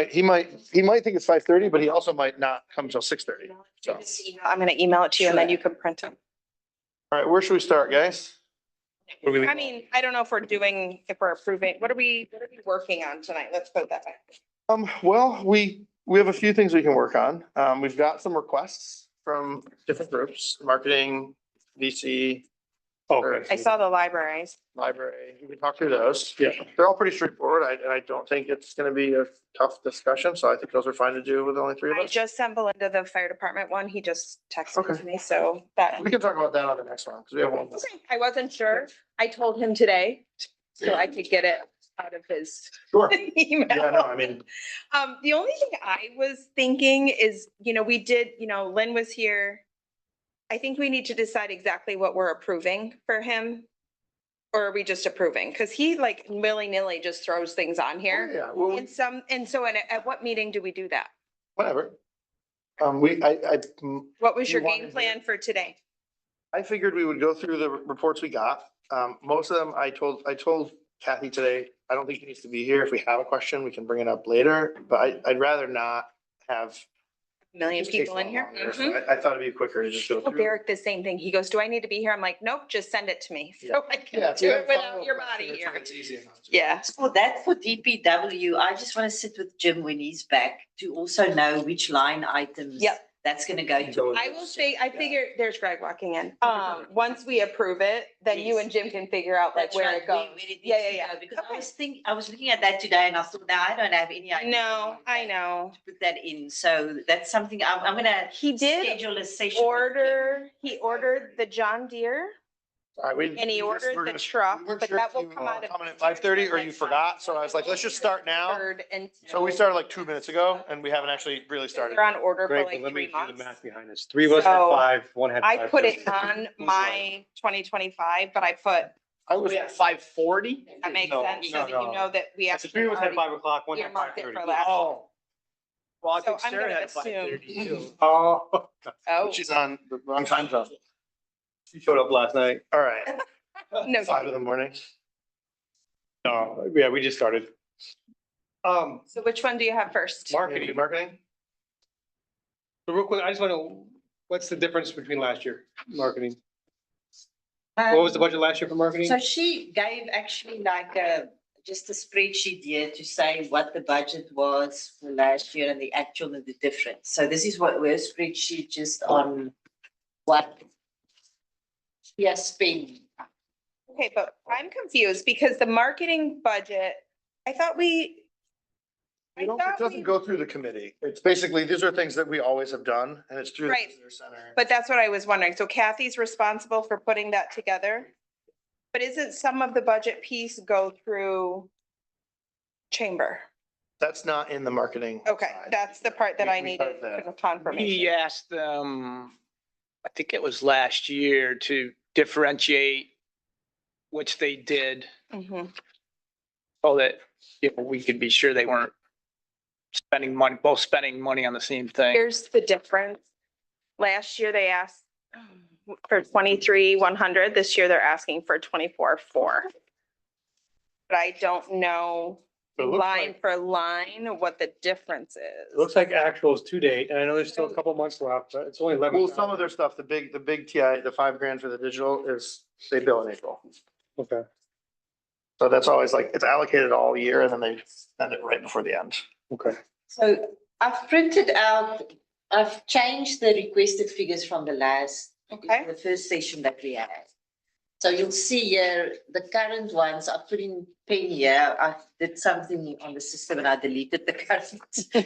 might think it's 5:30, but he also might not come till 6:30. So, I'm gonna email it to you and then you can print it. all right, where should we start, guys? What do we- I mean, I don't know if we're approving, what are we working on tonight? Let's put it that way. Well, we have a few things we can work on. We've got some requests from different groups, marketing, VC, I saw the libraries. library. We can talk through those. Yeah. They're all pretty straightforward. I don't think it's gonna be a tough discussion, so I think those are fine to do with only three of I us. just sent Belinda the fire department one. He just texted Okay. to me, so that. We can talk about that on the next one, because we have one. Okay, I wasn't sure. I told him today, so I could get it out of his Sure. email. Yeah, no, I mean, The only thing I was thinking is, we did, Lynn was here. I think we need to decide exactly what we're approving for him. Or are we just approving? Because he like willy-nilly just throws things on here. yeah, well, And so at what meeting do we do that? whatever. What was your You want game to plan for today? I figured we would go through the reports we got. Most of them, I told Kathy today, I don't think he needs to be here. If we have a question, we can bring it up later, but I'd rather not have. Million Just takes people a in lot here? longer, so Mhm. I thought it'd be quicker to just go Oh, through. Derek, the same thing. He goes, do I need to be here? I'm like, nope, just send it to me. Yeah. So I can Yeah, if do you it have without follow-up your questions, body here. it's easy enough to- Yeah. For that, for DPW, I just want to sit with Jim when he's back to also know which line items. Yep. That's gonna go to. I will say, I figure, there's Greg walking in. Once we approve it, then you and Jim can figure out like That's where right, it goes. needs Yeah, to yeah, yeah. go, Because I was looking at that today and I thought, now I don't have any idea. No, I know. to Put that in, so that's something I'm gonna He did schedule a session. with Jim. he ordered the John Deere All right, and he ordered the truck, but that will come out of. Coming at 5:30 or you forgot, so I was like, let's just start now. Third and. So we started like 2 minutes ago and we haven't actually really started. They're on order for Great, like but let me 3 do the months. math behind this. 3 of us had So, 5, one had 5. I put it on my 2025, but I put, I was at 5:40? that makes No, sense, so no, that you no. know that we So actually. 3 of us had already 5 o'clock, one had earmarked it 5:30. for last. Oh. Well, I So think I'm Sarah gonna had assume- 5:30 too. Oh, Oh, She's on the wrong time zone. she showed up last night. All right, no. 5 in the morning. No, yeah, we just started. So which one do you have first? Marketing. Marketing? So real quick, I just want to know, what's the difference between last year, marketing? Um, What was the budget last year for marketing? So she gave actually like just a spreadsheet here to say what the budget was for last year and the actual and the difference. So this is what we're spreadsheet just on what she has spent. Okay, but I'm confused because the marketing budget, I thought we. I It thought doesn't we- go through the committee. It's basically, these are things that we always have done and it's through the Right. visitor center. But that's what I was wondering. So Kathy's responsible for putting that together? But isn't some of the budget piece go through chamber? That's not in the marketing. Okay, side. that's the part that I We needed cut that. for confirmation. He asked them, I think it was last year, to differentiate, which they did, Mhm. so that, we could be sure they weren't both spending money on the same thing. Here's the difference. Last year they asked for 23,100. This year they're asking for 24,400. But I don't know So it looks line like- for line what the difference is. It looks like actuals to date, and I know there's still a couple months left, but it's only 11. Well, some of their stuff, the big TI, the $5,000 for the digital is, they bill in April. Okay. So that's always like, it's allocated all year and then they spend it right before the end. Okay. So I've printed out, I've changed the requested figures from the last, Okay. the first session that we had. So you'll see here, the current ones, I put in pen here, I did something on the system and I deleted the current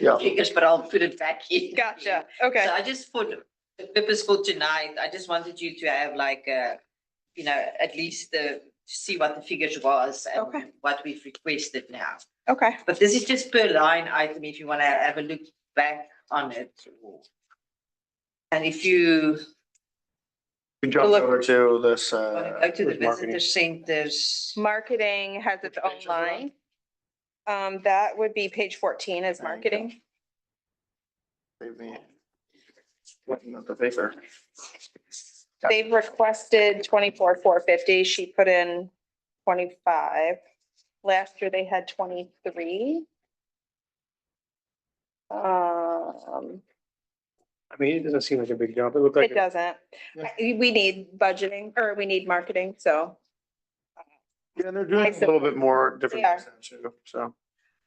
Yeah. figures, but I'll put it back in. Gotcha. So Okay. I just put, the purpose for tonight, I just wanted you to have like, at least to see what the figures was Okay. and what we've requested now. Okay. But this is just per line item, if you want to have a look back on it. And if you We jumped Look- over to this, want to go to the where's marketing? visitor centers. Marketing has its Which own page is it on? line. That would be page 14 is There you go. marketing. save me looking at the paper. They've requested 24,450. She put in 25. Last year they had 23. I mean, it doesn't seem like a big jump. It looked like. It doesn't. We need budgeting or we need marketing, so Yeah, and they're doing a little bit more different They are. things now too, so.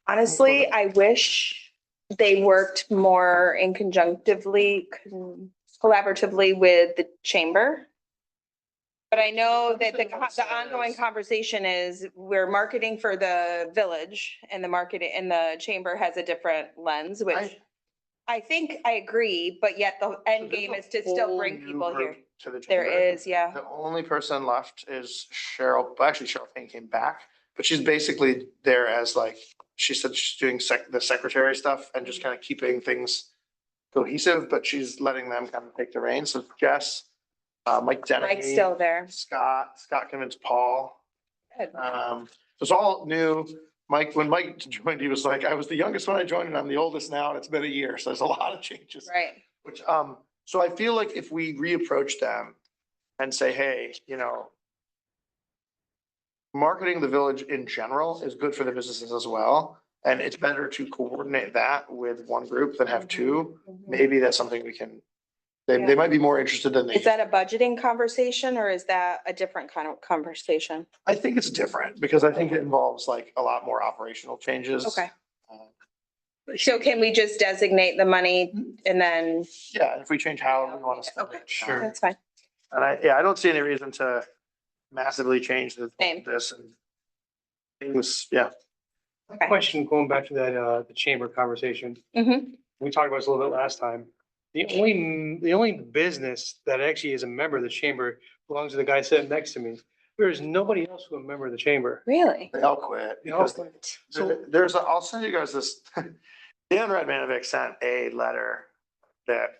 honestly, I wish they worked more in conjunctively, collaboratively with the chamber. But I know that the ongoing conversation is we're marketing for the village and the marketing and the chamber has a different lens, which I think I agree, but yet the end game is to still bring people here. To the There chamber. is, yeah. The only person left is Cheryl, well, actually Cheryl Payne came back, but she's basically there as like, she said she's doing the secretary stuff and just kind of keeping things cohesive, but she's letting them kind of take the reins. So Jess, Mike Mike's Dennehy, still there. Scott convinced Paul. Good. It's all new. Mike, when Mike joined, he was like, I was the youngest when I joined and I'm the oldest now and it's been a year. So there's a lot of changes. Right. Which, so I feel like if we reapproach them and say, hey, you know, marketing the village in general is good for the businesses as well. And it's better to coordinate that with one group than have two. Maybe that's something we can, they might be more interested than they. Is that a budgeting conversation or is that a different kind of conversation? I think it's different because I think it involves like a lot more operational changes. Okay. Uh, So can we just designate the money and then? Yeah, if we change how we want to spend Okay, it. Sure. that's fine. And I don't see any reason to massively change Same. this and things, yeah. Okay. Question, going back to that, the chamber conversation. Mhm. We talked about this a little bit last time. The only business that actually is a member of the chamber belongs to the guy sitting next to me. There is nobody else who is a member of the chamber. Really? They all quit. They all because quit. There's, I'll send you guys this. Dan Redmanovic sent a letter that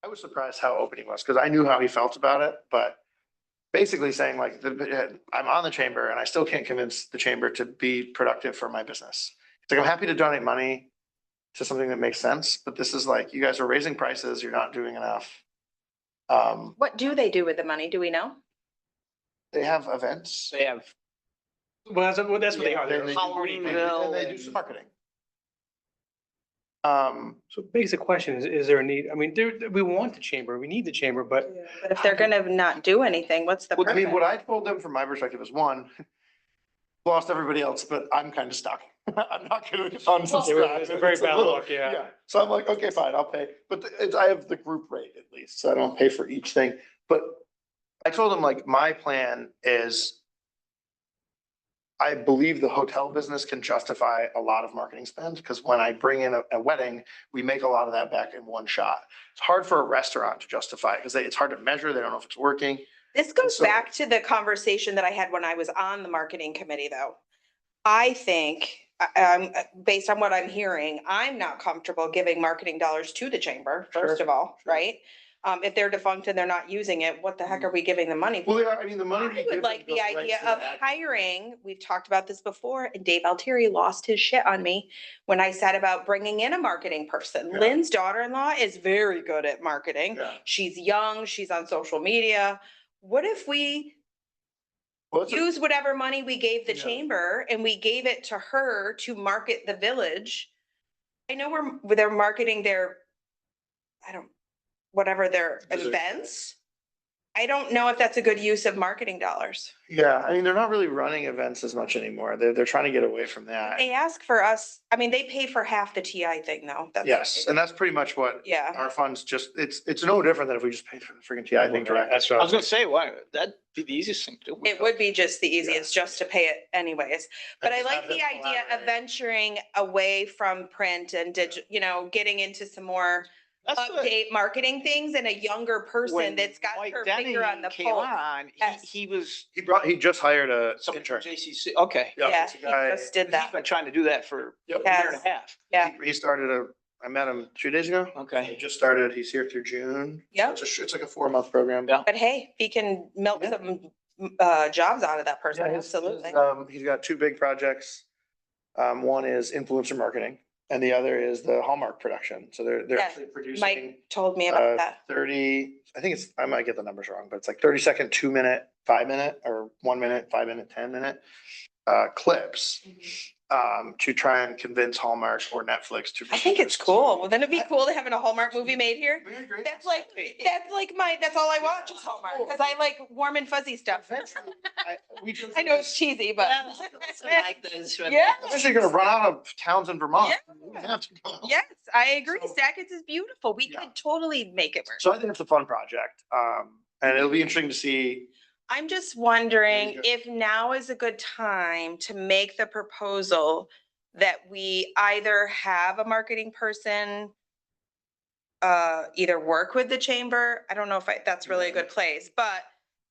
I was surprised how open he was, because I knew how he felt about it, but basically saying like, I'm on the chamber and I still can't convince the chamber to be productive for my business. It's like, I'm happy to donate money to something that makes sense, but this is like, you guys are raising prices, you're not doing enough. What do they do with the money? Do we know? They have events. They have Well, that's what they are. Then They're they Halloween. And they do some marketing. So basic question is there a need? I mean, we want the chamber, we need the chamber, but But if they're gonna not do anything, what's the Well, I mean, what purpose? I told them from my perspective is one, lost everybody else, but I'm kind of stuck. I'm not gonna fund some It was- scratch. it's a very It's bad little- look, yeah. So I'm like, okay, fine, I'll pay, but I have the group rate at least, so I don't pay for each thing. But I told them like, my plan is I believe the hotel business can justify a lot of marketing spend, because when I bring in a wedding, we make a lot of that back in one shot. It's hard for a restaurant to justify because it's hard to measure. They don't know if it's working. This goes So- back to the conversation that I had when I was on the marketing committee, though. I think, based on what I'm hearing, I'm not comfortable giving marketing dollars to the chamber, first Sure, of all, sure. right? If they're defunct and they're not using it, what the heck are we giving them money for? Well, they are, I mean, the money. we I give would them like the goes right idea to the of ad- hiring, we've talked about this before, and Dave Altieri lost his shit on me when I said about bringing in a marketing person. Yeah. Lynn's daughter-in-law is very good at marketing. Yeah. She's young, she's on social media. What if we Well, it's a- use whatever money we gave the Yeah. chamber and we gave it to her to market the village? I know they're marketing their, whatever their Visit. events. I don't know if that's a good use of marketing dollars. Yeah, I mean, they're not really running events as much anymore. They're trying to get away from that. They ask for us, I mean, they pay for half the TI thing though. That's- Yes, and that's pretty much what Yeah, our funds just, it's no different than if we just paid for the freaking TI thing directly. That's I right. was gonna say, why, that'd be the easiest thing to do. it would be just the easiest, just to pay it anyways. But I And like have them the idea of collaborate. venturing away from print and getting into some more That's what- update marketing things and a younger person when that's got Mike her Denny finger on the came pulse. on, Yes. he was He just hired a something from intern. JCC, okay. Yeah, it's a he guy- just did He's that. been trying to do that for a Yep. year and a Yes. half. Yeah. He started I met him 2 days ago. He Okay. just started, he's here through June. Yeah. It's like a 4-month program. Yeah. But hey, he can milk Yeah. some jobs out of that person, Yeah, absolutely. He's got 2 big projects. One is influencer marketing and the other is the Hallmark production. So they're Yes, actually producing. Mike told me about uh, that. 30, I think I might get the numbers wrong, but it's like 30-second, 2-minute, 5-minute, or 1 minute, 5-minute, 10-minute clips. to try and convince Hallmark or Netflix to. I think it's cool. Well, then it'd be cool to have a Hallmark movie made here. We agree. That's like that's all I watch is Hallmark, because I like warm and fuzzy stuff. We just- I know it's cheesy, but. Well, I also like those. Yeah. Eventually gonna run out of towns in Vermont. We have to go. Yes, I agree. So- Sackets is beautiful. We Yeah. could totally make it work. So I think it's a fun project. And it'll be interesting to see. I'm just wondering There you go. if now is a good time to make the proposal that we either have a marketing person either work with the chamber, I don't know if that's really a good place, but,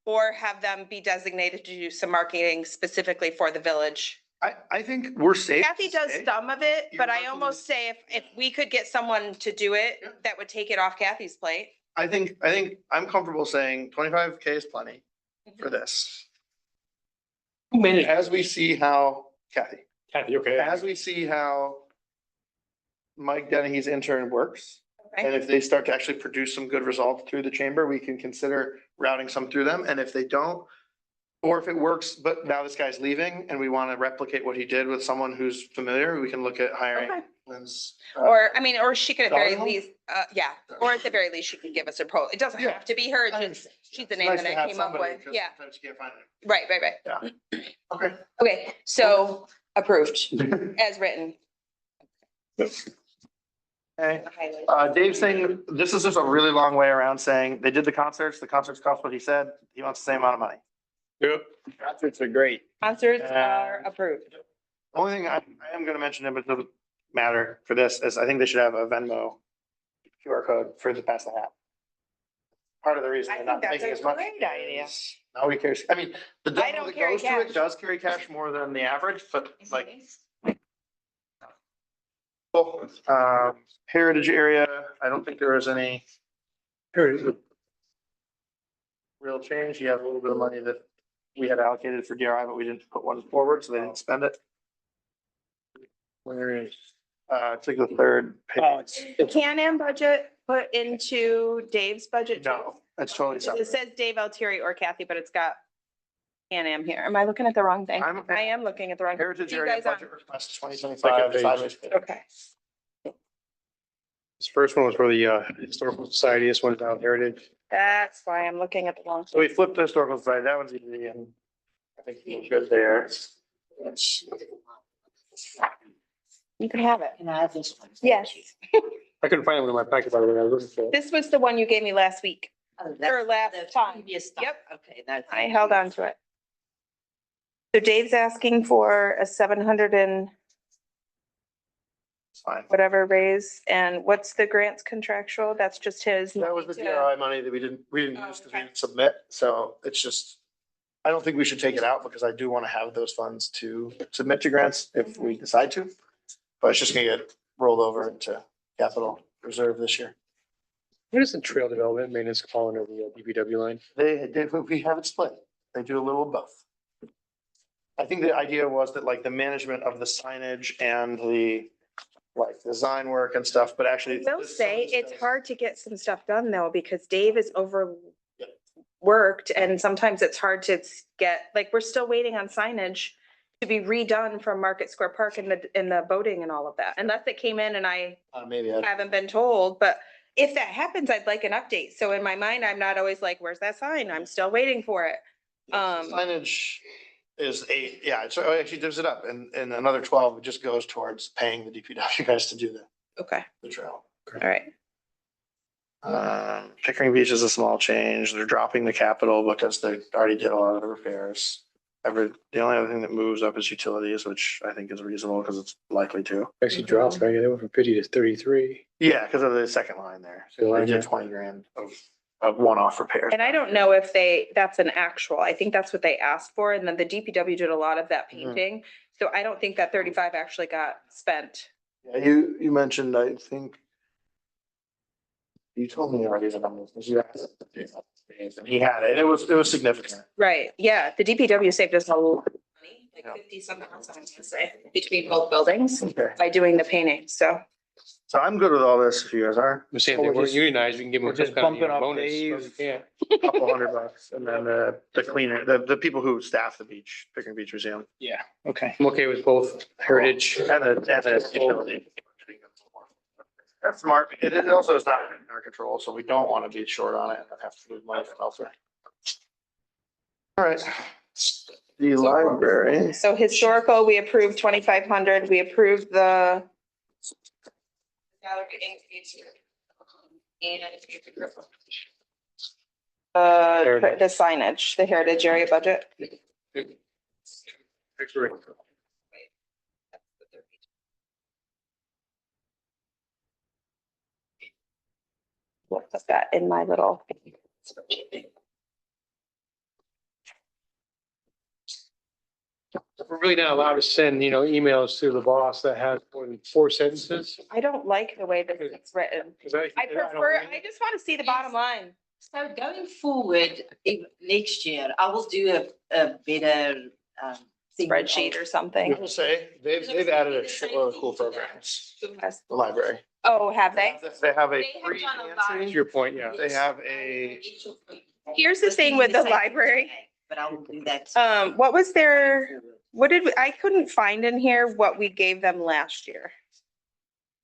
or have them be designated to do some marketing specifically for the village. I think we're safe. Kathy does some of it, You're but I working almost with- say if we could get someone to do it, Yeah. that would take it off Kathy's plate. I think I'm comfortable saying 25K is plenty for this. Who managed, As we see how, Kathy, Kathy, okay. as we see how Mike Dennehy's intern works, Okay. and if they start to actually produce some good results through the chamber, we can consider routing some through them. And if they don't, or if it works, but now this guy's leaving and we want to replicate what he did with someone who's familiar, we can look at hiring Okay. Lynn's. Or, I mean, or she could at very daughter-in-law? least, yeah, or at the very least, she can give us a pro. It doesn't Yeah. have to be her, it's I just, understand. she's the It's name nice that to I have came up somebody, with. 'cause Yeah, sometimes you can't find it. right. Okay. Okay, so approved as written. Okay. Dave's saying, this is just a really long way around saying they did the concerts cost what he said. He wants the same amount of money. Yep. Concerts are great. Concerts are approved. Only thing I am gonna mention it, but it doesn't matter for this, is I think they should have a Venmo QR code for the pass the hat. Part of the reason I they're not think that's making a as much. great idea. is Nobody cares. I mean, the I demo don't that carry goes to cash. it does carry cash more than the average, but like. Cool. Heritage area, I don't think there was any Here it is. real change. You have a little bit of money that we had allocated for DRI, but we didn't put one forward, so they didn't spend it. Where is? It's like the third Oh, page. The Can-Am budget put into Dave's budget? too? No, it's totally It separate. says Dave Altieri or Kathy, but it's got Can-Am here. Am I looking at the wrong thing? I'm- I am looking at the wrong. Heritage You area guys on- budget request twenty Second twenty-five page. sideways. page. Okay. This first one was for the Historical Society. This one's down Heritage. That's why I'm looking at the wrong. So we flipped the historical side. That one's easy and I think we're good there. You can have it. Can I have this one? Yes. I couldn't find one in my packet, by the way. I was looking for it. This was the one you gave me last week, Oh, or that's last the time. previous time. Yep. Okay, no. I held on to it. So Dave's asking for a 700 and It's fine. whatever raise, and what's the grants contractual? That's just his. That was the money to- DRI money that we didn't Oh, use because we okay. didn't submit. So it's just, I don't think we should take it out because I do want to have those funds to submit to grants if we decide to. But it's just gonna get rolled over into capital reserve this year. What is the trail development maintenance fall under the DPW line? They did, we have it split. They do a little of both. I think the idea was that like the management of the signage and the like design work and stuff, but actually. I will say, it's hard to get some stuff done though, because Dave is overworked Yep. and sometimes it's hard to get, like, we're still waiting on signage to be redone from Market Square Park and the boating and all of that, unless it came in and I Maybe I. haven't been told, but if that happens, I'd like an update. So in my mind, I'm not always like, where's that sign? I'm still waiting for it. Signage is so it actually gives it up and another 12, it just goes towards paying the DPW guys to do Okay, the trail. all right. Pickering Beach is a small change. They're dropping the capital because they already did a lot of the repairs. The only other thing that moves up is utilities, which I think is reasonable because it's likely to. Actually dropped, right? They went from 50 to 33. Yeah, because of the second line there. So Second line, they yeah. did 20 grand of one-off repairs. And I don't know if that's an actual, I think that's what they asked for. And then the DPW did a lot of that Mhm. painting. So I don't think that 35 actually got spent. Yeah, you mentioned, I think. You told me already the numbers, because you asked. And he had it. It was significant. Right, yeah, the DPW saved us a lot of money, like Yeah. 50 something, I was gonna say, between both buildings Okay. by doing the painting, so. So I'm good with all this if you guys are. I'm saying So they we're weren't just- unionized, we can give them we're some just kind of, bumping up bonus. Dave. but we can't. Couple $100 and then the cleaner, the people who staff the beach, Pickering Beach Museum. Yeah, okay. I'm okay with both heritage. And the utility. That's smart. It also is not in our control, so we don't want to be short on it and have to move money from elsewhere. All right. The library. So historical, we approved 2,500, we approved the gallery increase. And the signage, the heritage area budget. We'll put that in my little. We're really not allowed to send, emails to the boss that has more than 4 sentences. I don't like the way that it's written. 'Cause I prefer, I just want to see the bottom line. So going forward, if next year, I will do a better thing Spreadsheet or I something. will say, they've added a shitload of cool programs, the library. Oh, have they? They have a They have free done a lot. To pantry. your point, yeah. They have a, Here's the thing with the library. But I will do that. What was their, I couldn't find in here what we gave them last year.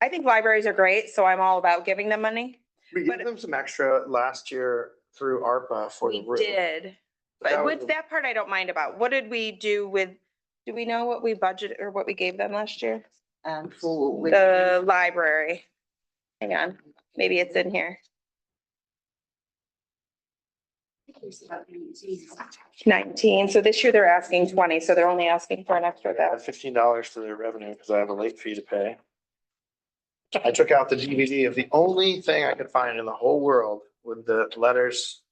I think libraries are great, so I'm all about giving them money. we gave them some extra last year through ARPA for the We roof. did. That But was with that part, I don't mind about. What did we do with, do we know what we budgeted or what we gave them last year? For. The library. Hang on, maybe it's in here. 19, so this year they're asking 20, so they're only asking for an extra Add thousand. $15 to their revenue because I have a late fee to pay. I took out the DVD of the only thing I could find in the whole world with the letters,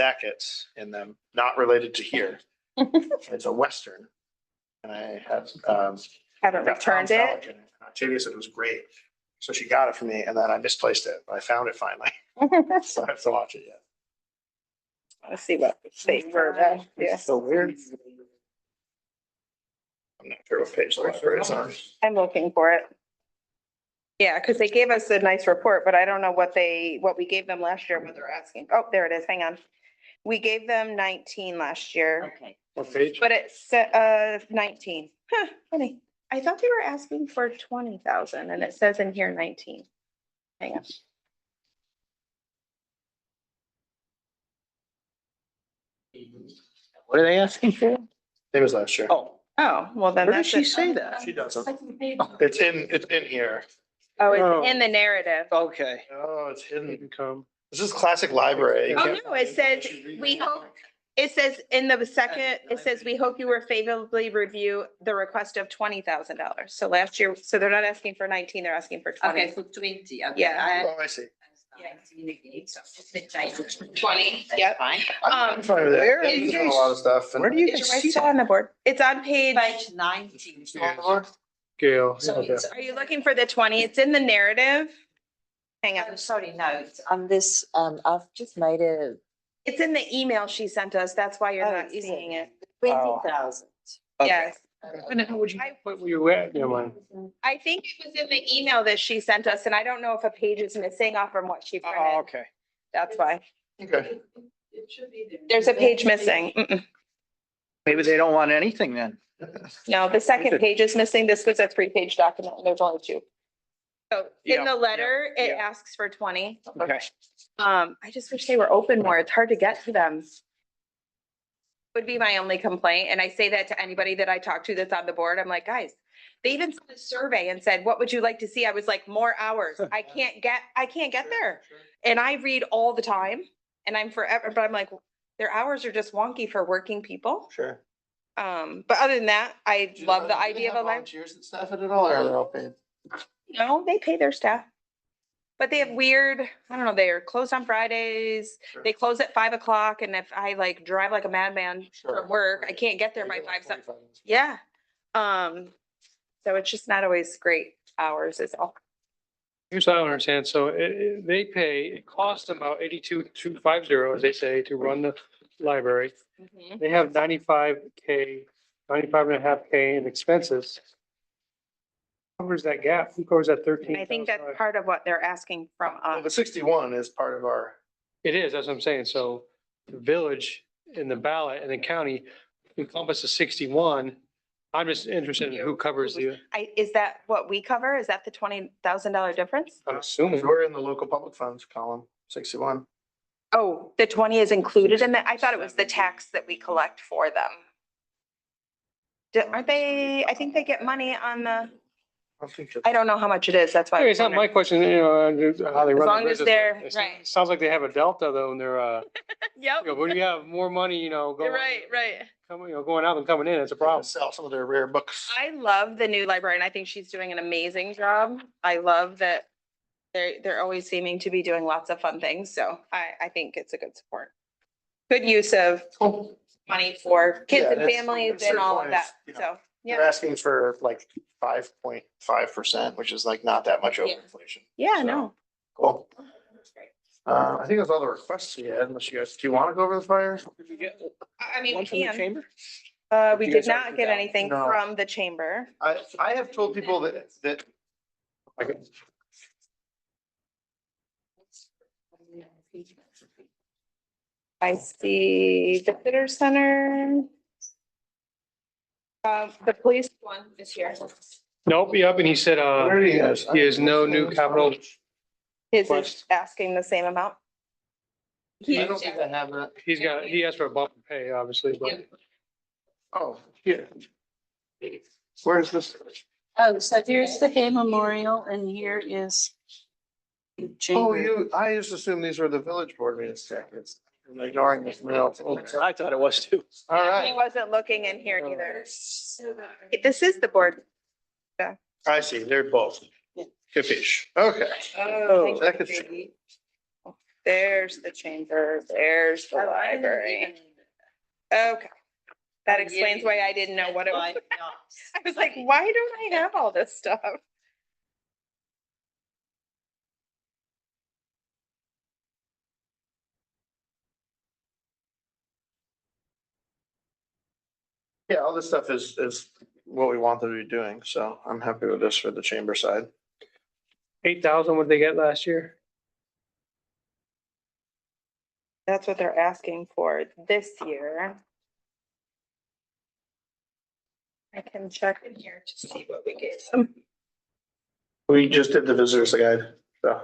Sackets in them, not related to here. It's a Western. And I had, Haven't got Tom returned it. Selleck in it. Octavia said it was great. So she got it for me and then I misplaced it. I found it finally. So I have to watch it yet. Let's see what they were, yeah. So weird. I'm not sure what page the library is on. I'm looking for it. Yeah, because they gave us a nice report, but I don't know what we gave them last year, what they're asking. Oh, there it is. Hang on. We gave them 19 last year, Okay. What page? but it's 19. Huh, funny. I thought they were asking for 20,000 and it says in here 19. Hang on. What are they asking for? Same as last year. Oh, Oh, well then where does that's she it. say that? She doesn't. It's in here. Oh, Oh. it's in the narrative. Okay. Oh, it's hidden. Income. This is classic library. You Oh, can't no, find it says, information reading we it. hope, it says in the second, it says, we hope you will favorably review the request of $20,000. So last year, so they're not asking for 19, they're asking for 20. Okay, for 20. Okay. Yeah. Oh, I see. Yeah. 20, Twenty. yep. Fine. I'm fine with where it. are you There's been a guys- lot of stuff. and- where do you It's guys right see still that? on the board. It's on page, Page 19. Still on the board? Gail. So Okay. it's- are you looking for the 20? It's in the narrative. Hang on. I'm sorry, no, it's on this, I've just made a It's in the email she sent us. That's why you're Oh, not is seeing it. 20,000. Okay. Yes. When the hell would you, what were you at? Never mind. I think it was in the email that she sent us and I don't know if a page is missing off from what she Oh, printed. okay. That's why. Okay. There's a page missing. Mm-mm. Maybe they don't want anything then. No, the second page is missing. This was a 3-page document and there's only 2. So Yeah, in the letter, it yeah. asks for 20. Okay. I just wish they were open more. It's hard to get to them. Would be my only complaint. And I say that to anybody that I talk to that's on the board. I'm like, guys, they even sent a survey and said, what would you like to see? I was like, more hours. I can't get there. And I read all the time and I'm forever, but I'm like, their hours are just wonky for working people. Sure. But other than that, I love the idea of a library. Volunteers and stuff at it all, or are they all paid? No, they pay their staff. But they have weird, I don't know, they're closed on Fridays. Sure. They close at 5 o'clock and if I like drive like a madman Sure. from work, I can't get there by They get like 5. 45 minutes. Yeah. So it's just not always great hours is all. Here's what I don't understand. So they pay, it costs them about 82,250, as they say, to run the library. They have 95K, 95.5K in expenses. Covers that gap? Who covers that 13? I think that's part of what they're asking from Well, the us. 61 is part of our, It is, that's what I'm saying. So the village in the ballot and the county encompasses 61. I'm just interested in who covers the, Is that what we cover? Is that the $20,000 difference? I'm assuming. we're in the local public funds column, 61. Oh, the 20 is included in that? I thought it was the tax that we collect for them. Aren't they, I think they get money on the, I think that- I don't know how much it is. That's why. I Okay, was it's not my wondering. question, how they As run. long the as business. they're- It right. Sounds like they have a delta though, and they're, Yep, when you have more money, going. right. Coming, going out than coming in, it's a problem. Sell some of their rare books. I love the new librarian. I think she's doing an amazing job. I love that they're always seeming to be doing lots of fun things. So I think it's a good support. Good use of money for kids Yeah, and that's- families that's and their all of point that. is, you know, So, They're yeah. asking for like 5.5%, which is like not that much over Yeah. inflation. Yeah, So, no. Cool. I think that's all the requests we had, unless you guys, do you want to go over the fires? Did we get I mean, one we from the can. chamber? We You did guys already not did get that? anything No. from the chamber. I have told people that. I see visitor center. The police one is here. Nope, yep, and he said, Where do you guys? he has no new capital. His is Request. asking the same amount. I don't think I have that. He asked for a bump in pay, obviously, but Oh, here. Where's this? Oh, so here's the Hay Memorial and here is the Oh, chamber. I just assumed these were the village board minutes Sackets. I'm ignoring this mail. That's what I thought it was too. All He right, wasn't looking in here either. This is the board. I see, they're both. Yeah. Capiche, okay. Oh. Sackets. There's the chamber, there's the library. Okay. That explains why I didn't know what it was. I was like, why don't I have all this stuff? Yeah, all this stuff is what we want them to be doing, so I'm happy with this for the chamber side. 8,000, what did they get last year? That's what they're asking for this year. I can check in here to see what we gave them. We just did the visitors guide, so.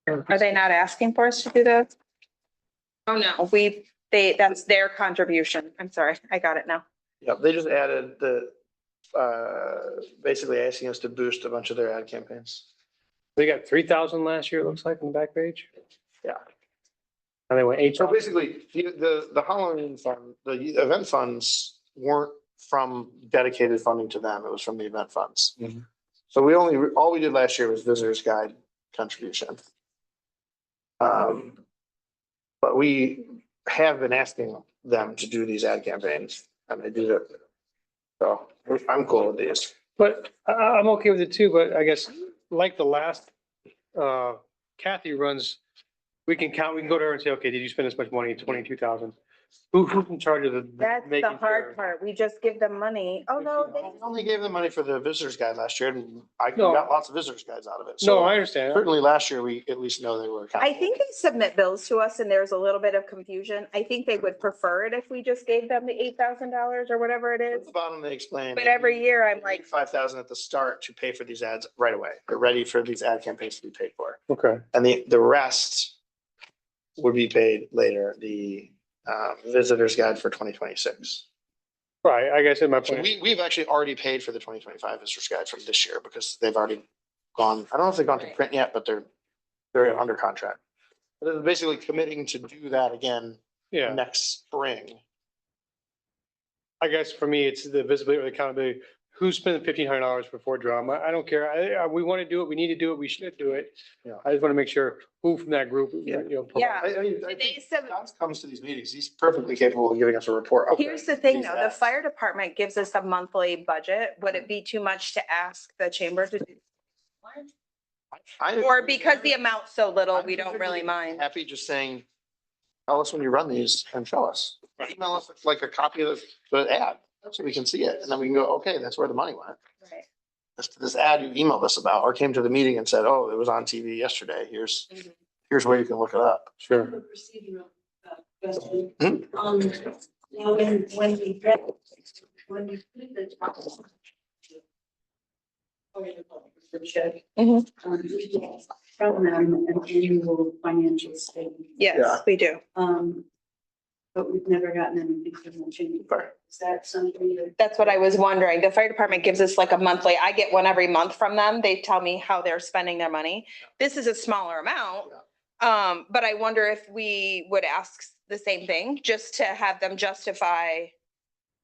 Are they not asking for us to do that? Oh, no, that's their contribution. I'm sorry, I got it now. Yeah, they just added basically asking us to boost a bunch of their ad campaigns. They got 3,000 last year, it looks like on the back page. Yeah. And they went So 8,000. basically, the Halloween fund, the event funds weren't from dedicated funding to them, it was from the event funds. Mhm. So all we did last year was visitors guide contribution. But we have been asking them to do these ad campaigns and they do it. So I'm cool with these. But I'm okay with it too, but I guess like the last, Kathy runs, we can go to her and say, okay, did you spend this much money? 22,000. Who's in charge of the? That's the making hard sure? part. We just give them money. Oh, no, I only gave them money for the visitors guide last year and I No. got lots of visitors guides out of it. No, So I understand. certainly last year, we at least know they were. I think they submit bills to us and there's a little bit of confusion. I think they would prefer it if we just gave them the $8,000 or whatever it At is. the bottom, they explain. But every year I'm like, 5,000 at the start to pay for these ads right away. They're ready for these ad campaigns to be paid for. Okay. And the rest would be paid later, the visitor's guide for 2026. Right, I guess in my So point, we've actually already paid for the 2025 visitor's guide from this year because they've already gone, I don't know if they've gone to print yet, but they're under contract. But they're basically committing to do that again yeah, next spring. I guess for me, it's the visibility or the accountability. Who's spending $1,500 for Ford drum? I don't care. We want to do it. We need to do it. We should do it. Yeah. I just want to make sure who from that group, Yeah. yeah. I Did think they sub- Josh comes to these meetings. He's perfectly capable of giving us a report. Okay, Here's the thing these though, the ads. fire department gives us a monthly budget. Would it be too much to ask the chamber to do? I- Or because the amount's so little, I'm we don't really perfectly mind? Happy just saying, tell us when you run these and show us. Email us like a copy of the ad. so we can see it, and then we can go, okay, that's where the money went. Right. This ad you emailed us about, or came to the meeting and said, oh, it was on TV yesterday, here's where you can look it up. Sure. Procedural question. Hmm? Now, when we get, when we put the top. The check. Mhm. We get from them an annual financial statement. Yeah. Yes, we do. But we've never gotten anything from the change. Fair. Is that something that? That's what I was wondering. The fire department gives us like a monthly, I get one every month from them. They tell me how they're spending their money. This is a smaller amount. But I wonder if we would ask the same thing, just to have them justify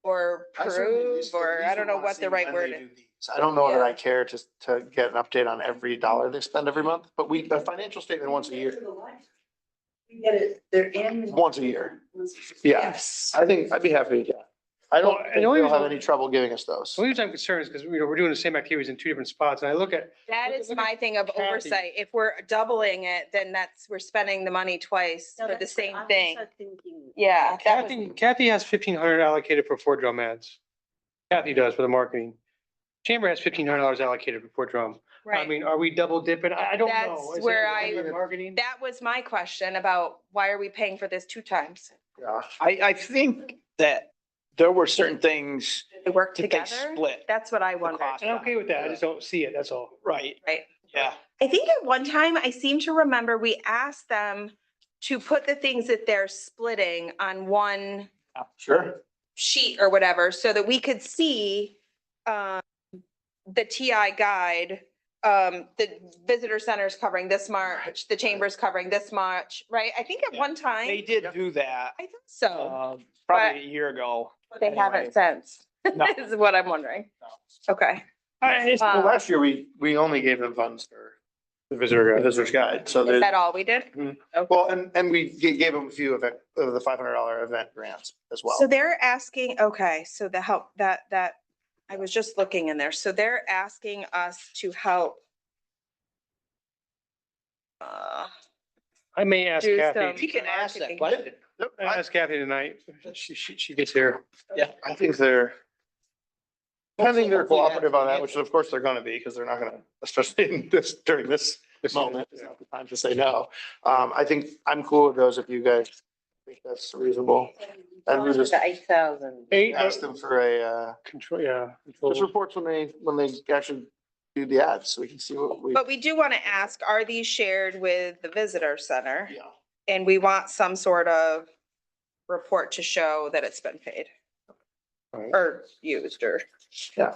or prove, or I don't know what the right word is. I don't know that Yeah. I care to get an update on every dollar they spend every month, but a financial statement once a year, We get it, they're in. once a year. Yeah, Yes. I think I'd be happy to get. I don't Well, and think the only they'll have reason- any trouble giving us those. The only reason I'm concerned is because, we're doing the same activities in two different spots, and I look at, That is Look at my thing of Kathy. oversight. If we're doubling it, then we're spending the money twice for the same thing. Yeah. that was- Kathy has 1,500 allocated for Fort Drum ads. Kathy does for the marketing. Chamber has $1,500 allocated for Fort Drum. I Right. mean, are we double dipping? I don't know. That's Is it where because of Marketing? That was my question about why are we paying for this two times? Yeah. I think that there were certain things They work that they together? split. That's what I the wonder. cost And I'm on. okay with that. I just don't see it, that's all. Right, Right. yeah. I think at one time, I seem to remember we asked them to put the things that they're splitting on one Sure. sheet or whatever, so that we could see the TI guide, the visitor center's covering this much, the chamber's covering this much, right? I think at Yeah. one time, They did do that, I think so. probably a year ago. They haven't since, No. is what I'm wondering. Okay. Well, last year, we only gave them funds for The visitor the guide. visitor's guide, so Is there's, that all we did? Mhm. Okay. well, and we gave them a few of the $500 event grants as well. So they're asking, okay, so the help, that, I was just looking in there. So they're asking us to help I may ask do Kathy. some. You can ask that marketing. question. Yep, I ask Kathy tonight. She gets here. I think they're, I think they're cooperative on that, which of course they're gonna be, because they're not gonna, especially in this, during this moment, it's not the time to say no. I think I'm cool with those if you guys think that's reasonable. And we just The 8,000. ask them for a, Control, yeah. just reports when they actually do the ads, so we can see what we. But we do want to ask, are these shared with the visitor center? Yeah. And we want some sort of report to show that it's been paid Right. or used or. I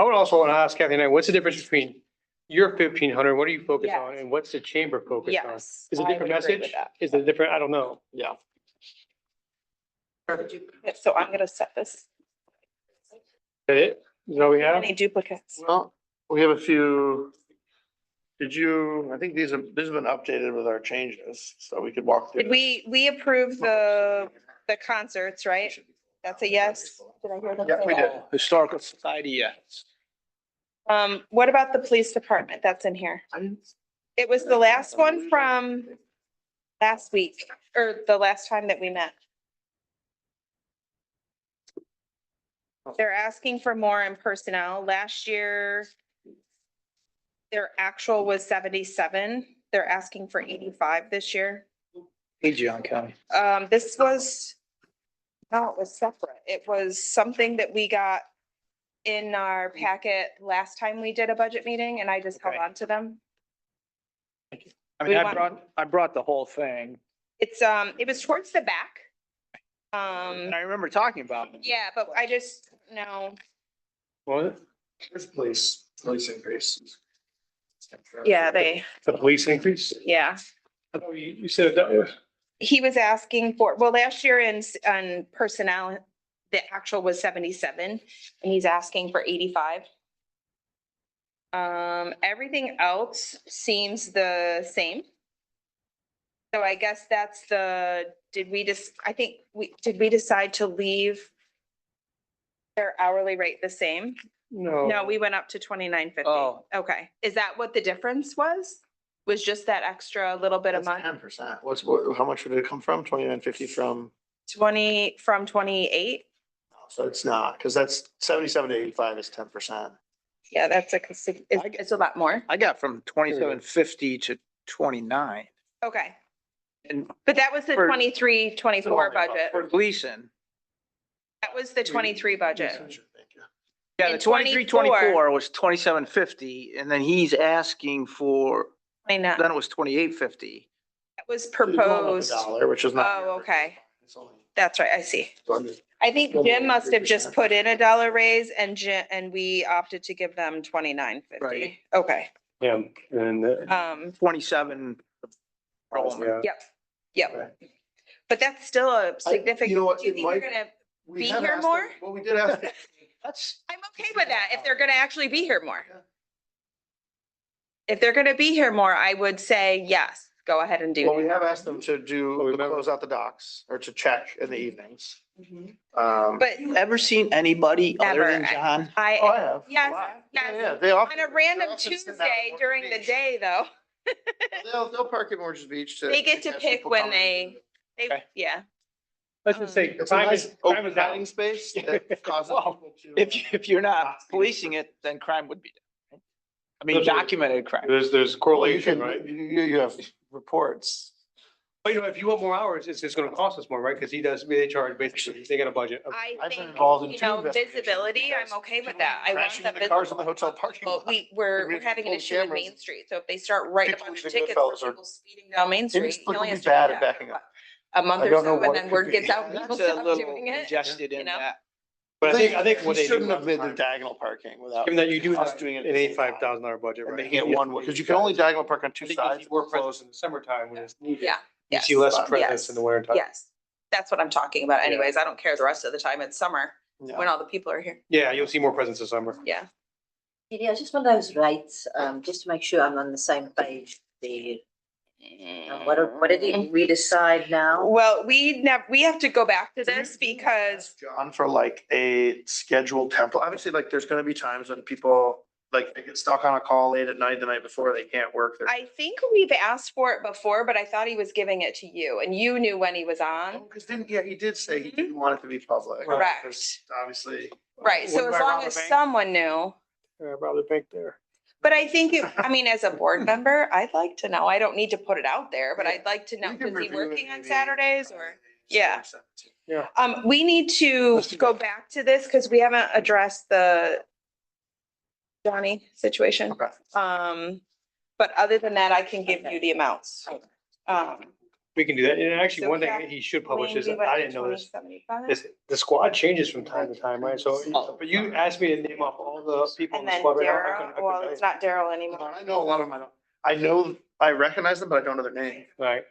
would also want to ask Kathy tonight, what's the difference between your 1,500, what are you focused on, Yes. and what's the chamber focused on? Yes. Is it a I different would agree with message? that. Is it different? I don't know. Yeah. So I'm gonna set this. Is that it? Is that all we have? Any duplicates? Well, we have a few. I think these have been updated with our changes, so we could walk through. Did we approve the concerts, right? That's a yes? Did I hear them Yeah, say we that? did. Historical Society, yes. What about the police department? That's in here. It was the last one from last week, or the last time that we met. They're asking for more in personnel. Last year, their actual was 77. They're asking for 85 this year. Hey, John County. This was, no, it was separate. It was something that we got in our packet last time we did a budget meeting, and I just held Okay. on to them. I We mean, want- I brought the whole thing, It's, it was towards the back. and I remember talking about it. Yeah, but I just, no, What? There's police increase. yeah, they, The police increase? yeah. I thought you said that. He was asking for, well, last year on personnel, the actual was 77, and he's asking for 85. Everything else seems the same. So I guess that's did we decide to leave their hourly rate the same? No, we went up to 29.50. Oh. Okay, is that what the difference was? Was just that extra little bit of money? 10%. How much would it come from? 29.50 from? 20 from 28? So it's not, because that's 77 to 85 is 10%. Yeah, that's it's a lot more. I got from 2750 to 29. Okay. And But that was the For- 23-24 budget. for Gleason, That was the 23 budget. yeah, In the 23-24 was 2750, and then he's asking for, I know, then it was 2850. that was So you're going up a proposed. dollar, which is not. Oh, okay. It's only- That's right, I see. so I'm just- I think Jim must have just put in $1 raise and and we opted to give them 29.50. Right. Okay, Yeah, and, 27. yeah. yep. But that's still a You know significant, what, do you it think you're might- gonna, we be have here asked more? them- Well, we did ask. That's, I'm okay with that, if they're gonna actually be here more. If they're gonna be here more, I would say yes, go ahead and do Well, we that. have asked them to Well, do, remember- close out the docks or to check in the evenings. Mhm. But. But ever seen anybody other than Never. John? Oh, I have. yes, Yeah, yes, they often. on a random they're often sitting out Tuesday at during Morgan's the Beach. day, though. They'll park at Morgan's Beach to. They get to catch pick people when coming. they, Okay. yeah. Let's just say It's a crime nice is, crime open is down. dining space that causes. Well, people to, If you're not policing it, then crime would be. I mean, That's right. documented crime. There's Well, you correlation, can, right? you have reports. But you know, if you want more hours, it's gonna cost us more, right? Because they charge basically, they got a budget. I I've been think, involved in you two know, investigations visibility, I'm because okay with people that. I want crashing the into cars in the visibility. hotel parking Well, lot. we're mean, if you having an pull issue with cameras, Main Street, so if they start writing a people bunch of leaving tickets for Goodfellas are people speeding down Main Street, he only inexplicably has to do bad at that backing for up. a month I or don't know so, what and it then could word be. gets out, That's people a stop little doing it. congested in know? that. But I think we what they do. shouldn't have made the diagonal parking without. Given that you do us have doing an it at the same time. $85,000 budget, And right? making it one, because you can only diagonal park on two I think you sides. see more presence in the summertime when it's needed. Yeah, You yes. see less Yes. presence in the winter time. Yes, that's what I'm talking about Yeah. anyways. I don't care the rest of the time. It's summer Yeah. when all the people are here. Yeah, you'll see more presence in summer. Yeah. Yeah, I just want those rates, just to make sure I'm on the same page there. What did we decide now? Well, we have to go back to this because John, for like a scheduled template, obviously, like, there's gonna be times when people, like, they get stuck on a call late at night, the night before, they can't work. I think we've asked for it before, but I thought he was giving it to you and you knew when he was on. Because he did say he didn't want it to be public. Correct. Because Obviously. Right, so Wouldn't as I long rob a as bank? someone knew. Rob the bank there. But I think, I mean, as a board member, I'd like to know. I don't need to put it out there, but I'd like to know, We can is he review it working on maybe. Saturdays or? Yeah. Yeah. We need to Let's do go that. back to this because we haven't addressed the Johnny situation. Okay. But other than that, I can give you the amounts. We can do that. And actually, So one yeah, thing he should publish is, we went I to didn't know this, 2075. is the squad changes from time to time, right? So, but you asked me to name off all the people in And the then squad right now. I Daryl, couldn't well, tell it's you. not Daryl anymore. I know a lot of them. I recognize them, but I don't know their name. Right.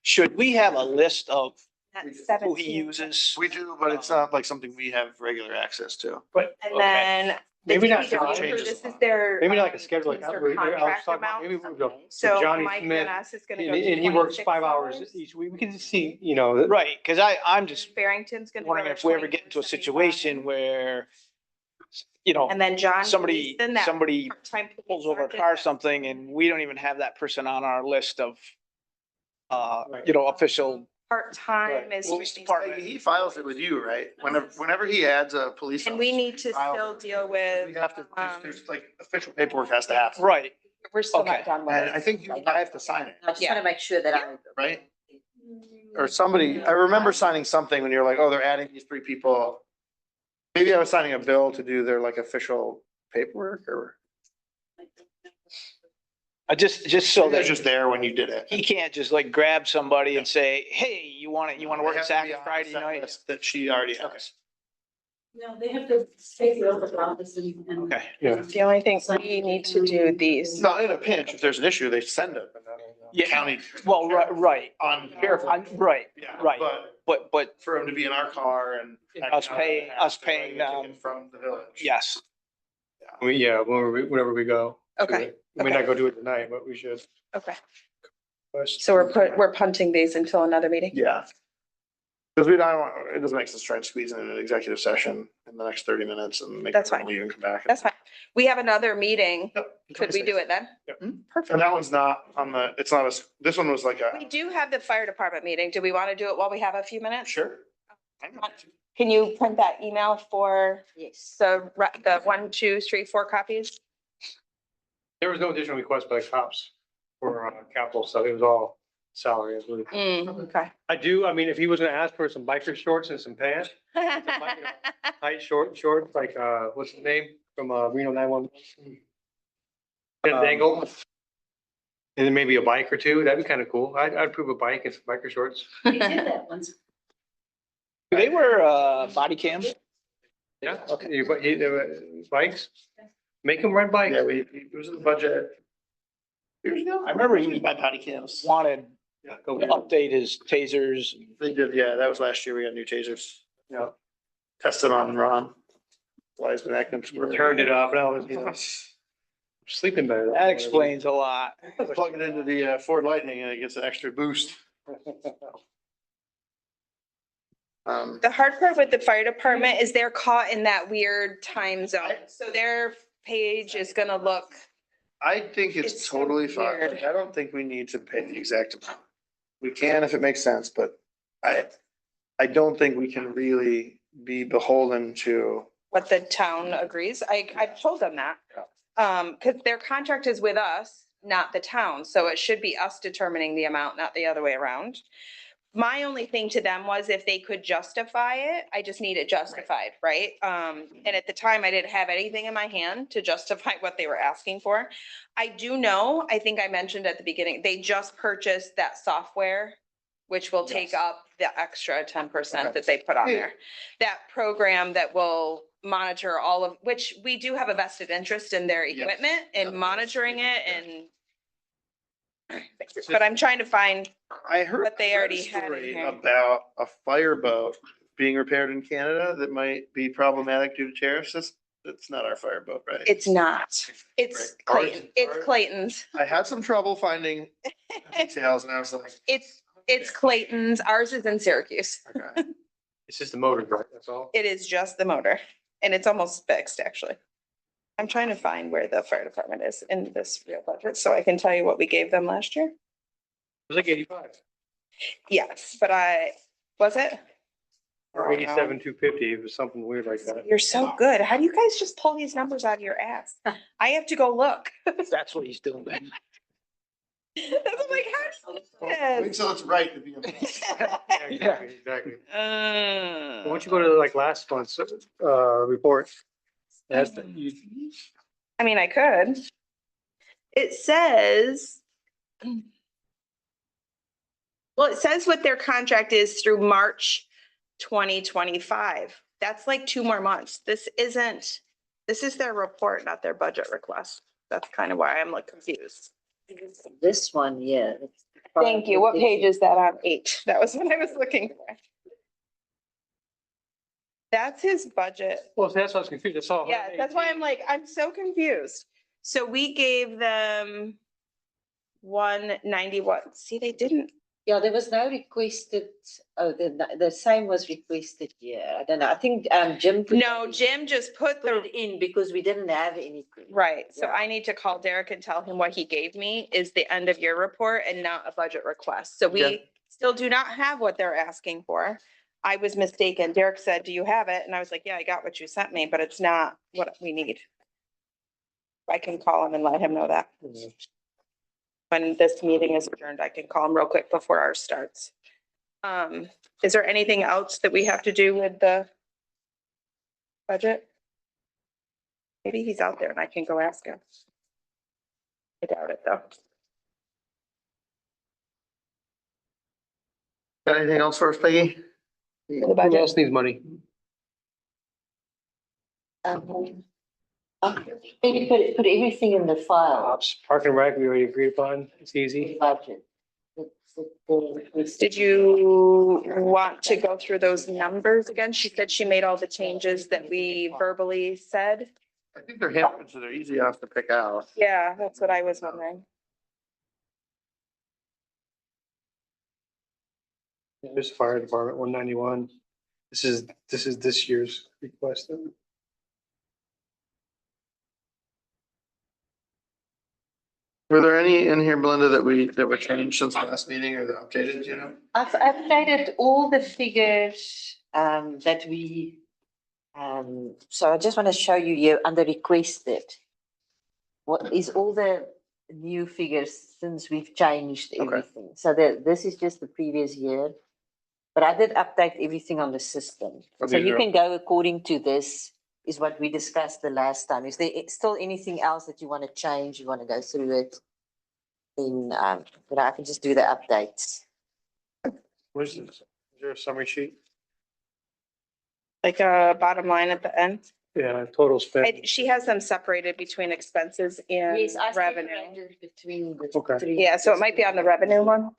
Should we have a list of That's who he 17. uses? We do, but it's not like something we have regular access to. But And Okay. then. the Maybe not DPW, changes this a is lot. their. maybe not like a schedule like these that. are I was contract talking about, maybe amounts. we go. So Johnny Mike Smith, Van Ness is gonna and go to and he works 5 hours $26. each week. We can just see, you know, Right, because I'm just Barrington's gonna go wondering to if we ever get into a 24.75. situation where, you know, And then John. somebody Gleason, that somebody part-time police pulls over a sergeant, car or that's something and we don't even have that person on our list of, Right. you know, official. Part-time Right. is. Police department. He files it with you, right? Whenever he adds a police. And we officer, need to file still it. deal We with, have to, um, there's like official paperwork has to happen. Right. we're still Okay. not done with And I it. think I have to sign it, I just want to make sure that I. right? Or somebody, I remember signing something when you're like, oh, they're adding these 3 people. Maybe I was signing a bill to do their like official paperwork or. Just so Maybe I was that just there when you did it. he can't just like grab somebody and say, hey, you want to work They at have to be Sackets on Friday the set night? list That she already has. No, they have to take the oath of office and. Okay. yeah. The only thing, we need to do these. No, in a pinch, if there's an issue, they send it. Yeah. County. Well, right. On. Right, Yeah, right. But but for him to be in our car and. Us paying them From the village. yes, Whenever we go. to Okay, it. We may not go do it tonight, but we should. okay. So we're punting these until another meeting? Yeah. Because we don't want, it doesn't make sense to try and squeeze in an executive session in the next 30 minutes and make. That's them fine. leave and come back. That's fine. We have another meeting. Yep, Could we do it then? And Perfect. that one's not on the, it's not this one was like We a, do have the fire department meeting. Do we want to do it while we have a few minutes? sure. Can you print that email for Yes. the 1, 2, 3, 4 copies? There was no additional request by the cops for capital stuff. It was all salary, I believe. Okay. I mean, if he was gonna ask for some biker shorts and some pants, tight shorts, like, what's his name from, Reno 911? Ken Dangle. And then maybe a bike or two. That'd be kind of cool. I'd approve a bike and some biker shorts. We did that once. They were, body cam. Yeah, bikes. Make them ride bikes. Yeah, it was in the budget. Years ago. I remember he We buy body cams. wanted Yeah, go to get 'em. update his tasers. They did, yeah, that was last year. We got new tasers. Yeah. Tested on Ron. Wiseman acting. Turned it up. Now it's, sleeping better. That explains a lot. Plug it into the Ford Lightning and it gets an extra boost. The hard part with the fire department is they're caught in that weird time zone. So their page is gonna look, I think it's It's so totally fine. weird. Like, I don't think we need to pay the exact amount. We can if it makes sense, but I don't think we can really be beholden to. what the town agrees. I've told them that. Cause their contract is with us, not the town, so it should be us determining the amount, not the other way around. My only thing to them was if they could justify it, I just need it justified, right? And at the time, I didn't have anything in my hand to justify what they were asking for. I do know, I think I mentioned at the beginning, they just purchased that software, which will take up the extra 10% that they put on there. That program that will monitor all of, which we do have a vested interest in their Yeah. equipment and monitoring it and but I'm trying to find, I heard. But they I read a already had it story here. About a fireboat being repaired in Canada that might be problematic due to tariffs. That's not our fireboat, right? it's not, it's Right. Clayton, Ours- it's ours- Clayton's. I had some trouble finding details and I was like, It's Clayton's, ours is in Syracuse. okay. It's just the motor, right? That's all. It is just the motor and it's almost fixed, actually. I'm trying to find where the fire department is in this real budget, so I can tell you what we gave them last year. It was like 85 Yes, but was it? or 87, 250. It was something weird like that. You're so good. How do you guys just pull these numbers out of your ass? I have to go look. That's what he's doing. I'm like, how do you do Wait this? till it's right to be. Yeah, exactly. Why Uh, don't you go to like last month's, report? That's, you, I mean, I could. It says. Well, it says what their contract is through March 2025. That's like 2 more months. This is their report, not their budget request. That's kind of why I'm like confused. This one, yeah. Thank you. What page is that on? 8. That was what I was looking for. That's his budget. well, that's why I was confused. That's all. Yeah, that's why I'm like, I'm so confused. So we gave them 190 what? See, they didn't. Yeah, there was no requested, the same was requested here. I don't know. I think Jim. No, Jim just put Put the, it in because we didn't have anything. right. So Yeah. I need to call Derek and tell him what he gave me is the end of year report and not a budget request. So Yeah. we still do not have what they're asking for. I was mistaken. Derek said, do you have it? And I was like, yeah, I got what you sent me, but it's not what we need. I can call him and let him know that. When this meeting is adjourned, I can call him real quick before ours starts. Is there anything else that we have to do with the budget? Maybe he's out there and I can go ask him. I doubt it, though. Got anything else for us, Peggy? For the Who budget. else needs money? Maybe put everything in the file. Ops, park and rec, we already agreed upon. It's easy. Budget. Did you want to go through those numbers again? She said she made all the changes that we verbally said. I think they're him, so they're easy enough to pick out. Yeah, that's what I was wondering. There's fire department, 191. This is this year's request. Were there any in here, Belinda, that were changed since the last meeting or that updated, you know? I've updated all the figures that we, so I just want to show you here under requested. What is all the new figures since we've changed Okay. everything? So this is just the previous year. But I did update everything on the system. So you can go according to this, is what we discussed the last time. Is there still anything else that you want to change? You want to go through it? Then, I can just do the updates. Where's this? Is there a summary sheet? Like a bottom line at the end. Yeah, total spend. She has them separated between expenses and Yes, I revenue. separated between the Okay. three. Yeah, so it might be on the revenue one.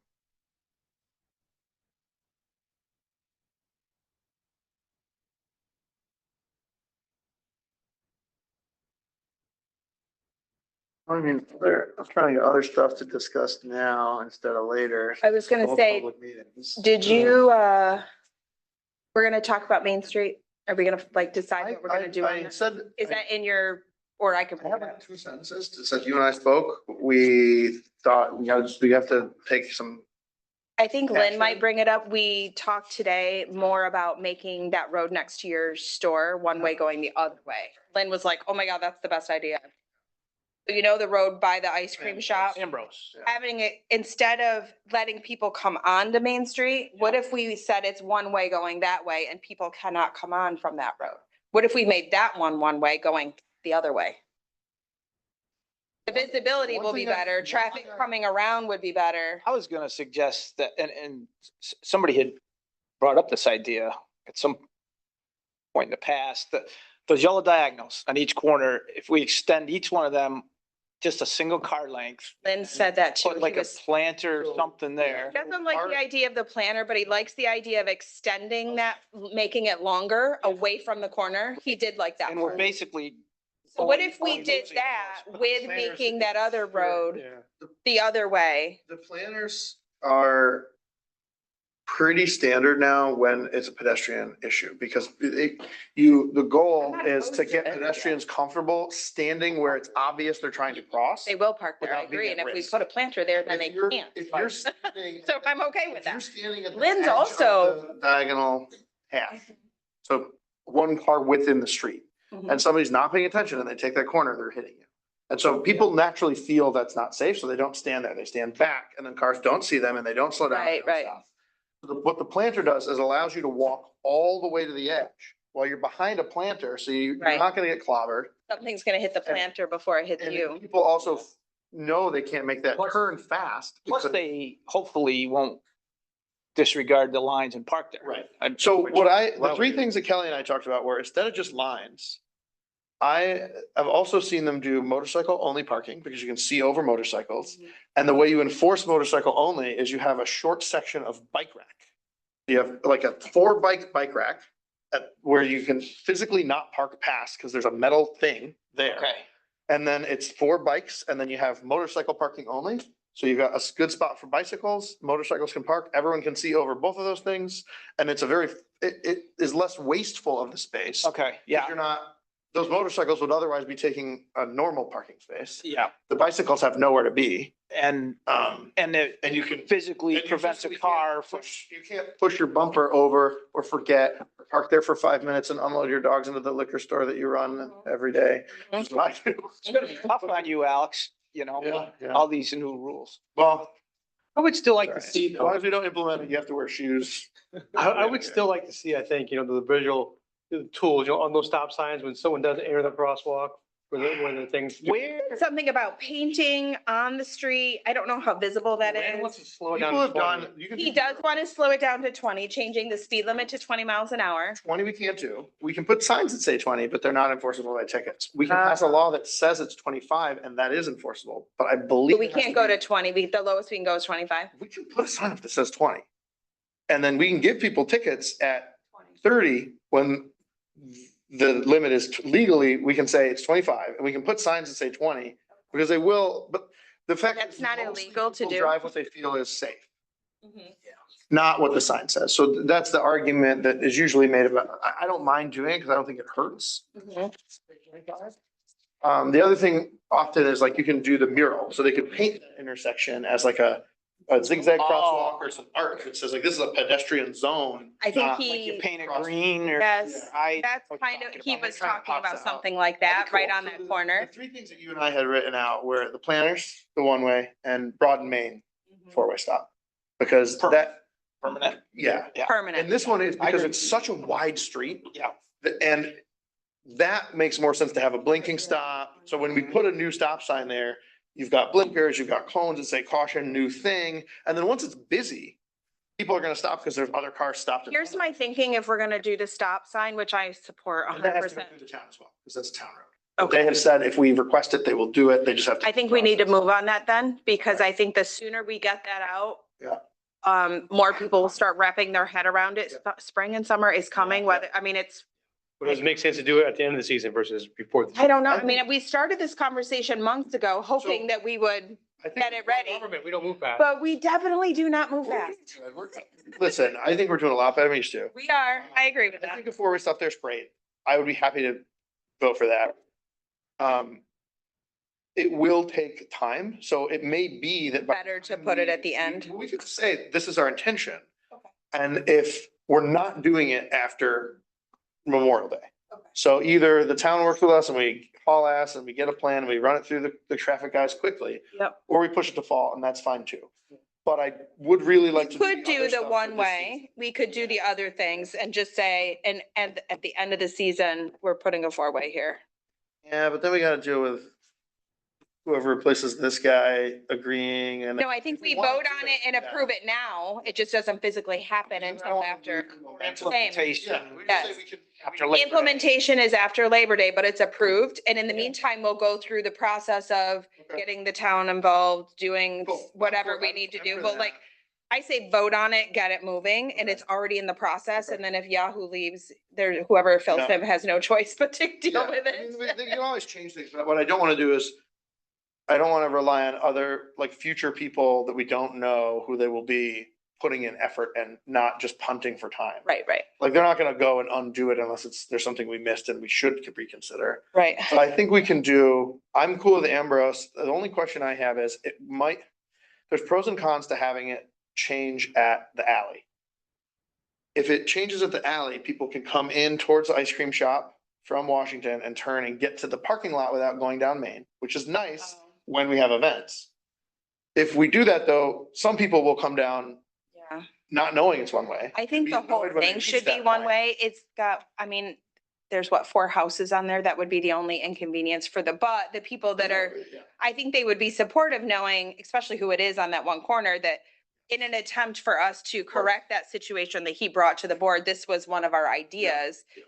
I mean, I'm trying to get other stuff to discuss now instead of later. I was gonna Both say, public meetings. did you, we're gonna talk about Main Street? Are we gonna like decide what we're gonna do on I this? said. Is that in your, or I could I bring have it like up? 2 sentences. It said you and I spoke. We thought, we have to take some. I think Lynn might Action. bring it up. We talked today more about making that road next to your store one way going the other way. Lynn was like, oh my God, that's the best idea. You know, the road by the ice cream shop? Ambrose. Having it, instead of letting people come on to Main Street, what if we said it's one way going that way and people cannot come on from that road? What if we made that one way going the other way? The visibility will be better, traffic coming around would be better. I was gonna suggest that, and somebody had brought up this idea at some point in the past, that those yellow diagonals on each corner, if we extend each one of them just a single car length, Lynn said that too. put He like a was, planter or something there. doesn't like the idea of the planter, but he likes the idea of extending that, making it longer away from the corner. He did like that. And we're part. basically. So what if we only did losing that force. with making that other road Yeah. the other way? The planners are pretty standard now when it's a pedestrian issue, because the goal I'm not is to opposed to get it. pedestrians comfortable standing where it's obvious they're trying to cross. They will park there, I Without being agree. at And if we risk. put a planter there, then they If you're- can't. If you're standing. So I'm okay with If you're that. standing at the Lynn's edge of also- the diagonal half, so one car within the street, Mhm. and somebody's not paying attention and they take that corner, they're hitting you. And so people naturally feel that's not safe, so they don't stand there, they stand back, and then cars don't see them and they don't slow down. they Right, don't right. stop. What the planter does is allows you to walk all the way to the edge while you're behind a planter, so you're Right. not gonna get clobbered. Something's gonna hit the planter before it hits And you. people also know they can't make that turn fast. Plus, because- they hopefully won't disregard the lines and park there. Right. And- So which- the well, three things that Kelly and I talked about were, instead of just lines, I have also seen them do motorcycle only parking because you can see over motorcycles. And the way you enforce motorcycle only is you have a short section of bike rack. You have like a 4 bike rack where you can physically not park past because there's a metal thing there. Okay. And then it's 4 bikes, and then you have motorcycle parking only. So you've got a good spot for bicycles, motorcycles can park, everyone can see over both of those things. And it's it is less wasteful of the space. Okay, yeah, You're not, those motorcycles would otherwise be taking a normal parking space. yeah. The bicycles have nowhere to be. And it And you can. physically and you prevents a physically car can't from. You can't push your bumper over or forget, park there for 5 minutes and unload your dogs into the liquor store that you run every day. Which is what I do. It's gonna be tough on you, Alex, Yeah, yeah. all these new rules. Well, I would still like to Alright. see, as long though, as we don't implement it, you have to wear shoes. I would still like to see, I think, the visual the tools, on those stop signs, when someone does enter the crosswalk, where the things. Where, Something about painting on the street. I don't know how visible that Rand wants is. to slow it down. People to have 20. done, you can. He does want to slow it down to 20, changing the speed limit to 20 miles an hour. 20 we can't do. We can put signs that say 20, but they're not enforceable by tickets. We can pass a law that says it's 25 and that is enforceable, but I believe. But we it has can't go be- to 20. The lowest we can go is 25. We can put a sign up that says 20. And then we can give people tickets at 30 when the limit is legally, we can say it's 25 and we can put signs that say 20 because they will, but the fact. That's is not mostly illegal to people do. Drive what they feel is safe, not what the sign says. So that's the argument that is usually made about, I don't mind doing it because I don't think it hurts. The other thing often is like you can do the mural, so they could paint that intersection as like a zigzag crosswalk or some art that says like, this is a pedestrian zone. I think not Like you he, paint it Cross- green or. yes, I. that's know what kind you're of, talking he about. was It kinda talking pops about out. something like that, That'd be right cool. on So that the corner. three things that you and I had written out were the planners, the one-way, and Broad Main four-way stop. Because that, Permanent. yeah, Yeah. Permanent. and this one is I because agree. it's such a wide street. Yeah. And that makes more sense to have a blinking stop. So when we put a new stop sign there, you've got blinkers, you've got cones that say caution, new thing. And then once it's busy, people are gonna stop because there's other cars stopped. in Here's front my of them. thinking, if we're gonna do the stop sign, which I support And that 100%. has to go through the town as well, because that's a town road. Okay. They have said if we request it, they will do it. They just have to. I think we need to move on that then, because I think the sooner we get that out. Yeah. More people will start wrapping their head around it. Spring and summer is coming, Yeah. whether, I mean, it's, But does it make sense to do it at the end of the season versus before? I don't know. I I mean, we started this conversation months ago, hoping that we would I think- get it ready, Government, we don't move fast. but we definitely do not move fast. Listen, I think we're doing a lot better than we used to. We are, I agree with I that. think if four-way stop there's great. I would be happy to vote for that. It will take time, so it may be that. by- Better to put it at the end. We could say, this is our intention. Okay. And if we're not doing it after Memorial Day. Okay. So either the town works with us and we haul ass and we get a plan and we run it through the traffic guys quickly. Yep. Or we push it to fall, and that's fine too. But I would really like We to. could do other the stuff for one this way, we could do the other things and just say, and at the end of the season, we're putting a four-way here. season. Yeah, but then we gotta deal with whoever replaces this guy agreeing and. No, I think we vote on it and approve it now. It just doesn't physically happen until after. Implementation. Yeah, we just say Yes. we could- After Labor Day. Implementation is after Labor Day, but it's approved. And in the meantime, we'll go through the process of Okay. getting the town involved, doing Cool. whatever I'm we cool. need to I'm do. for But that. like, I say vote on it, get it moving, and Okay. it's already in the process. Okay. And then if Yahoo leaves, there, whoever fills Yeah. him has no choice but to deal Yeah, with I mean, it. You can always change things, but what I don't wanna do is. I don't wanna rely on other, like, future people that we don't know who they will be putting in effort and not just punting for time. Right, right, Like, they're not gonna go and undo it unless there's something we missed and we should reconsider. right. So I think we can do, I'm cool with Ambrose. The only question I have is there's pros and cons to having it change at the alley. If it changes at the alley, people can come in towards the ice cream shop from Washington and turn and get to the parking lot without going down Main, which is nice when we have events. If we do that though, some people will come down Yeah. not knowing it's one way. I think Be the whole annoyed when they thing reach should be that one point. way. It's got, I mean, there's what, 4 houses on there? That would be the only inconvenience for the people that are, Yeah. I think they would be supportive knowing, especially who it is on that one corner, that in an attempt for us to correct that situation that he brought to the board, this was one of our ideas. Yeah.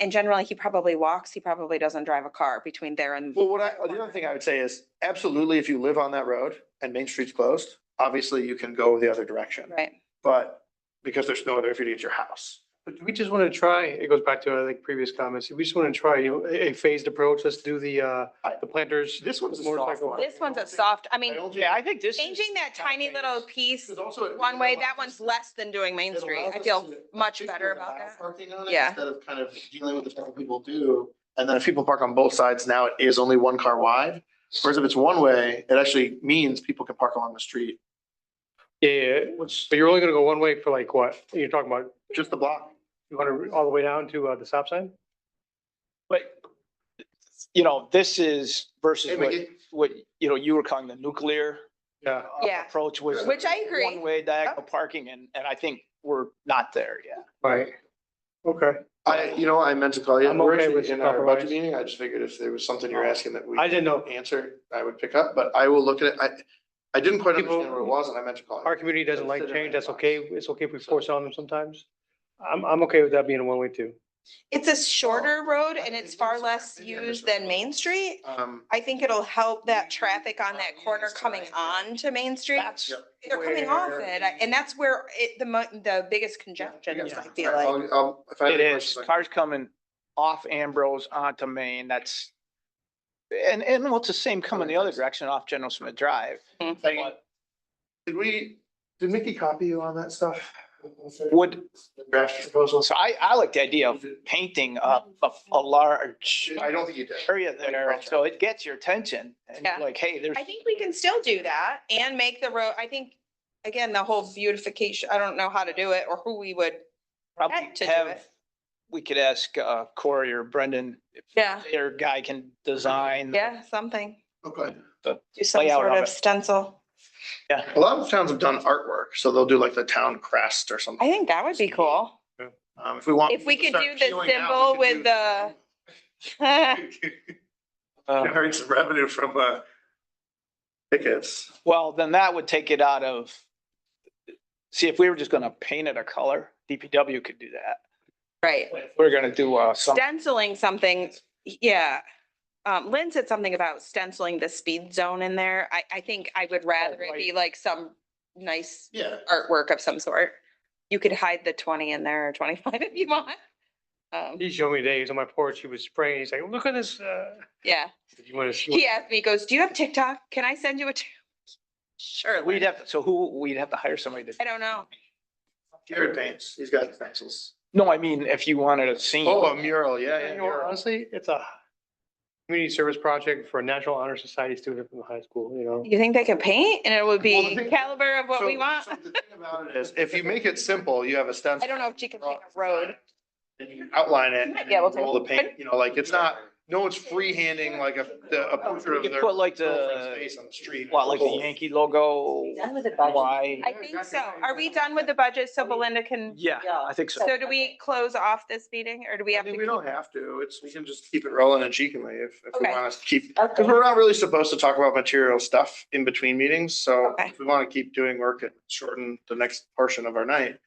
And generally, he probably walks, he probably doesn't drive a car between there and. Well, the other thing I would say is absolutely, if you live on that road and Main Street's closed, obviously you can go the other direction. Right. But because there's no other, if you get your house. But do we just want to try, it goes back to, I think, previous comments. We just want to try, a phased approach. Let's do the planters. This one's a Motorcycle. soft one. This one's a soft, I mean, Yeah, I think this. is changing that kinda tiny phased. little piece Because also one way, that one's less than doing Main it Street. allows I us feel to much basically better about allow that. Parking on it Yeah. instead of kind of dealing with the stuff that people do. And then if people park on both sides, now it is only one car wide. Whereas if it's one way, it actually means people can park along the street, Yeah, but you're only gonna go one way for like what? You're talking about just the block. 200 all the way down to the stop sign? But, this is versus Hey, Mickey. what, you were calling the nuclear. Yeah. Yeah. Approach was. Which I agree. One-way diagonal parking and I think we're not there yet. Right. Okay. I meant to call you. I'm We're okay actually with in our compromise. budget meeting. I just figured if there was something you're asking that we. I didn't know. Answer, I would pick up, but I will look at it. I didn't quite People- understand what it was and I meant to call you. Our community doesn't like change. That's okay. It's okay if we force on them sometimes. I'm okay with that being a one-way too. It's a shorter road and it's far less used than Main Street. I think it'll help that traffic on that corner coming on to Main Street. That's They're coming off it, and that's where the biggest congestion is, I feel like. It is. Cars coming off Ambrose onto Main, that's. And well, it's the same coming the other direction off General Smith Drive. Did Mickey copy you on that stuff? Would, Draft proposals. so I like the idea of painting a large I don't think you did. area there, so it gets your attention. And Yeah. like, hey, there's. I think we can still do that and make the road, I think, again, the whole beautification, I don't know how to do it or who we would Probably get to do have, it. we could ask Corey or Brendan if Yeah, their guy can design. yeah, something, Okay. do some Layout sort of of it. stencil. Yeah. A lot of towns have done artwork, so they'll do like the town crest or something. I think that would be cool. If we want. If we could start do the peeling out, symbol we could with the, Generate some revenue from tickets. Well, then that would take it out of, see, if we were just gonna paint it a color, DPW could do that. right, If we're gonna do some, stenciling something, yeah. Lynn said something about stenciling the speed zone in there. I think I would rather it be like some nice Yeah. artwork of some sort. You could hide the 20 in there or 25 if you want. He showed me today, he's on my porch, he was spraying, he's like, look at this, Yeah, you want to. he asked me, he goes, do you have TikTok? Can I send you a? Sure. we'd Lynn. have to, so who, we'd have to hire somebody to. I don't know. Jared paints. He's got pencils. No, I mean, if you wanted a scene. Oh, a mural. Yeah, You yeah. know, mural. honestly, it's a community service project for a National Honor Society student from the high school, you know? You think they could paint and it would Well, the be thing- caliber of what So- we want? so the thing about it is, if you make it simple, you have a stencil. I don't know if she can paint a road. And you outline it, You might and be able you to. roll the paint, you know, like it's not, no one's freehanding like a picture of You their put like girlfriend's the, face on the street. what, like the Yankee logo? Done with the budget. Why? I think so. Are we done with the budget so Belinda can? Yeah, I think so. So do we close off this meeting or do we I have to? mean, we don't have to, it's, we can just keep it rolling and cheekily if we Okay. want to keep, Okay. because we're not really supposed to talk about material stuff in between meetings, so Okay. if we want to keep doing work and shorten the next portion of our night,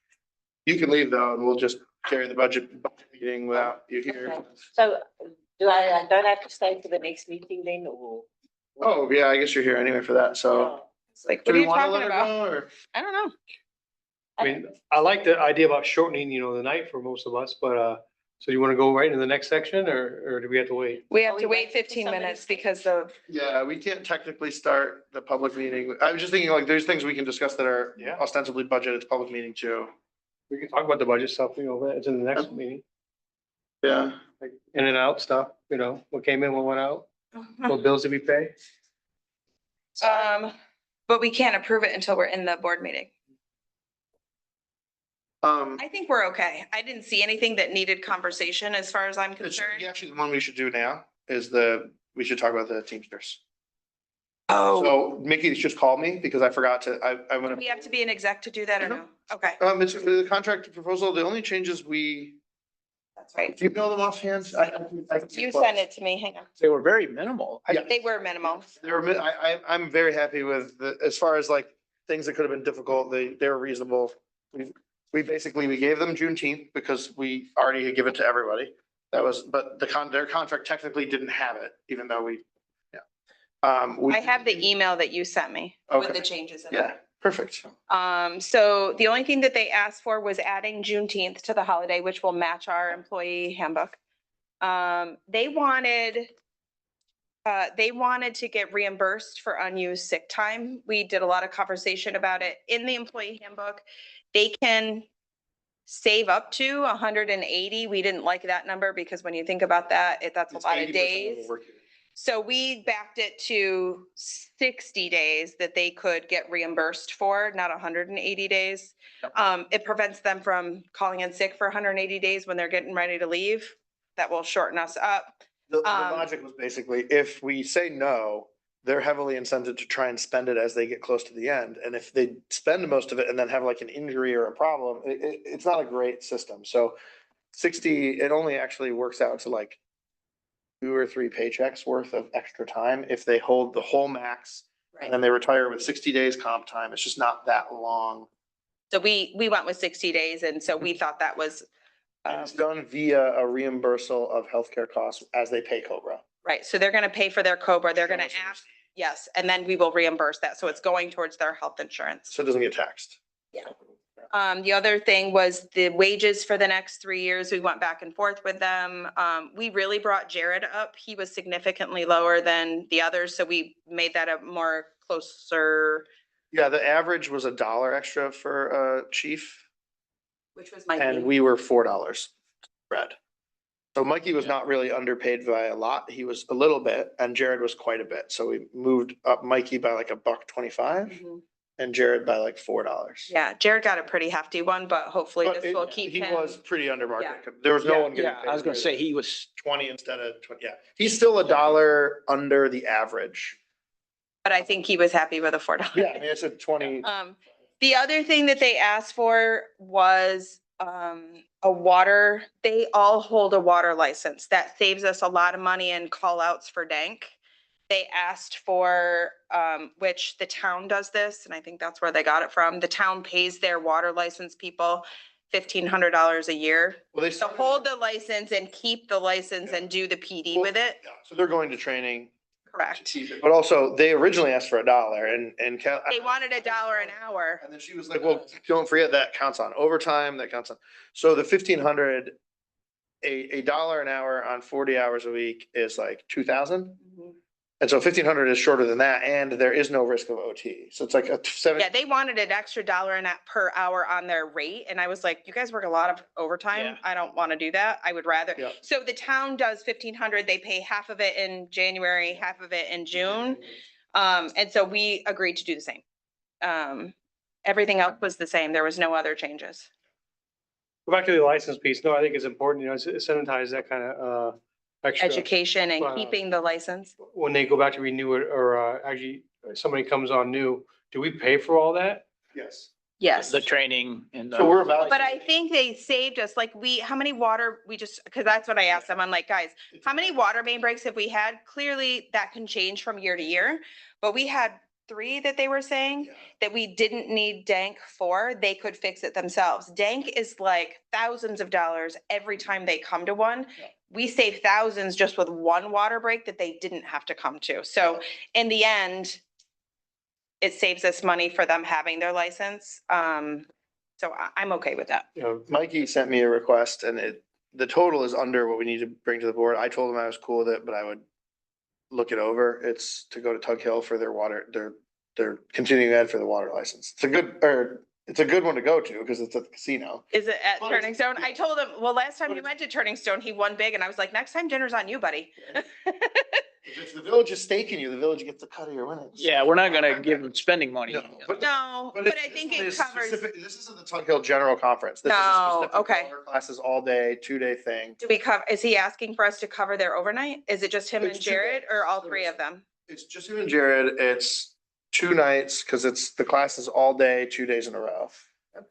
you can leave though, and we'll just carry the budget meeting without you here. Okay. So I don't have to stay for the next meeting then or? Oh, yeah, I guess you're here anyway for that, so. It's like, Do what are we you want to talking let her about? go or? I don't know. I mean, I like the idea about shortening, you know, the night for most of us, but, so you want to go right into the next section or do we have to wait? We have Are to we wait waiting for 15 somebody? minutes because of, Yeah, we can't technically start the public meeting. I was just thinking like, there's things we can discuss that are Yeah. ostensibly budgeted to public meeting too. We can talk about the budget stuff, you know, it's in the next meeting, Yeah. like in and out stuff, you know, what came in, what went out, what bills did we pay? but we can't approve it until we're in the board meeting. I think we're okay. I didn't see anything that needed conversation as far as I'm it's concerned. actually the one we should do now is we should talk about the Teamsters. Oh, So Mickey just called me because I forgot to, I'm do gonna. we have to be an exec to do that or no? Okay, It's the contract proposal. The only changes that's right. do you know them offhand? You send it to me. Hang on. They were very minimal. Yeah. They were minimal. I'm very happy with as far as like things that could have been difficult, they were reasonable. We basically, we gave them Juneteenth because we already had given it to everybody. That was, but their contract technically didn't have it, even though yeah. I have the email that you sent me with Okay. the changes in it. Yeah, perfect. So the only thing that they asked for was adding Juneteenth to the holiday, which will match our employee handbook. They wanted to get reimbursed for unused sick time. We did a lot of conversation about it in the employee handbook. They can save up to 180. We didn't like that number because when you think about that, that's a It's lot 80% of the days. work. So we backed it to 60 days that they could get reimbursed for, not 180 days. It prevents them from calling in sick for 180 days when they're getting ready to leave. That will shorten us up. The logic was basically, if we say no, they're heavily incented to try and spend it as they get close to the end. And if they spend most of it and then have like an injury or a problem, it's not a great system. So 60, it only actually works out to like 2 or 3 paychecks worth of extra time if they hold the whole max and then they retire with 60 days comp time. It's just not that long. So we went with 60 days and so we thought that was, And it's done via a reimbursal of healthcare costs as they pay Cobra. right. So they're going to pay for their Cobra. They're going to ask, yes, and then we will reimburse that. So it's going towards their health insurance. So it doesn't get taxed. The other thing was the wages for the next 3 years. We went back and forth with them. We really brought Jared up. He was significantly lower than the others, so we made that a more closer. Yeah, the average was $1 extra for chief. Which was and Mikey. we were $4 spread. So Mikey was not really underpaid by a lot. He was a little bit, and Jared was quite a bit. So we moved up Mikey by like $1.25 Mhm. and Jared by like $4. Yeah, Jared got a pretty hefty one, but hopefully But this will keep he him. was pretty under market. There was no one getting Yeah, paid. I was gonna say he was, 20 instead of 20, yeah. He's still $1 under the average. But I think he was happy with a $4. Yeah, I mean, it's a 20. The other thing that they asked for was, a water, they all hold a water license. That saves us a lot of money in call outs for Dank. They asked for, which the town does this, and I think that's where they got it from. The town pays their water license people $1,500 a year Well, they to hold the license and keep the license and do the PD with it. Yeah, so they're going to training. Correct. But also, they originally asked for $1 and They wanted $1 an hour. And then she was like, well, don't forget that counts on overtime, that counts on, so the 1,500, a $1 an hour on 40 hours a week is like 2,000. And so 1,500 is shorter than that, and there is no risk of OT. So it's like a seven. Yeah, they wanted an extra $1 per hour on their rate, and I was like, you guys work a lot of overtime. Yeah. I don't want to do that. I would rather. Yeah. So the town does 1,500. They pay half of it in January, half of it in June. And so we agreed to do the same. Everything else was the same. There was no other changes. Go back to the license piece. No, I think it's important, you know, sanitize that kind of, extra. Education and Wow. keeping the license. When they go back to renew it, or, actually, somebody comes on new, do we pay for all that? Yes. Yes. the training and the. So we're about. But I think they saved us, like how many water, because that's what I asked them. I'm like, guys, how many water main breaks have we had? Clearly that can change from year to year, but we had 3 that they were saying that we didn't need Dank for. They could fix it themselves. Dank is like thousands of dollars every time they come to one. Yeah. We save thousands just with one water break that they didn't have to come to. So in the end, it saves us money for them having their license. So I'm okay with that. You know, Mikey sent me a request and the total is under what we need to bring to the board. I told him I was cool with it, but I would look it over. It's to go to Tug Hill for their water, their continuing ed for the water license. It's a good one to go to because it's at the casino. Is it at Well, Turning Stone? yeah. I told him, well, last time But you it's- went to Turning Stone, he won big and I was like, next time dinner's on you, buddy. If the village is staking you, the village gets a cut of your winnings. Yeah, we're not gonna give them spending money. No, but- No, but I think it this covers. This isn't the Tug Hill General Conference. This is a No, specific okay. water Classes all day, 2-day thing. Do we cover, is he asking for us to cover their overnight? Is it just him It's and 2 Jared days. or all 3 of them? It's just him and Jared. It's 2 nights because the class is all day, 2 days in a row.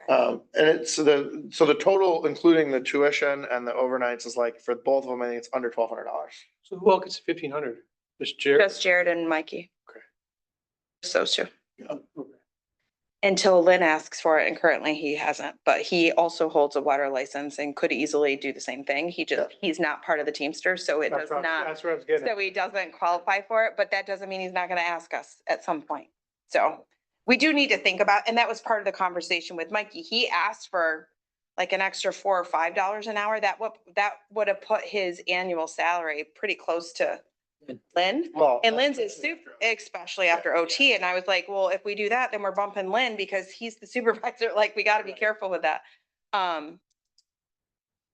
And it's so the total, including the tuition and the overnights, is like for both of them, I think it's under $1,200. So who else gets 1,500? Just Jared? Just Jared and Mikey. Okay. Just those 2. Okay. Until Lynn asks for it, and currently he hasn't, but he also holds a water license and could easily do the same thing. He's not part of the Teamsters, so it does not. That's what I was getting at. So he doesn't qualify for it, but that doesn't mean he's not gonna ask us at some point. So we do need to think about, and that was part of the conversation with Mikey. He asked for like an extra $4 or $5 an hour. That would have put his annual salary pretty close to Lynn. Well. And Lynn's is super, especially after OT. And I was like, well, if we do that, then we're bumping Lynn because he's the supervisor. Like, we gotta be careful with that.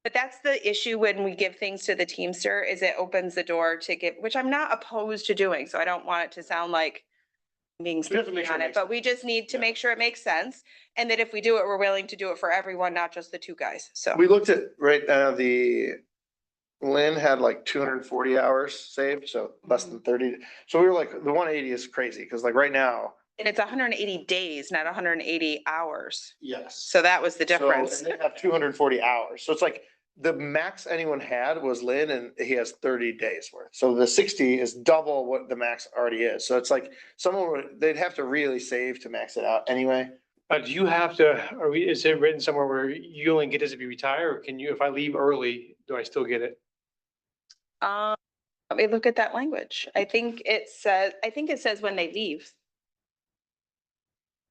But that's the issue when we give things to the Teamster, is it opens the door to give, which I'm not opposed to doing. So I don't want it to sound like I'm being We have to sticky make sure on it it, makes but sense. we just need to Yeah. make sure it makes sense. And that if we do it, we're willing to do it for everyone, not just the 2 guys. So. We looked at right now, Lynn had like 240 hours saved, so less than 30. So we were like, the 180 is crazy because like right now. And it's 180 days, not 180 hours. Yes. So that was the difference. So, and they have 240 hours. So it's like the max anyone had was Lynn and he has 30 days worth. So the 60 is double what the max already is. So it's like they'd have to really save to max it out anyway. Do you have to, is it written somewhere where you only get this if you retire, or can you, if I leave early, do I still get it? Let me look at that language. I think it says when they leave.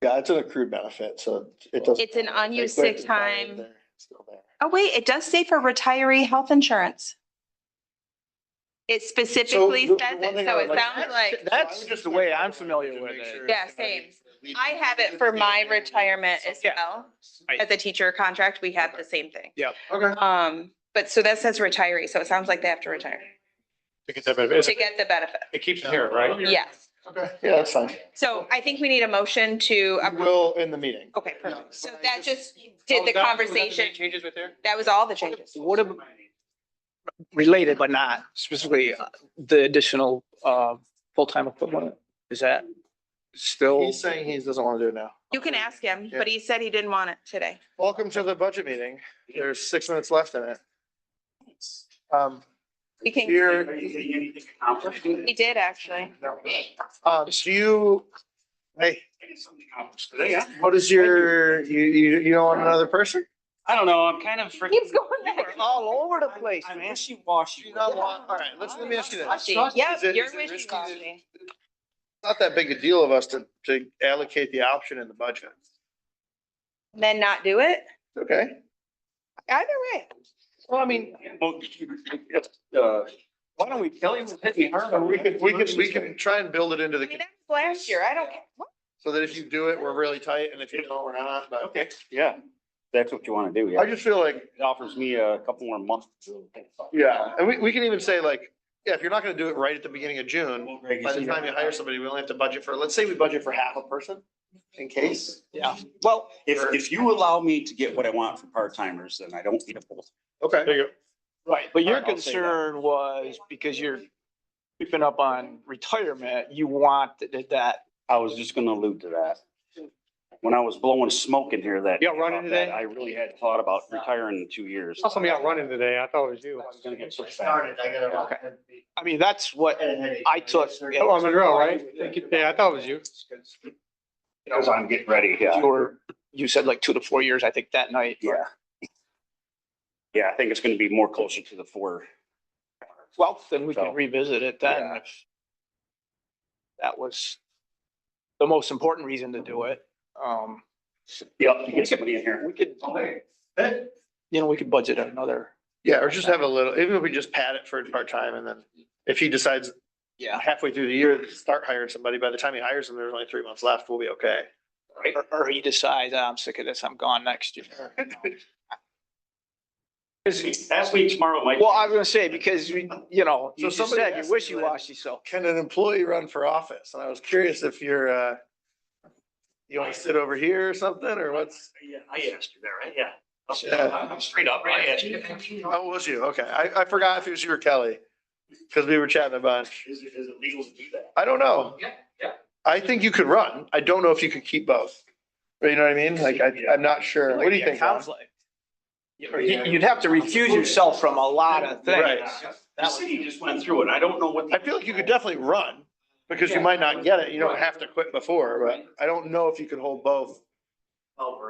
Yeah, it's an accrued benefit, so it doesn't. It's an unused They quit sick the time, time. they're still there. Oh, wait, it does say for retiree health insurance. It specifically the says one it, thing so I it would like- sounds like, That's just the way I'm familiar with Make it. sure yeah, it's gonna same. be I have it for my retirement as Yeah. well. Right. As a teacher contract, we have the same thing. Okay. But so that says retiree, so it sounds like they have to retire To get that benefit. to get the benefit. It keeps it here, right? Yes. Okay, yeah, that's fine. So I think we need a motion to, We will in the meeting. okay, perfect. So that just did the conversation. Changes right there? That was all the changes. What ab- related, but not specifically, the additional, full-time equivalent, is that still? He's saying he doesn't want to do it now. You can ask him, but he said he didn't want it today. Welcome to the budget meeting. There's 6 minutes left in it. We can, Here, he did actually. do you, hey, what is your, you don't want another person? I don't know, I'm kind of freaking. Keeps going back. All over the place, I'm man. wishy-washy. Do you not want, all right, let me ask you this. Yep, Is it- you're is it risky wishy-washy. Not that big a deal of us to allocate the option in the budget. Then not do it? Okay. Either way. Well, I mean, Why don't we, Kelly was hitting me hard. We can try and build it into I the, mean, that was last year. I don't care. What? so that if you do it, we're really tight, and if you don't, we're not, but Okay, yeah, that's what you want to do, I yeah. just feel like, It offers me a couple more months. yeah, and we can even say like, yeah, if you're not gonna do it right at the beginning of June, by the time you hire somebody, we only have to budget for, let's say we budget for half a person in case. yeah, well, If you allow me to get what I want for part-timers, then I don't need a full. Okay. There you go. right, but your I'll say that. concern was because you're creeping up on retirement, you want that, I was just gonna allude to that. When I was blowing smoke in here that. You out running today? I really had thought about retiring in 2 years. Saw somebody out running today. I thought it was you. I was gonna get pushed back. I mean, that's what I took. Oh, on Monroe, right? Yeah, I thought it was you. As I'm getting ready, yeah. You said like 2 to 4 years, I think that night. Yeah. Yeah, I think it's gonna be more closer to the 4. Well, then we So, can revisit it then. yeah. If that was the most important reason to do it. Yep, to get somebody in here. We could, we could budget another, Yeah, or just have a little, even if we just pad it for part-time, and then if he decides yeah, halfway through the year, to start hiring somebody, by the time he hires them, there's only 3 months left, we'll be okay. or he decides, "Ah, I'm sick of this, I'm gone next year." Ask me tomorrow, Mike. Well, I was gonna say, because you So just somebody said asked you're me that. wishy-washy, so. Can an employee run for office? And I was curious if you're, you want to sit over here or something, or what's? Yeah, I asked you that, right? Yeah. Yeah. I'm straight up, I asked you. Oh, was you? Okay. I forgot if it was you or Kelly, because we were chatting a bunch. Is it legal to do that? I don't know. Yeah, yeah. I think you could run. I don't know if you could keep both. You know what I mean? Like, I'm not sure. What do you think? Ron? Conflict. You'd have to recuse yourself from a lot of Right. things. The city just went through it. I don't know what. I feel like you could definitely run, because you might not get it. You don't have to quit before, but I don't know if you could hold both.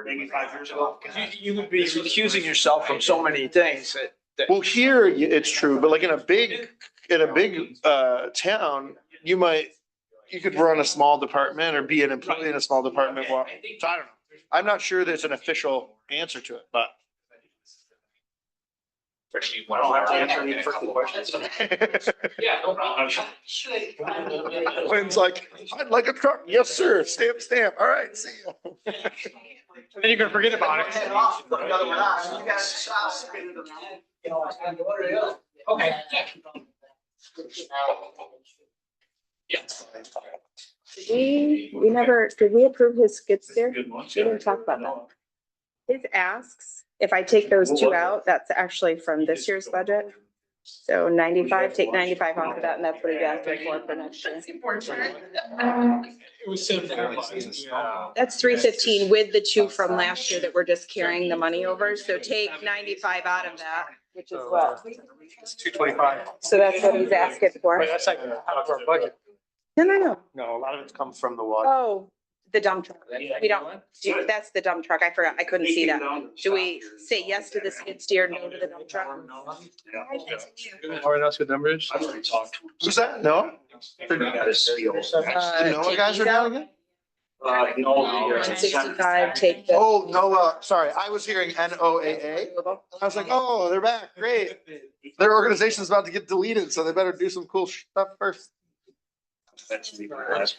Maybe 5 years ago. You would be recusing yourself from so many things that. Well, here it's true, but like in a big town, you could run a small department or be an employee in a small department. Well, so I don't know. I'm not sure there's an official answer to it, but. I don't have to answer any freaking questions. Yeah, no problem. Lynn's like, I'd like a truck. Yes, sir. Stamp, stamp. All right, see you. And then you're gonna forget about it. Did we approve his skid steer? We didn't talk about that. His asks, if I take those two out, that's actually from this year's budget. So 95, take 95 off of that, and that's what he's asking for next year. It was simple. That's 315 with the two from last year that we're just carrying the money over. So take 95 out of that, which is what? It's 225. So that's what he's asking for. Wait, that's like out of our budget. No. No, a lot of it's come from the water. Oh, the dump truck. We don't, that's the dump truck. I forgot. I couldn't see that. Do we say yes to the skid steer, no to the dump truck? Or else with numbers? I've already talked to him. Who's that? Noah? The Noah guys are down again? No. 165, take the. Oh, Noah, sorry. I was hearing NOAA. I was like, oh, they're back. Great. Their organization's about to get deleted, so they better do some cool stuff first. Minus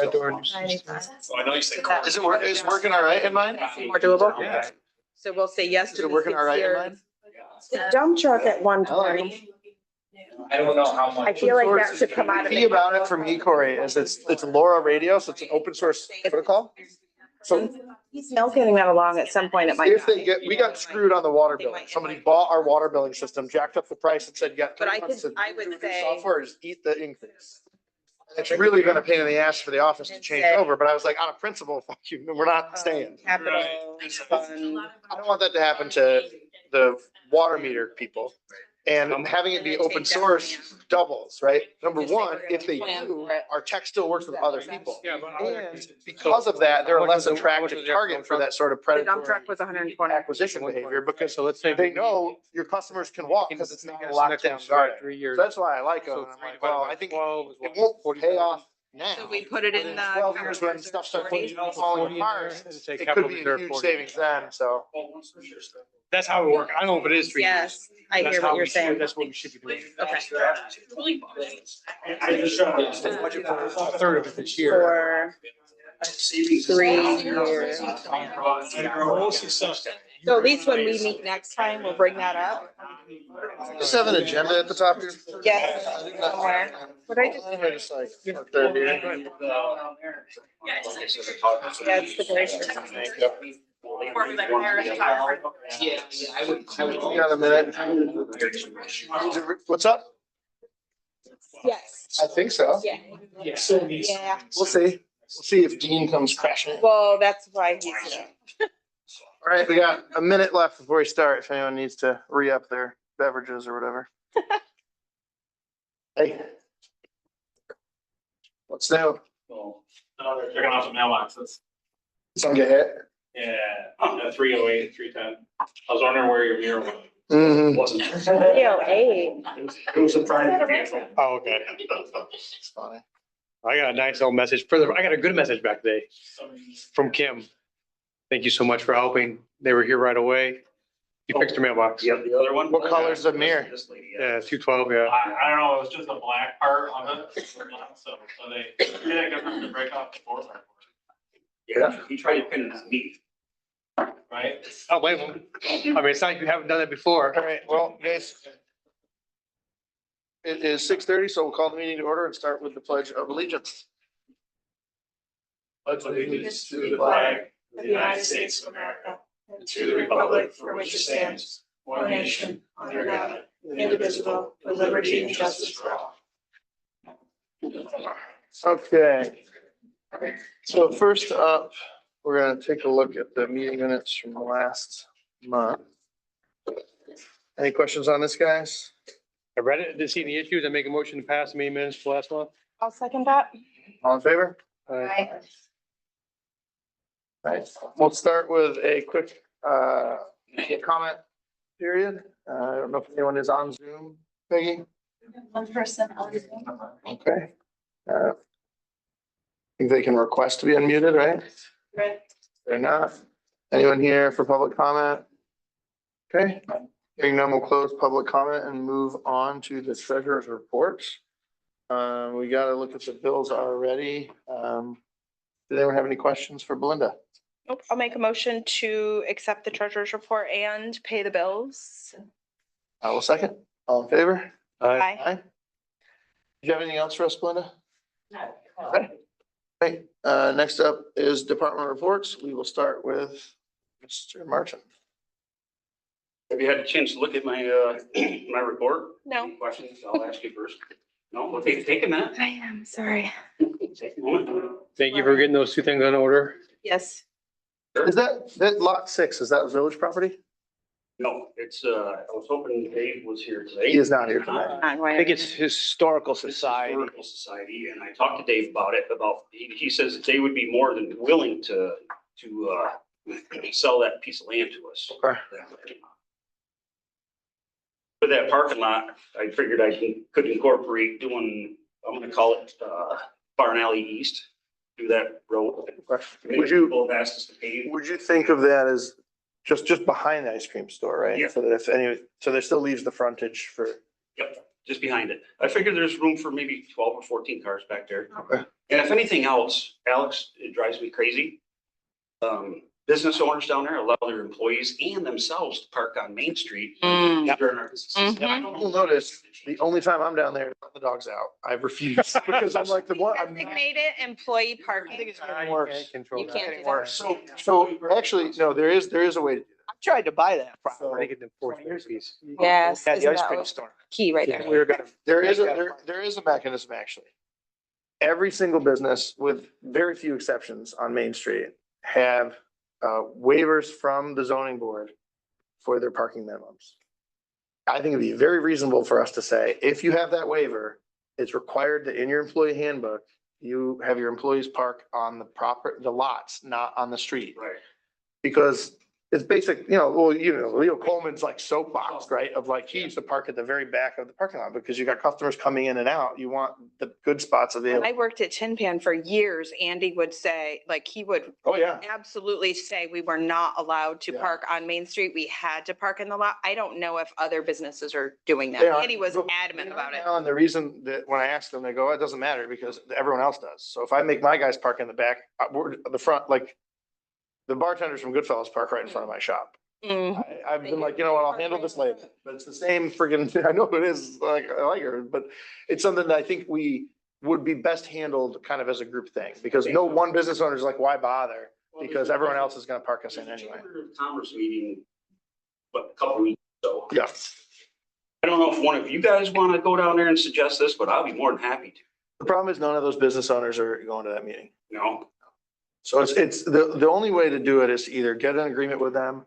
Red door. 95. So I know you said. Is it is working all right in mine? More doable? Yeah. So we'll say yes Is to it the working all right in 6 mine? The dump truck at 120. I don't know how much. I feel like that should come out The of key it. about it for me, Corey, is it's LoRa radio, so it's an open source protocol. So He's still getting that along at some point. It might. if they we got screwed on the water bill. Somebody bought our water billing system, jacked up the price and said, yeah. But I would say. Software is eat the increase. It's really been a pain in the ass for the office to change over, but I was like, on a principle, fuck you, we're not staying. Capital fund. I don't want that to happen to the water meter people. And having it be open source doubles, right? Number one, if they do, our tech still works with other people. Yeah, but And because of that, they're a less attractive target for that sort of The dump predatory truck was 120. acquisition behavior, because So let's say. they know your customers can walk because it's not a locked down Next garden. 3 years. So that's why I like them. So I'm 3 like, divided well, by I think 12 is it what, won't pay off now. So we put it in the. 12 years when stuff starts falling apart, it could be a huge savings then, so. That's how it works. I don't know if it is 3 years. Yes, I That's hear how what we you're should- saying. That's what we should be doing. Okay. I just showed Budget for a third of it this year. For 3 years. So at least when we meet next time, we'll bring that up. Just have an agenda at the top here. Yes, somewhere. What I just. I just like, park there, dude. Yeah, it's the very. We got a minute. What's up? Yes, I think so. yeah, yeah. We'll see. We'll see if Dean comes crashing. Well, that's why he's here. All right, we got a minute left before we start, if anyone needs to re-up their beverages or whatever. Hey. What's new? They're checking off some mailboxes. Some get hit? Yeah, at 308, 310. I was wondering where your mirror was. Mm-hmm. Wasn't. 308. It was a private vehicle. Oh, okay. It's funny. I got a nice little message. Further, I got a good message back today from Kim. Thank you so much for helping. They were here right away. You fixed your mailbox. Yep, the other one. What color's the mirror? This lady, Yeah, 212, yeah. I don't know, it was just a black part on it, so they, yeah, got them to break off the floor. Yeah, he tried to pin it on me. Right? Oh, wait, I mean, it's not like you haven't done it before. All right, well, guys. It is 6:30, so we'll call the meeting to order and start with the Pledge of Allegiance. Pledge allegiance to the flag of the United States of America, and to the republic for which it stands, one nation, under God, indivisible, with liberty and justice for all. Okay. So first up, we're gonna take a look at the meeting minutes from last month. Any questions on this, guys? I read it, didn't see any issues. I make a motion to pass the meeting minutes for last month. I'll second that. All in favor? Aye. Right, we'll start with a quick comment period. I don't know if anyone is on Zoom, Peggy? One person on Zoom. Okay. I think they can request to be unmuted, right? Right. They're not. Anyone here for public comment? Okay, hearing none, we'll close public comment and move on to the treasurer's report. We gotta look at the bills already. Did anyone have any questions for Belinda? Nope, I'll make a motion to accept the treasurer's report and pay the bills. I will second. All in favor? Aye. Aye. Do you have anything else for us, Belinda? No. Okay. Okay, next up is department reports. We will start with Mr. Martin. Have you had a chance to look at my, my report? No. Any questions? I'll ask you first. No, okay, take a minute. I am sorry. Take a moment. Thank you for getting those two things in order. Yes. Is that lot 6, is that village property? No, it's, I was hoping Dave was here He today. is not here tonight. I think it's Historical It's Society. Historical Society, and I talked to Dave about it, he says that they would be more than willing to sell that piece of land to us. Okay. With that parking lot, I figured could incorporate doing, I'm gonna call it, Barn Alley East, do that road. Would you, People have asked us to pave. would you think of that as just behind the ice cream store, right? Yeah. So that if any, so there still leaves the frontage for, Yep. just behind it. I figured there's room for maybe 12 or 14 cars back there. Okay. And if anything else, Alex, it drives me crazy. Business owners down there allow their employees and themselves to park on Main Street Mm. during our business. Mhm. You'll notice the only time I'm down there, the dog's out. I refuse because I'm like the one. Designated employee parking. I think it's You getting can't worse. control You that. can't Getting do that. worse. So actually, no, there is a way to do I tried to buy that. I property. think it's enforcement piece. Yes. At the isn't ice that cream what- store. Key right there. We were gonna. it. There is a mechanism actually. Every single business, with very few exceptions on Main Street, have waivers from the zoning board for their parking minimums. I think it'd be very reasonable for us to say, if you have that waiver, it's required that in your employee handbook, you have your employees park on the lots, not on the street. Right. Because it's basic, Leo Coleman's like soapbox, right? Of like, he used to park at the very back of the parking lot because you got customers coming in and out. You want the good spots When available. I worked at Tin Pan for years, Andy would say, like, he would Oh, yeah. absolutely say we were not allowed to Yeah. park on Main Street. We had to park in the lot. I don't know if other businesses are doing They that. are. Andy was Look, adamant about it. And the reason that when I ask them, they go, it doesn't matter because everyone else does. So if I make my guys park in the back, the front, like the bartenders from Goodfellas park right in front of my shop. Mm. I've been like, you know what, I'll handle this later, but it's the same friggin', I know it is, like, I like her, but it's something that I think we would be best handled kind of as a group thing, because no one business owner is like, why bother? Because everyone else is gonna park us in anyway. Chamber of Commerce meeting, a couple weeks ago. Yeah. I don't know if one of you guys want to go down there and suggest this, but I'll be more than happy to, The problem is none of those business owners are going to that meeting. you know? So it's the only way to do it is to either get an agreement with them.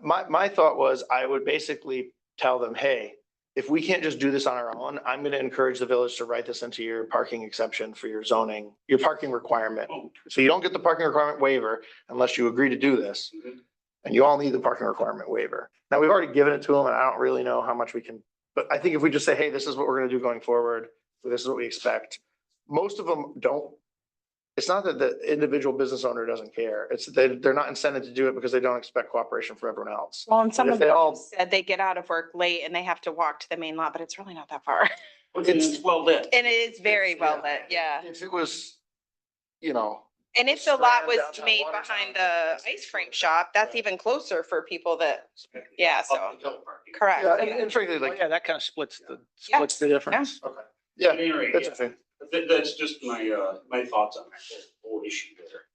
My thought was I would basically tell them, hey, if we can't just do this on our own, I'm gonna encourage the village to write this into your parking exception for your zoning, your parking requirement. So you don't get the parking requirement waiver unless you agree to do this. Mhm. And you all need the parking requirement waiver. Now, we've already given it to them and I don't really know how much we can, but I think if we just say, hey, this is what we're gonna do going forward, this is what we expect. Most of them don't. It's not that the individual business owner doesn't care. It's that they're not incented to do it because they don't expect cooperation from everyone else. Well, and some If of they all- them said they get out of work late and they have to walk to the main lot, but it's really not that far. It's well lit. And it is very well lit, yeah. If it was, And if the lot was Downtown made Watertown. behind the ice cream shop, that's even closer for people that, yeah, so, Up the hill parking. correct. yeah, and frankly, like, Yeah, that kind of splits the difference. yeah, At any rate, that's yeah. the thing. That's just my thoughts on that whole issue there.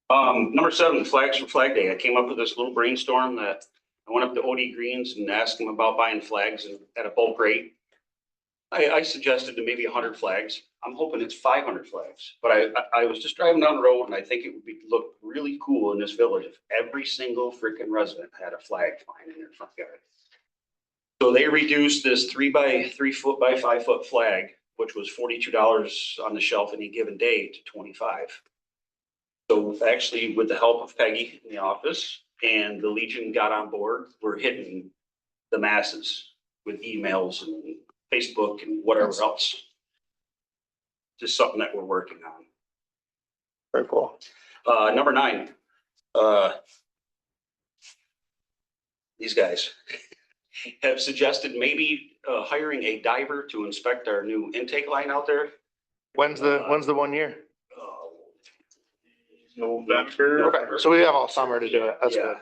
Number 7, flags for Flag Day. I came up with this little brainstorm that I went up to OD Greens and asked them about buying flags at a bulk rate. I suggested to maybe 100 flags. I'm hoping it's 500 flags, but I was just driving down the road and I think it would look really cool in this village if every single freaking resident had a flag flying in their front yard. So they reduced this 3 by 3 foot by 5 foot flag, which was $42 on the shelf any given day, to $25. So actually, with the help of Peggy in the office and the Legion got on board, we're hitting the masses with emails and Facebook and whatever else. Just something that we're working on. Very cool. Number 9, these guys have suggested maybe hiring a diver to inspect our new intake line out there. When's the 1 year? November. Okay, so we have all summer to do it. That's good.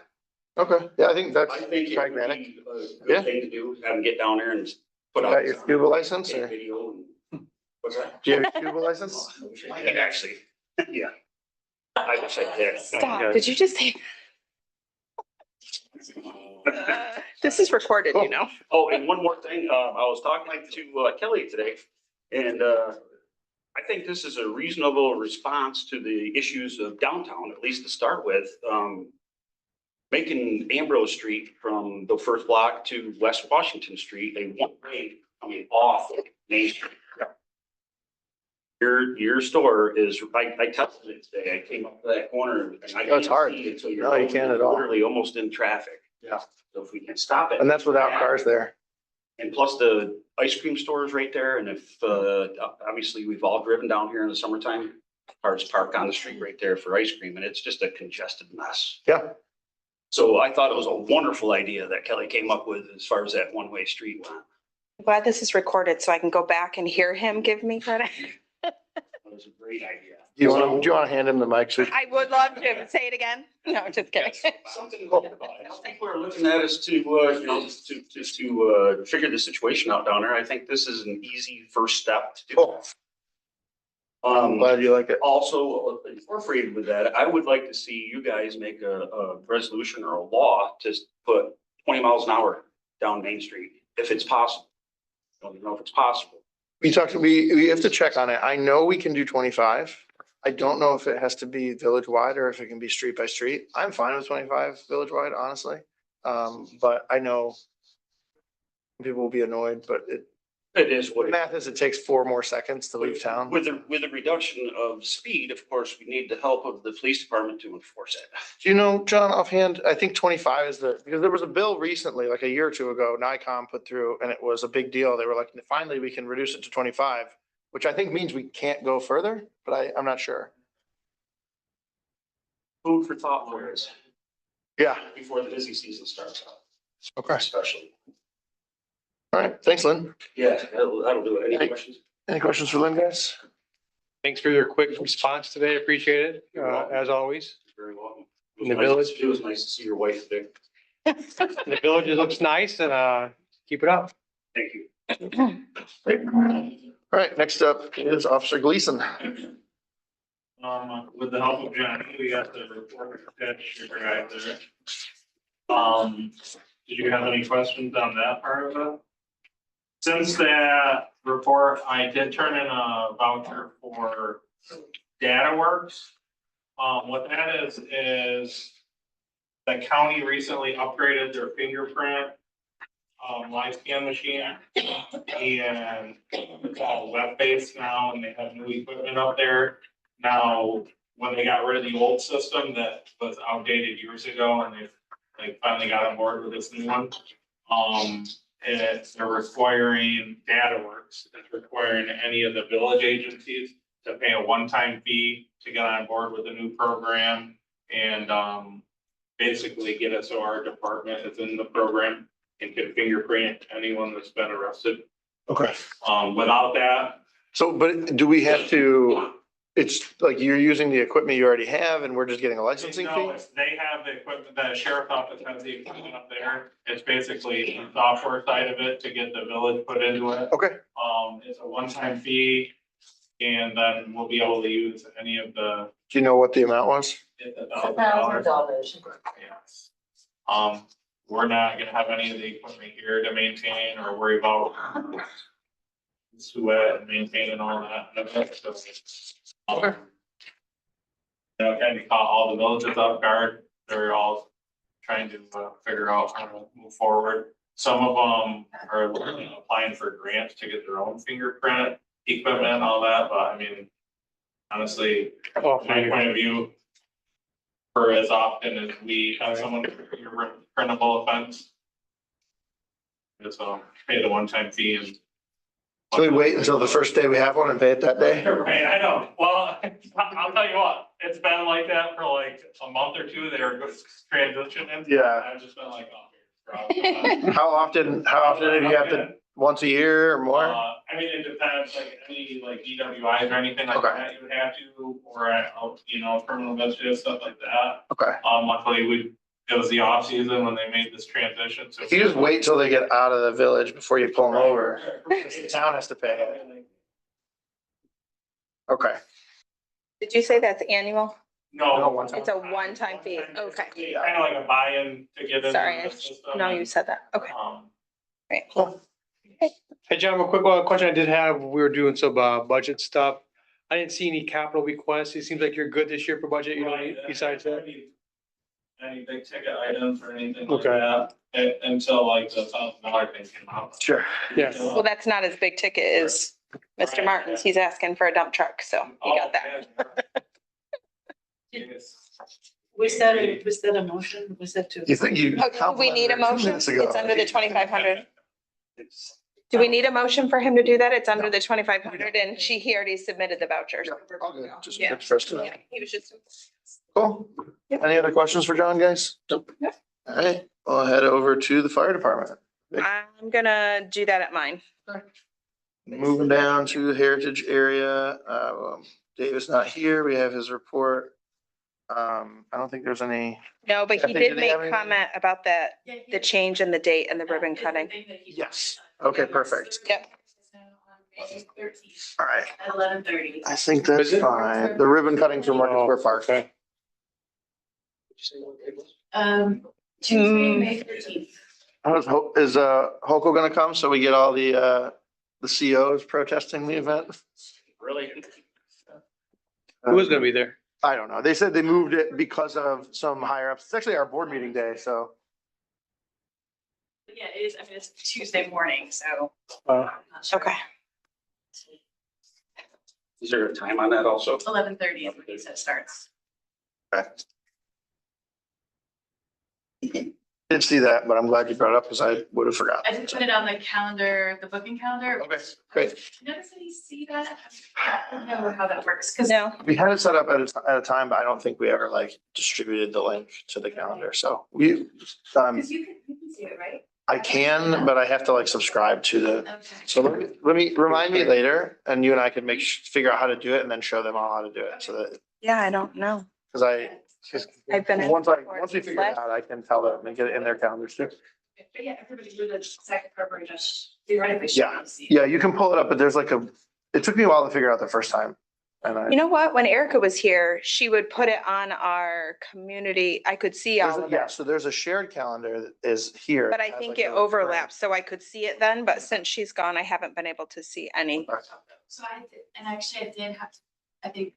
Okay, yeah, I think that's I think it would pragmatic. be a Yeah. good thing to do, have them get down there and put You out. got your scuba license Take or video and, what's that? do you have your scuba license? I can actually, yeah. I wish I did. Stop, did you just say? This is recorded, you know. Oh, and one more thing, I was talking to Kelly today, and I think this is a reasonable response to the issues of downtown, at least to start with. Making Ambrose Street from the first block to West Washington Street a one-way coming off Main Street. Your store is, I tested it today, I came up to that corner and I Oh, it's can't hard. see it, so you're No, you can't at all. literally almost in traffic. Yeah. So if we can stop it. And that's without cars there. And plus the ice cream store is right there. And if, obviously we've all driven down here in the summertime, cars park on the street right there for ice cream and it's just a congested mess. Yeah. So I thought it was a wonderful idea that Kelly came up with as far as that one-way street went. I'm glad this is recorded so I can go back and hear him give me credit. That was a great idea. Do you want to hand him the mic? So I would love to. Say it again. No, just kidding. Something to think about. I know people are looking at us to, you know, to figure the situation out down there. I think this is an easy first step to do. Cool. I'm glad you like it. Also, incorporated with that, I would like to see you guys make a resolution or a law to put 20 miles an hour down Main Street, if it's possible. I don't know if it's possible. We have to check on it. I know we can do 25. I don't know if it has to be village wide or if it can be street by street. I'm fine with 25 village wide, honestly. But I know people will be annoyed, but It is what the it math is it takes 4 more seconds to leave town. With the reduction of speed, of course, we need the help of the police department to enforce it. Do you know, John, offhand, I think 25 is because there was a bill recently, like a year or two ago, NICOM put through, and it was a big deal. They were like, finally, we can reduce it to 25, which I think means we can't go further, but I'm not sure. Food for thought, lawyers, Yeah, before the busy season starts out, okay. especially. All right, thanks, Lynn. Yeah, that'll do it. Any questions? Any questions for Lynn, guys? Thanks for your quick response today. Appreciate it, as always. You're very welcome. In the village. It was nice to see your wife today. The village looks nice and, keep it up. Thank you. Great. All right, next up is Officer Gleason. With the help of John, we got the report attached to your guide there. Did you have any questions on that part of it? Since that report, I did turn in a voucher for DataWorks. What that is the county recently upgraded their fingerprint live scan machine. And it's all web-based now, and they have new equipment up there. Now, when they got rid of the old system that was outdated years ago, and they finally got on board with this new one, they're requiring DataWorks, it's requiring any of the village agencies to pay a one-time fee to get on board with the new program and basically get us so our department is in the program and can fingerprint anyone that's been arrested. Okay. Without that, So, but do we have to, it's like you're using the equipment you already have and we're just getting a licensing no, fee? it's- they have the equipment, the sheriff's office has the equipment up there. It's basically the software side of it to get the village put into it. Okay, It's a one-time fee. And then we'll be able to use any of the. do you know what the amount was? It's $1,000. Yes. We're not gonna have any of the equipment here to maintain or worry about sweat and maintaining all that. So, Okay. kind of caught all the villages off guard. They're all trying to figure out how to move forward. Some of them are applying for grants to get their own fingerprint equipment and all that, but I mean, honestly, Oh, my point of view, for as often as we have someone your printable offense, just pay the one-time fee and. So we wait until the first day we have one and pay it that day? Right, I know. Well, I'll tell you what, it's been like that for like a month or two. They were transitioning. Yeah. I've just been like, oh. How often do you have to, once a year or more? I mean, it depends, like any like DWIs or anything like Okay. that, you would have to, or criminal investigative, stuff like that. Okay. Luckily, it was the off season when they made this transition, so. If you just wait till they get out of the village before you pull them over, the town has to pay it. Okay. Did you say that's annual? No. one time. It's a one-time fee. Okay. Kind of like a buy-in to get into Sorry, the system. no, you said that. Okay. Right. Cool. Hey, John, a quick question I did have, we were doing some, budget stuff. I didn't see any capital requests. It seems like you're good this year for budget, you know, besides that. Any big ticket items or anything like Okay. that, until like the $1,000 thing came out. Sure. Yeah. Well, that's not as big ticket as Mr. Martin's. He's asking for a dump truck, so you got that. Yes. Was that a motion? Was that to? You think you? Oh, do we need a motion? Minutes ago. It's under the 2,500. Do we need a motion for him to do that? It's under the 2,500 and he already submitted the vouchers. All good. Just Yeah. good for us to know. Yeah, he was just. Cool. Any other questions for John, guys? Nope. All right, I'll head over to the fire department. I'm gonna do that at mine. Moving down to the Heritage area, Dave's not here. We have his report. I don't think there's any. No, but he Kathy, do did they make have anything? comment about that, the change in the date and the ribbon cutting. Yes. Okay, perfect. Yep. All right. At 11:30. I think that's Is it? fine. The ribbon cutting for Market Square Park. Okay. Tuesday, May 13th. Is Hoko gonna come so we get all the COs protesting the event? Really? Who is gonna be there? I don't know. They said they moved it because of some higher ups. It's actually our board meeting day, so. Yeah, it is, I mean, it's Tuesday morning, so. Uh, I'm not sure. Okay. Is there a time on that also? 11:30 is when he said it starts. Didn't see that, but I'm glad you brought it up because I would have forgotten. I did put it on the calendar, the booking calendar. Okay, great. Did you notice that you see that? I don't know how that works, because. No, We had it set up at a time, but I don't think we ever like distributed the link to the calendar. So we, Because you can see it, right? I can, but I have to like subscribe to the, Okay. so let me remind me later and you and I can figure out how to do it and then show them all how to do it. So that, yeah, I don't know. because I've been. once we figure it out, I can tell them and get it in their calendars too. But yeah, everybody through the second program just theoretically should Yeah. be able to see. Yeah, you can pull it up, but there's it took me a while to figure out the first time. And You know what? When Erica was here, she would put it on our community. I could see all of yeah, it. so there's a shared calendar that is here. But I that has, think like, it a- overlaps, so I could see it then, but since she's gone, I haven't been able to see any. So and actually I did have to, I think,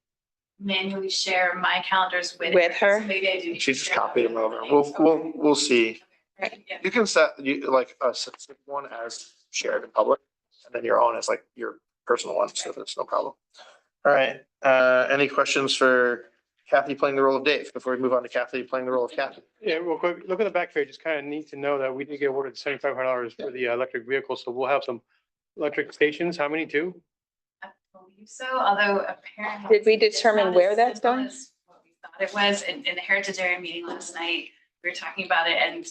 manually share my calendars with. With her? So maybe I do. She just copied them over. We'll see. Right, yeah. You can set like a specific one as shared in public, and then your own is like your personal one, so that's no problem. All right, any questions for Kathy playing the role of Dave before we move on to Kathy playing the role of Kathy? Yeah, real quick, look at the back page. It's kind of neat to know that we did get awarded $7,500 for the electric vehicles. So we'll have some electric stations. How many? 2? I believe so, although apparently. Did we it's determine not where as that's simple going? as what we thought it was. In the Heritage Area meeting last night, we were talking about it and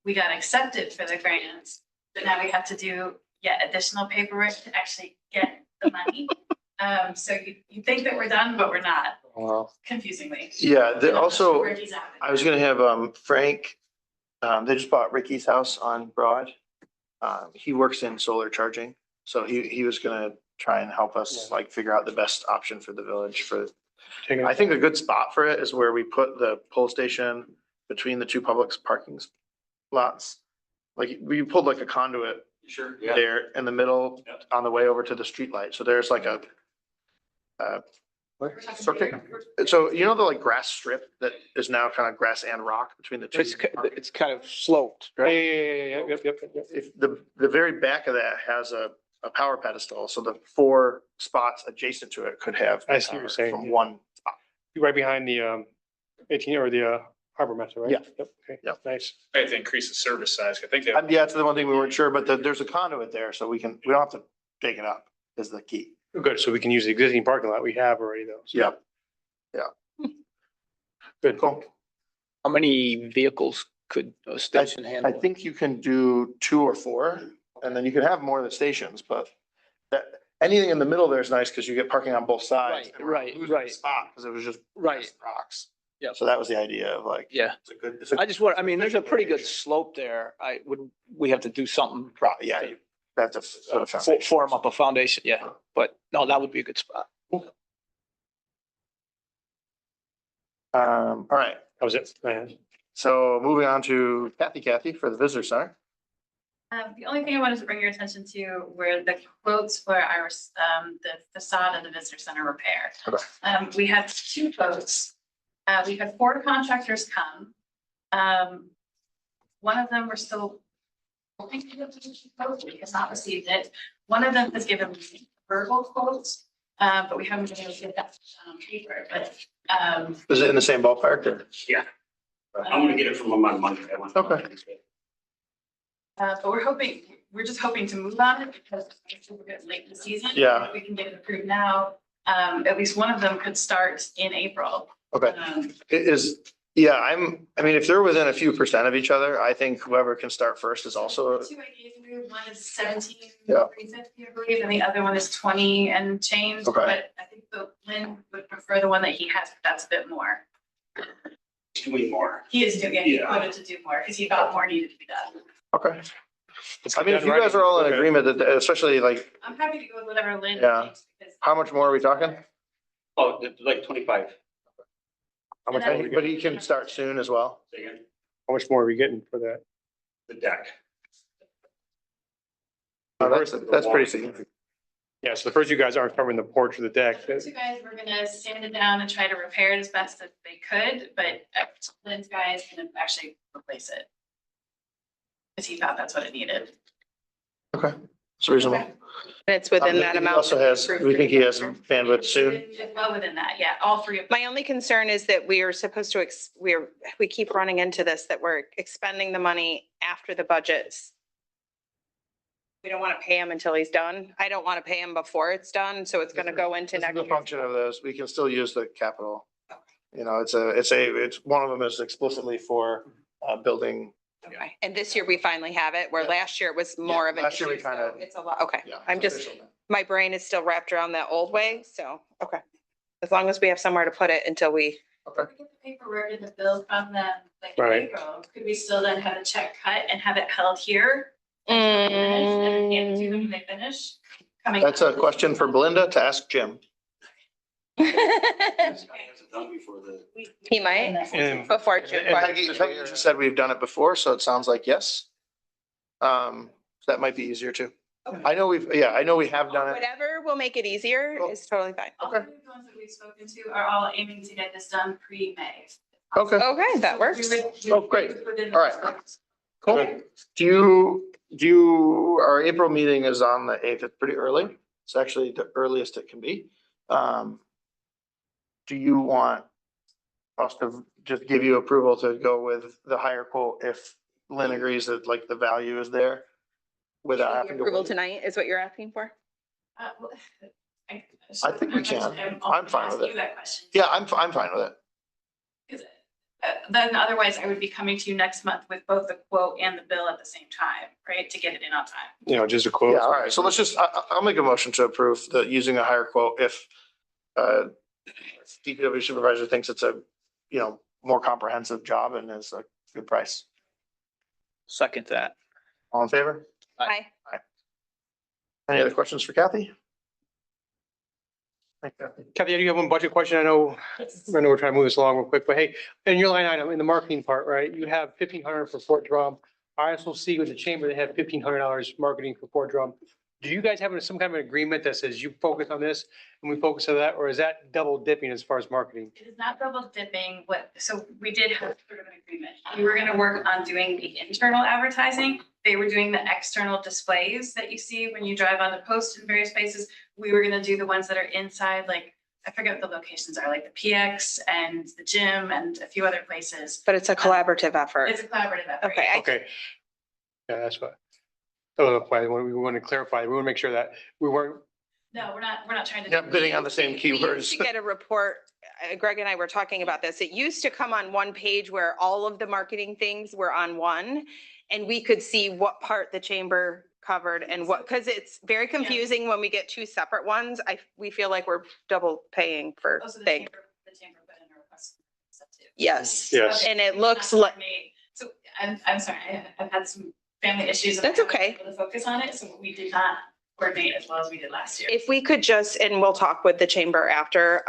we got accepted for the grants. But now we have to do yet additional paperwork to actually get the money. So you think that we're done, but we're not, Wow. confusingly. Yeah, they also, Where he's at. I was gonna have Frank, they just bought Ricky's house on Broad. He works in solar charging, so he was gonna try and help us like figure out the best option for the village for. I think a good spot for it is where we put the pull station between the two public parking lots. Like we pulled like a conduit Sure, yeah. there in the middle Yep. on the way over to the street light. So there's like a circuit. So you know the like grass strip that is now kind of grass and rock between the two? It's kind of sloped, Yeah, right? yep. If the very back of that has a power pedestal, so the 4 spots adjacent to it could have. I see what you're power saying, From yeah. one spot. Right behind the 18 or the harbor master, right? Yeah. Yep, okay. Yep. Nice. I had to increase the service size. I think they. Yeah, it's the one thing we weren't sure, but there's a conduit there, so we don't have to take it up is the key. Good, so we can use the existing parking lot we have already though. So, Yep. Good. Cool. How many vehicles could a station I handle? think you can do 2 or 4, and then you can have more of the stations, but anything in the middle there is nice because you get parking on both sides. Right, and we're right, losing the right. Spot, because it was just Right, rocks. Yeah. So that was the idea of like. yeah. It's a I just want, I mean, there's a pretty good slope there. We have to do something, Yeah, you have to put a for- foundation. form up a foundation, yeah. But no, that would be a good spot. All right, That was it. Man. so moving on to Kathy for the visitor center. The only thing I wanted to bring your attention to were the quotes for our, the facade of the visitor center repair. Okay. We had 2 quotes. We had 4 contractors come. One of them we're still hoping to get the quote, we has not received it. One of them has given verbal quotes, but we haven't been able to get that on paper, but, Is it in the same ballpark or? Yeah. I'm gonna get it from them on Monday. Okay. but we're just hoping to move on it because we're getting late in the season. Yeah. If we can get it approved now, at least one of them could start in April. Okay, Yeah, I mean, if they're within a few percent of each other, I think whoever can start first is also, The two I gave you, one is 17, Yeah. 350, I believe, and the other one is 20 and change. Okay. But I think the Lynn would prefer the one that he has, but that's a bit more. Doing more. He is doing, he Yeah. quoted to do more because he thought more needed to be done. okay. I mean, if you guys are all in Okay. agreement that, especially like, I'm happy to go with whatever Lynn Yeah. thinks because. how much more are we talking? Oh, it's like 25. How much And more are we But getting? he can start soon as well. Say again? How much more are we getting for that? The deck. Oh, that's pretty significant. Yeah, so the first you guys aren't covering the porch or the deck. The first two guys were gonna sand it down and try to repair it as best as they could, but Lynn's guy is gonna actually replace it. Because he thought that's what it needed. Okay, it's reasonable. And it's within that He amount. also has, we think he has bandwidth soon. Well within that, yeah, all three of them. My only concern is that we are supposed to, we keep running into this, that we're expending the money after the budgets. We don't want to pay him until he's done. I don't want to pay him before it's done, so it's going to go into This is next the year. function of those. We can still use the capital. You know, it's one of them is explicitly for building. Okay, and this year we finally have it, where Yeah. last year it was more of an Last year we issue, so kinda- it's a lot, okay. Yeah, I'm it's just, official now. my brain is still wrapped around that old way, so, okay. As long as we have somewhere to put it until we, Okay. We get the paperwork and the bill from them, like in Right. April, could we still then have a check cut and have it held here? until they finish, And then hand it to them when they finish? Coming That's out a of this question for month? Belinda to ask Jim. This guy has it done before the. he might, And before June. And- Peggy just said we've done it before, so it sounds like yes. That might be easier too. I know I know we have done it. Whatever will make it easier Cool. is totally fine. All three of the ones that we've spoken to are all aiming to get this done pre-May. Okay, Okay, that works. Oh, great. Within the All right. next- cool. Our April meeting is on the 8th. It's pretty early. It's actually the earliest it can be. Do you want us to just give you approval to go with the higher quote if Lynn agrees that like the value is there? Without having to. Approval wait? tonight is what you're asking for? Well, I think we can. I'm fine with it. You that question. Yeah, I'm fine with it. Because, then otherwise I would be coming to you next month with both the quote and the bill at the same time, right? To get it in on time. you know, just a quote. Yeah, all right. So let's just, I'll make a motion to approve using a higher quote if DPW supervisor thinks it's a, more comprehensive job and is a good price. Second that. All in favor? Hi. Any other questions for Kathy? Thank you. Kathy, do you have one budget question? I know we're trying to move this along real quick, but hey, in your line item, in the marketing part, right, you have 1,500 for Fort Drum. I also see with the chamber, they have $1,500 marketing for Fort Drum. Do you guys have some kind of an agreement that says you focus on this and we focus on that, or is that double dipping as far as marketing? It is not double dipping. So we did have sort of an agreement. We were gonna work on doing the internal advertising. They were doing the external displays that you see when you drive on the post in various places. We were gonna do the ones that are inside, like, I forget what the locations are, like the PX and the gym and a few other places. But it's a collaborative effort. It's a collaborative effort. Okay. Okay. Yeah, that's what. Oh, why we want to clarify, we want to make sure that we weren't. No, we're not trying to. Yeah, bidding on the same We used keywords. to get a report, Greg and I were talking about this. It used to come on one page where all of the marketing things were on one. And we could see what part the chamber covered and what, because it's very confusing when we get two separate ones. We feel like we're double paying for Also, the things. chamber put in a request. for stuff too. Yes. Yes. And it looks Not like, me. So I'm sorry, I've had some family issues. and I That's haven't been okay. able to focus on it, so we did not coordinate as well as we did last year. if we could just, and we'll talk with the chamber after,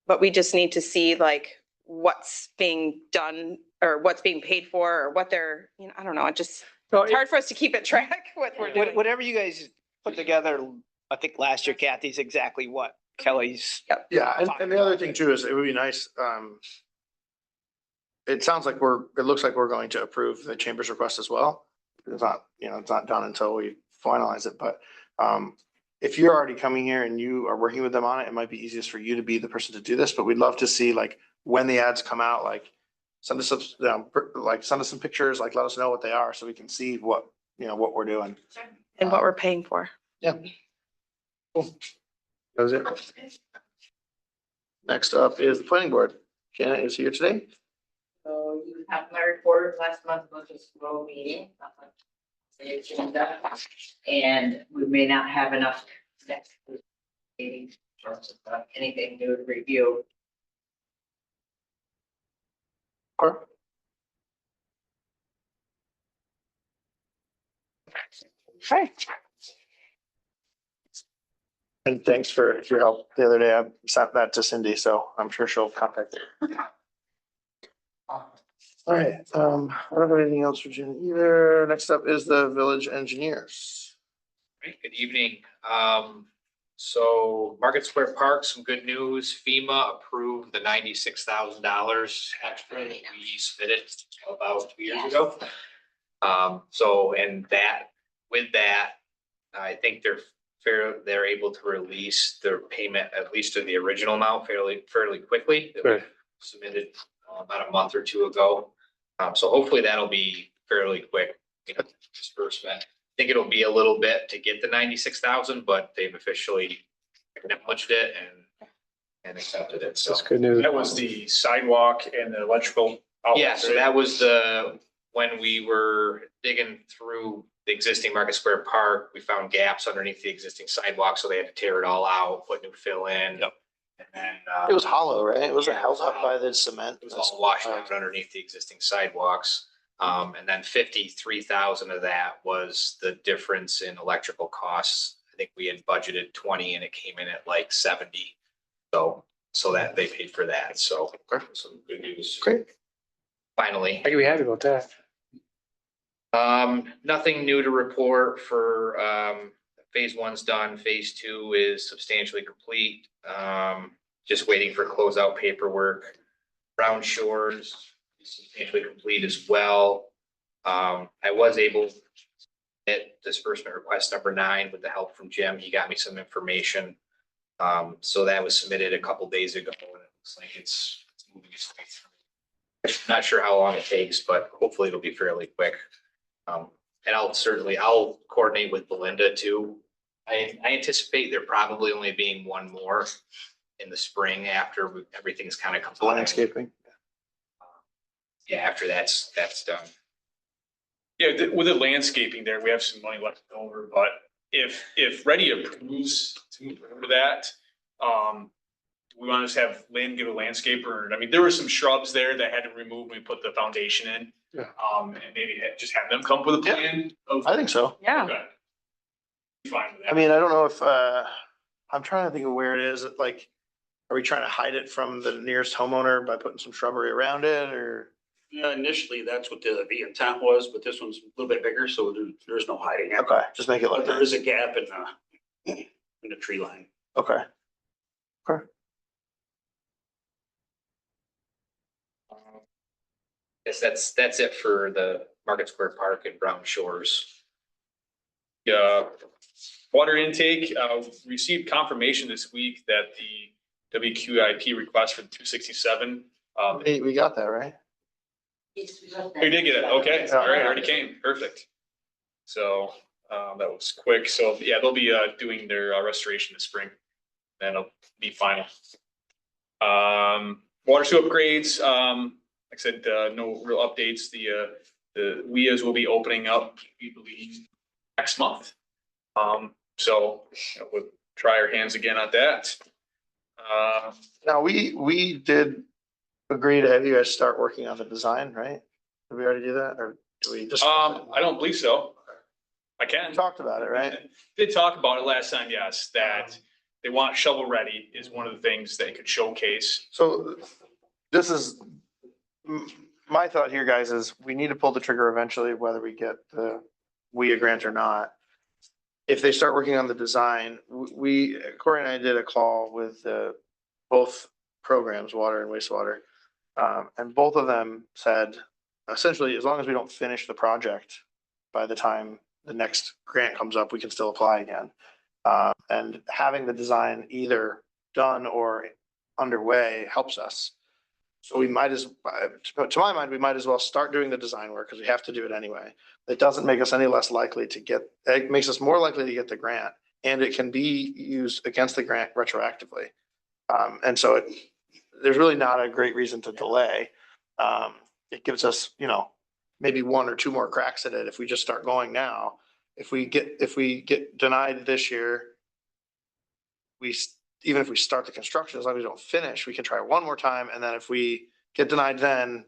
but we just need to see like what's being done or what's being paid for or what they're, I don't know, it's hard for us to keep it track what we're doing. Whatever you guys put together, I think last year Kathy's exactly what Kelly's. Yeah, and the other thing too is it would be nice, it sounds like it looks like we're going to approve the chamber's request as well. It's not, it's not done until we finalize it, but if you're already coming here and you are working with them on it, it might be easiest for you to be the person to do this, but we'd love to see like when the ads come out, like send us some pictures, like let us know what they are so we can see what we're doing. And what we're paying for. Yeah. Cool. That was it. Next up is the planning board. Janet is here today. So you have my report, last month was a slow meeting. The agenda, and we may not have enough next meeting, in terms of anything new to review. Okay. Hi. And thanks for your help the other day. I sent that to Cindy, so I'm sure she'll contact you. All right, I don't have anything else for Jen either. Next up is the village engineers. Great, good evening. So Market Square Park, some good news. FEMA approved the $96,000 extra that we submitted about 2 years ago. So, and that, with that, I think they're able to release their payment, at least to the original amount fairly quickly. That we submitted about a month or two ago. So hopefully that'll be fairly quick, disbursement. I think it'll be a little bit to get the 96,000, but they've officially acknowledged it and accepted it. So That's good news. That was the sidewalk and the electrical. yeah, so that was when we were digging through the existing Market Square Park, we found gaps underneath the existing sidewalk, so they had to tear it all out, put new fill in. Yep. And then. It was hollow, right? It wasn't Yeah, held up by the cement. It was all washed out underneath the existing sidewalks. And then 53,000 of that was the difference in electrical costs. I think we had budgeted 20 and it came in at like 70. So that they paid for that. So some good news. Great. Finally. I can be happy about that. Nothing new to report for, phase one's done. Phase two is substantially complete. Just waiting for closeout paperwork. Brown Shores is substantially complete as well. I was able to get disbursement request number 9 with the help from Jim. He got me some information. So that was submitted a couple days ago and it looks like it's moving its way through. Not sure how long it takes, but hopefully it'll be fairly quick. And I'll coordinate with Belinda too. I anticipate there probably only being one more in the spring after everything's kind of completed. Landscaping. Yeah, after that's done. Yeah, with the landscaping there, we have some money left over, but if Ready approves to move over that, we want to just have Lynn give a landscaper. I mean, there were some shrubs there that had to remove when we put the foundation in. Yeah. And maybe just have them come up with a plan of. I think so. Yeah. Okay. Fine with that. I mean, I don't know if, I'm trying to think of where it is. Like, are we trying to hide it from the nearest homeowner by putting some shrubbery around it or? Yeah, initially, that's what the intent was, but this one's a little bit bigger, so there's no hiding it. Okay, just make it But look there nice. is a gap in the tree line. Okay. Guess that's it for the Market Square Park and Brown Shores. Water intake, received confirmation this week that the WQIP request for the 267. We got that, right? Yes, we got that. You did get it, okay, all right, already came, perfect. So, that was quick, so yeah, they'll be, doing their restoration this spring. Then it'll be final. Water sewer upgrades, like I said, no real updates, the WIAs will be opening up, we believe, next month. So we'll try our hands again at that. Now, we did agree to have you guys start working on the design, right? Did we already do that or do we just? I don't believe so. I We can. talked about it, right? Did talk about it last time, yes, that they want shovel ready is one of the things they could showcase. So this is, my thought here, guys, is we need to pull the trigger eventually, whether we get the WIA grant or not. If they start working on the design, Corey and I did a call with both programs, water and wastewater. And both of them said, essentially, as long as we don't finish the project by the time the next grant comes up, we can still apply again. And having the design either done or underway helps us. So we might to my mind, we might as well start doing the design work because we have to do it anyway. It doesn't make us any less likely to get, it makes us more likely to get the grant and it can be used against the grant retroactively. And so there's really not a great reason to delay. it gives us, you know, maybe one or two more cracks at it if we just start going now. If we get denied this year, even if we start the construction, as long as we don't finish, we can try one more time. And then if we get denied, then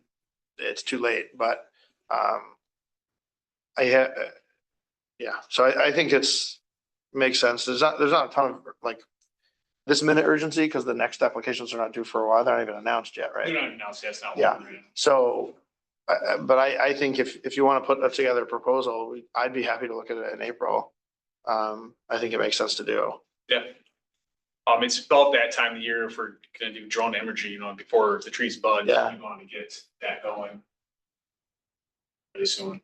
it's too late. But, yeah, so I think makes sense. There's not a ton of like this minute urgency because the next applications are not due for a while. They're not even announced yet, right? They're not announced, that's not. Yeah. So, but I think if you want to put together a proposal, I'd be happy to look at it in April. I think it makes sense to do. Yeah. It's about that time of year if we're gonna do drone imagery, you know, before the trees bud. Yeah. We want to get that going. Pretty soon.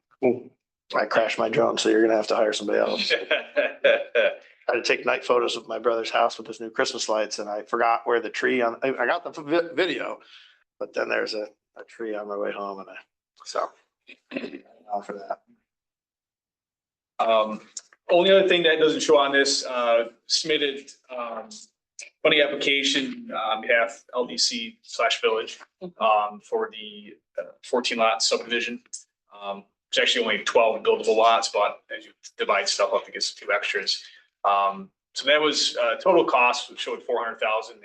I crashed my drone, so you're gonna have to hire somebody else. I had to take night photos of my brother's house with his new Christmas lights, and I forgot where the tree I got the video, but then there's a tree on my way home, and so for that. Only other thing that doesn't show on this, submitted, funding application on behalf LDC/Village, for the 14 lot subdivision. It's actually only 12 buildable lots, but as you divide stuff up, it gets a few extras. So that was, total cost, which showed 400,000.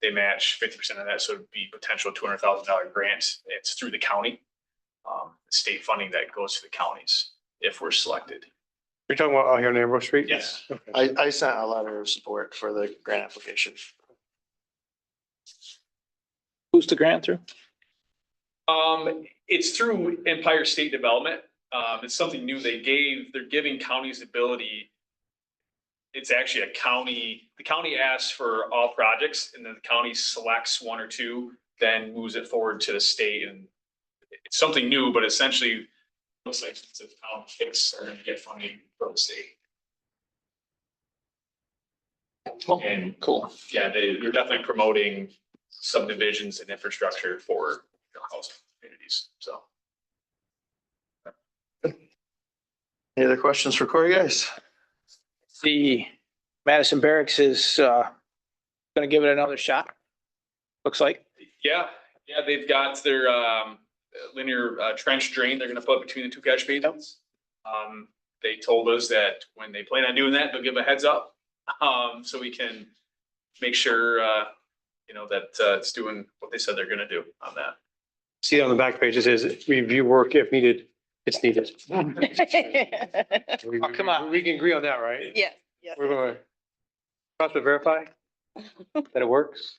They match 50% of that, so it'd be potential $200,000 grant. It's through the county, state funding that goes to the counties if we're selected. You're talking about out here on Ambrose Street? Yes. Okay. I sent a letter of support for the grant application. Who's the grant through? It's through Empire State Development. It's something new they're giving counties ability. It's actually the county asks for all projects and then the county selects one or two, then moves it forward to the state, and it's something new, but essentially looks like if the town picks are gonna get funding from the state. And Cool. yeah, they're definitely promoting subdivisions and infrastructure for housing communities, so. Any other questions for Corey, guys? The Madison Barracks is gonna give it another shot. Looks like. Yeah, they've got their linear trench drain they're gonna put between the two catch basins. They told us that when they plan on doing that, they'll give a heads up. So we can make sure, you know, that it's doing what they said they're gonna do on that. See on the back page, it says review work if needed, it's needed. Oh, come on. We can agree on that, right? Yes, yes. We're going to verify that it works.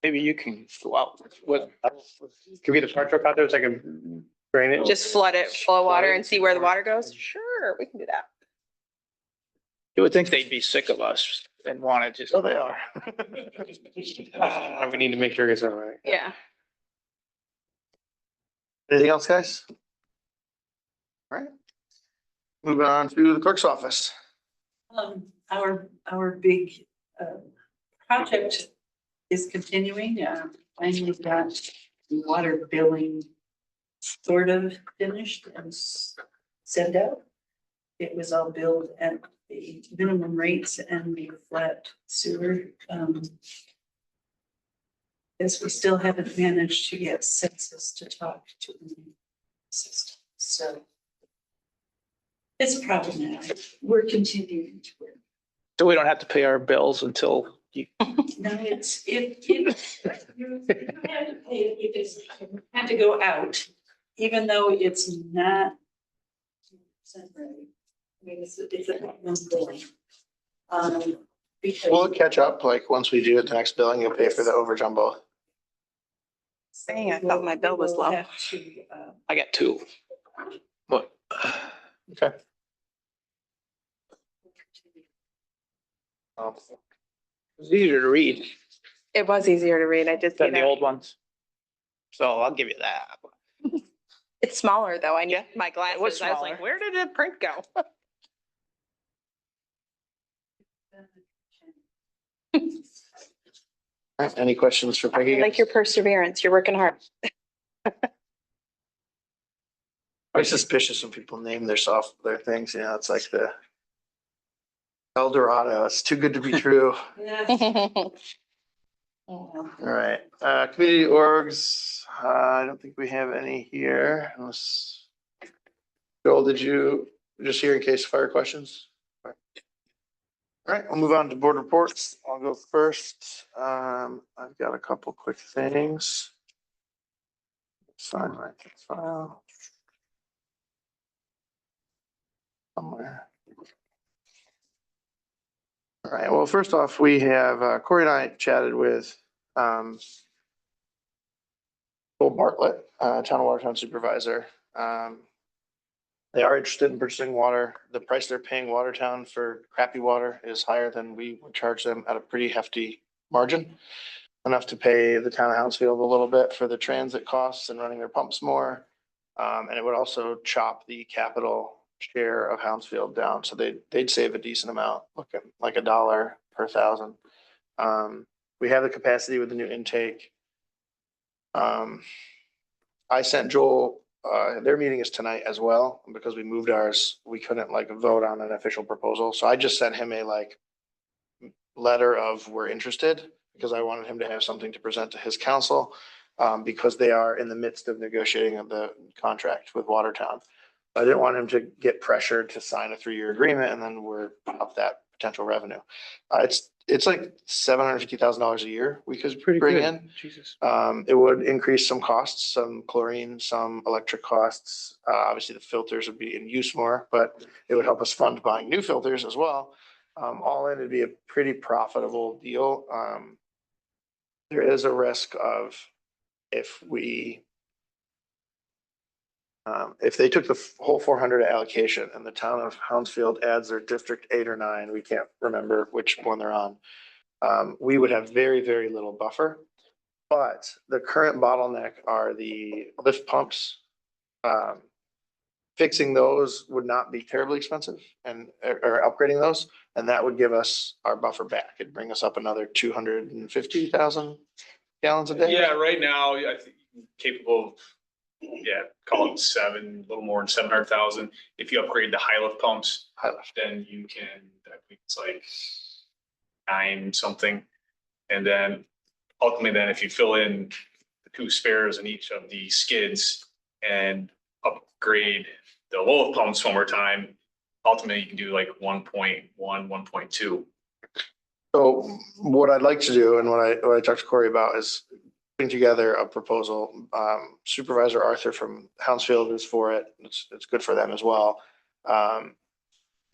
Maybe you can go out with, Can we get a fire truck out there so I can drain it? Just flood it full of water and see where the water goes? Sure, we can do that. you would think they'd be sick of us and want to just. So they are. We need to make sure it gets all right. Yeah. Anything else, guys? All right. Moving on to the clerk's office. Our big, project is continuing. Finally got the water billing sort of finished and sent out. It was all billed at the minimum rates and the flat sewer. As we still haven't managed to get census to talk to the system, so it's problematic. We're continuing to work. So we don't have to pay our bills until you. No, you have to pay it if it's, you have to go out, even though it's not. I mean, it's a non-billing. Because. Will it catch up? Like, once we do it, the next billing, you'll pay for the overage on both? Dang, I thought my bill was We'll low. have to, I got two. What? Okay. It's easier to read It was easier to read. I did see than the that. old ones. So I'll give you that. It's smaller though. I need Yeah, my glasses. was I was like, smaller. where did the print go? All right, any questions for I Peggy? like your perseverance. You're working hard. I'm suspicious when people name their things, you know, it's like the El Dorado. It's too good to be true. yeah. All right, community orgs, I don't think we have any here unless. Joel, did you just here in case of fire questions? All right, we'll move on to board reports. I'll go first. I've got a couple quick things. Sign my file. Somewhere. All right, well, first off, we have Corey and I chatted with Bill Bartlett, Town of Watertown Supervisor. They are interested in purchasing water. The price they're paying Watertown for crappy water is higher than we would charge them at a pretty hefty margin. Enough to pay the town of Hounsfield a little bit for the transit costs and running their pumps more. And it would also chop the capital share of Hounsfield down, so they'd save a decent amount, looking like $1 per thousand. We have the capacity with the new intake. I sent Joel, their meeting is tonight as well, and because we moved ours, we couldn't like vote on an official proposal, so I just sent him a like letter of we're interested, because I wanted him to have something to present to his council, because they are in the midst of negotiating of the contract with Watertown. I didn't want him to get pressured to sign a 3-year agreement and then we're up that potential revenue. It's like $750,000 a year we could Pretty bring good. in. Jesus. It would increase some costs, some chlorine, some electric costs. Obviously the filters would be in use more, but it would help us fund buying new filters as well. All in, it'd be a pretty profitable deal. There is a risk of if they took the whole 400 allocation and the town of Hounsfield adds their district 8 or 9, we can't remember which one they're on. We would have very, very little buffer, but the current bottleneck are the lift pumps. Fixing those would not be terribly expensive or upgrading those. And that would give us our buffer back. It'd bring us up another 250,000 gallons a day. Yeah, right now, I think capable of, call it a little more than 700,000. If you upgrade the high lift pumps, then you can, I think it's like 9 something. And then ultimately then if you fill in the 2 spares in each of the skids and upgrade the low lift pumps one more time, ultimately you can do like 1.1, 1.2. So what I'd like to do and what I talked to Corey about is putting together a proposal. Supervisor Arthur from Hounsfield is for it. It's good for them as well.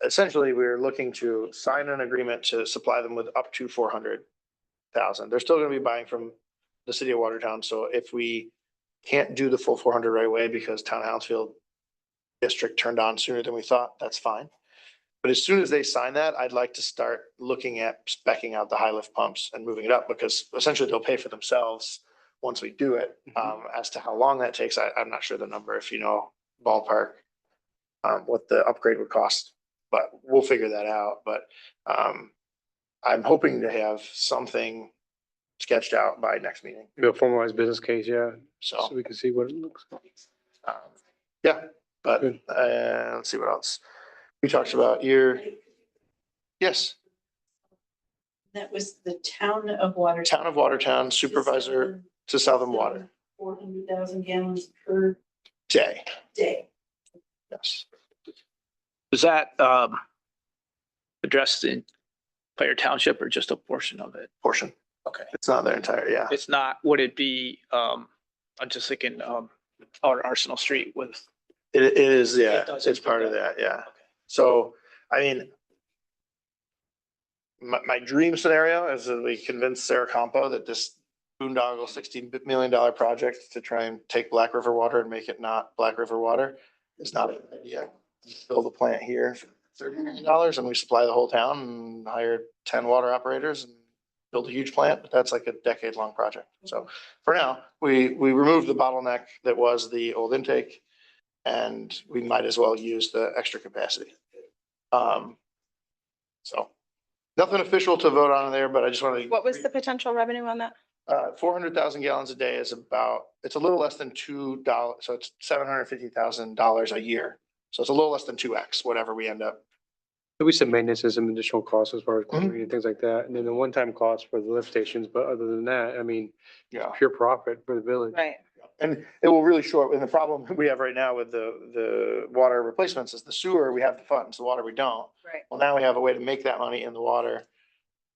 Essentially, we're looking to sign an agreement to supply them with up to 400,000. They're still going to be buying from the city of Watertown. So if we can't do the full 400 right away because town of Hounsfield district turned on sooner than we thought, that's fine. But as soon as they sign that, I'd like to start looking at speccing out the high lift pumps and moving it up, because essentially they'll pay for themselves once we do it. As to how long that takes, I'm not sure the number, if you know ballpark, what the upgrade would cost, but we'll figure that out. But I'm hoping to have something sketched out by next meeting. Be a formalized business case, yeah, so So, we can see what it looks like. yeah, but Good. let's see what else. We talked about yes, That was the town of Watertown. town of Watertown supervisor to sell them water 400,000 gallons per day. day. Yes. Was that addressed in Fire Township or just a portion of it? Portion. Okay. It's not their entire, yeah. It's not, would it be, I'm just thinking, out Arsenal Street with. It is, yeah, It does it's part of include that, yeah. So, I mean, my dream scenario is that we convince Sarah Campo that this boondoggle $16 million project to try and take Black River water and make it not Black River water is not an idea. Build a plant here for $30 million and we supply the whole town and hire 10 water operators and build a huge plant, but that's like a decade-long project. So for now, we removed the bottleneck that was the old intake, and we might as well use the extra capacity. So nothing official to vote on there, but I just wanted to. What was the potential revenue on that? 400,000 gallons a day is about, it's a little less than $2. So it's $750,000 a year. So it's a little less than 2x, whatever we end up There'll be some maintenance and some additional costs as far as Mhm. cleaning and things like that. And then the one-time cost for the lift stations. But other than that, I mean, Yeah. pure profit for the village. Right. And it will really short, and the problem we have right now with the water replacements is the sewer, we have the funds, the water we don't. Right. Well, now we have a way to make that money in the water.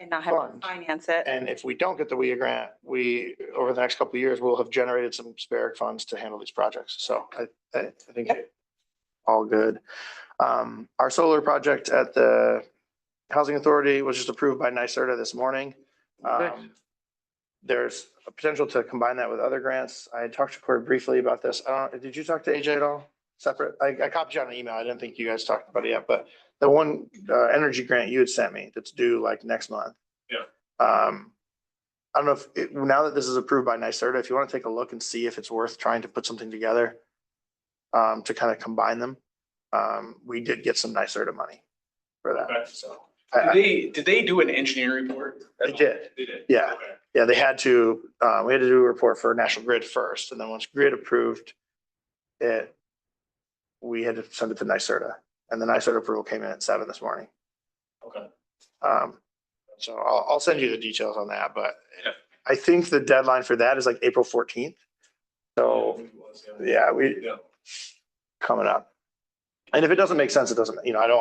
And not have to Fund. finance it. And if we don't get the WIA grant, we, over the next couple of years, we'll have generated some spare funds to handle these projects. So I think all good. Our solar project at the Housing Authority was just approved by NYSERDA this morning. Nice. There's a potential to combine that with other grants. I talked to Corey briefly about this. Did you talk to AJ at all? Separate? I copied you on an email. I didn't think you guys talked about it yet, but the one energy grant you had sent me that's due like next month. Yeah. I don't know if, now that this is approved by NYSERDA, if you want to take a look and see if it's worth trying to put something together to kind of combine them. We did get some NYSERDA money for Okay. that, so. Did they do an engineering report? They did. They did? Yeah. Okay. Yeah, they had to, we had to do a report for National Grid first, and then once Grid approved it, we had to send it to NYSERDA, and the NYSERDA approval came in at 7 this morning. Okay. So I'll send you the details on that, but Yeah. I think the deadline for that is like April 14th. So, yeah, Yeah. coming up. And if it doesn't make sense, it doesn't, I don't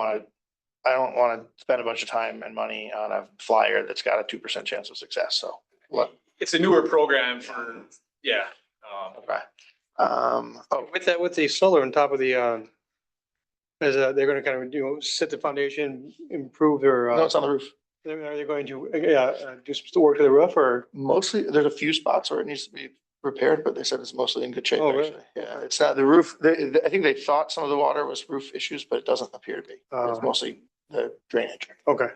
want to spend a bunch of time and money on a flyer that's got a 2% chance of success, so. What? It's a newer program for, yeah. Okay. With the solar on top of the, is they're gonna kind of, set the foundation, improve their, No, it's on the roof. are they going to, do some work to the roof or? Mostly, there's a few spots where it needs to be repaired, but they said it's mostly in good shape, Oh, really? actually. Yeah, it's not the roof. I think they thought some of the water was roof issues, but it doesn't appear to be. It's mostly the drainage. Okay.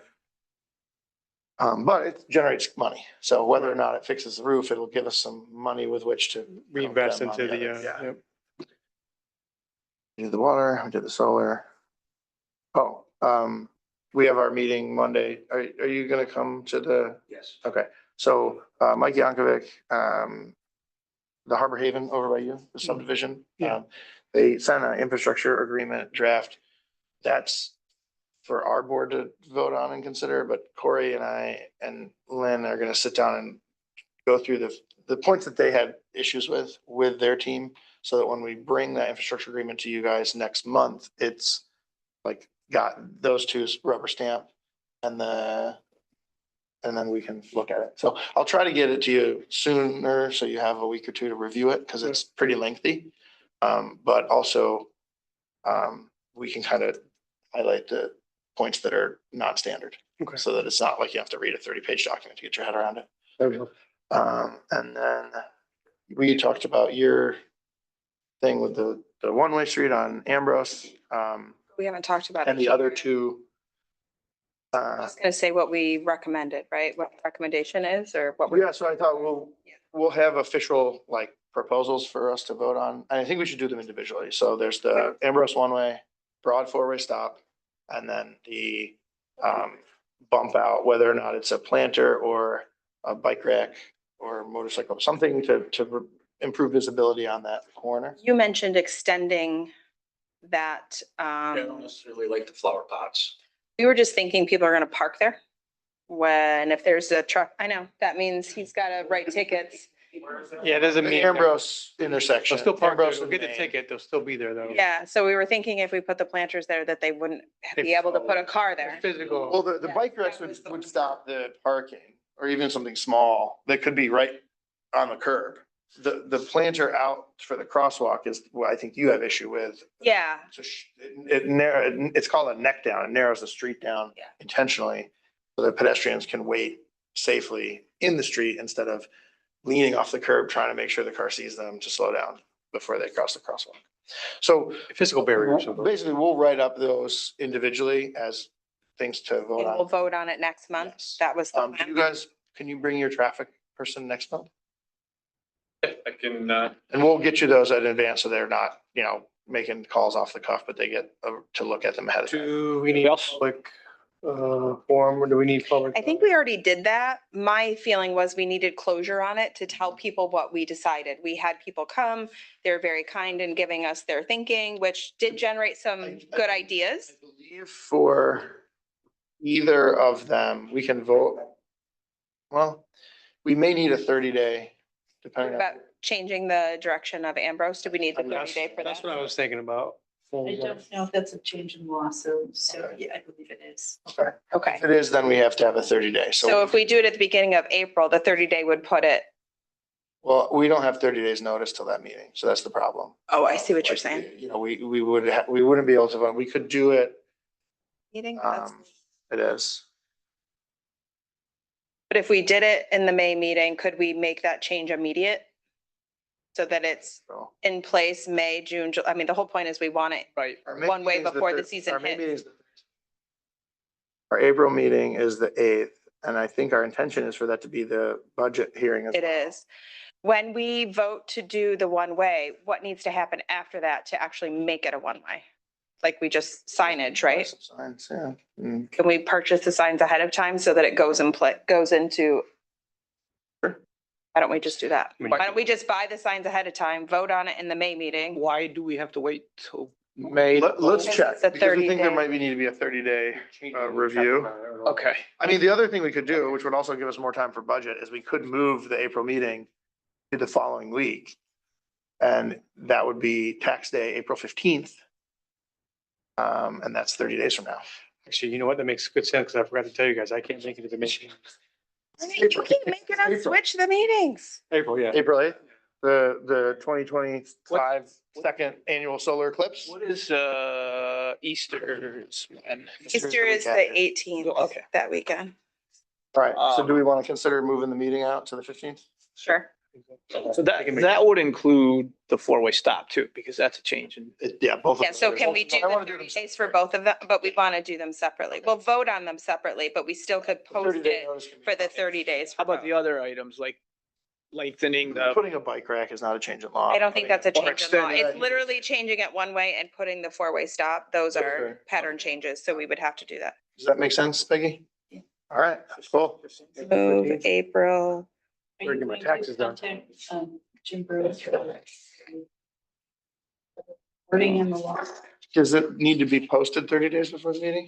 But it generates money. So whether or not it fixes the roof, it'll give us some money with which to Reinvest dump them into on the, other. Yeah. yep. We did the water, we did the solar. Oh, we have our meeting Monday. Are you gonna come to the? Yes. Okay, so Mike Yankovic, the Harbor Haven over by you, the subdivision. Yeah. They sent an infrastructure agreement draft. That's for our board to vote on and consider, but Corey and I and Lynn are gonna sit down and go through the points that they had issues with their team, so that when we bring that infrastructure agreement to you guys next month, it's like got those two's rubber stamp and then we can look at it. So I'll try to get it to you sooner, so you have a week or two to review it, because it's pretty lengthy. But also, we can kind of highlight the points that are non-standard. Okay. So that it's not like you have to read a 30-page document to get your head around it. There we go. And then we talked about your thing with the one-way street on Ambrose, We haven't talked about it. and the other here. two. I was gonna say what we recommended, right? What the recommendation is or what we. Yeah, so I thought we'll have official like proposals for us to vote on. And I think we should do them individually. So there's the Ambrose one-way, broad four-way stop, and then the bump out, whether or not it's a planter or a bike rack or motorcycle, something to improve visibility on that corner. You mentioned extending that, I don't necessarily like the flower pots. we were just thinking people are gonna park there. When, if there's a truck, I know, that means he's gotta write tickets. Yeah, it doesn't The mean. Ambrose intersection. They'll still park there, Ambrose they'll and get the Main. ticket, they'll still be there though. Yeah, so we were thinking if we put the planters there, that they wouldn't be able to put a car there. Physical. Well, the bike racks would stop the parking, or even something small that could be right on the curb. The planter out for the crosswalk is what I think you have issue with. Yeah, It's called a neck down. It narrows the street down Yeah. intentionally, so that pedestrians can wait safely in the street instead of leaning off the curb, trying to make sure the car sees them to slow down before they cross the crosswalk. So Physical barriers. basically, we'll write up those individually as things to vote and we'll on. vote on it next month. Yes. That was the You plan. guys, can you bring your traffic person next month? I can, And we'll get you those in advance, so they're not, making calls off the cuff, but they get to look at them ahead of time. Do we need public, forum, or do we need public? I think we already did that. My feeling was we needed closure on it to tell people what we decided. We had people come, they're very kind in giving us their thinking, which did generate some good ideas. I believe for either of them, we can vote. Well, we may need a 30-day, depending on. About changing the direction of Ambrose, do we need the That's 30-day for that's that? what I was thinking about. I don't know if that's a change in law, so yeah, I believe it is. Okay, If it is, then we have to have a 30-day. so if we do it at the beginning of April, the 30-day would put it, Well, we don't have 30 days notice till that meeting, so that's the problem. oh, I see what you're saying. You know, we wouldn't be able to vote. We could do it. Meeting, that's- It is. But if we did it in the May meeting, could we make that change immediate? So that it's So. in place May, June, I mean, the whole point is we want it Right. Our May one way meeting's before the third- season our May hits. meeting's the- Our April meeting is the 8th, and I think our intention is for that to be the budget hearing as well. It is. When we vote to do the one way, what needs to happen after that to actually make it a one way? Like we just signage, right? Some signs, yeah. Mm. Can we purchase the signs ahead of time so that it goes into? Why don't we just do that? Why don't we just buy the signs ahead of time, vote on it in the May meeting? Why do we have to wait till May? Let's check, It's a because we think there 30-day. might need to be a 30-day review. Okay, I mean, the other thing we could do, which would also give us more time for budget, is we could move the April meeting to the following week. And that would be tax day, April 15th. And that's 30 days from now. Actually, you know what? That makes good sense because I forgot to tell you guys, I can't make it to the meeting. You keep making us switch the meetings. April, yeah. April 8th, the 2025 second annual solar eclipse. what is, Easter's, man? Easter is the week after. 18th. Okay. That weekend. All right, so do we want to consider moving the meeting out to the 15th? Sure. So that would include the four-way stop too, because that's a change in. Yeah, both. of Yeah, so them. can we do I wanna the them 30 days for both of them? But we want to do them separately. We'll vote on them separately, but we still could post 30-day it notice can be- for the 30 days. How about the other items like lengthening the, Putting a bike rack is not a change in law. I don't think that's a Or change in law. extended- It's literally changing it one way and putting the four-way stop. Those Okay. are pattern changes, so we would have to do that. Does that make sense, Peggy? Yeah. All right, cool. Move April. Are Better you get my going to taxes done. contact, Jim Burrows? Wording in the law. Does it need to be posted 30 days before the meeting?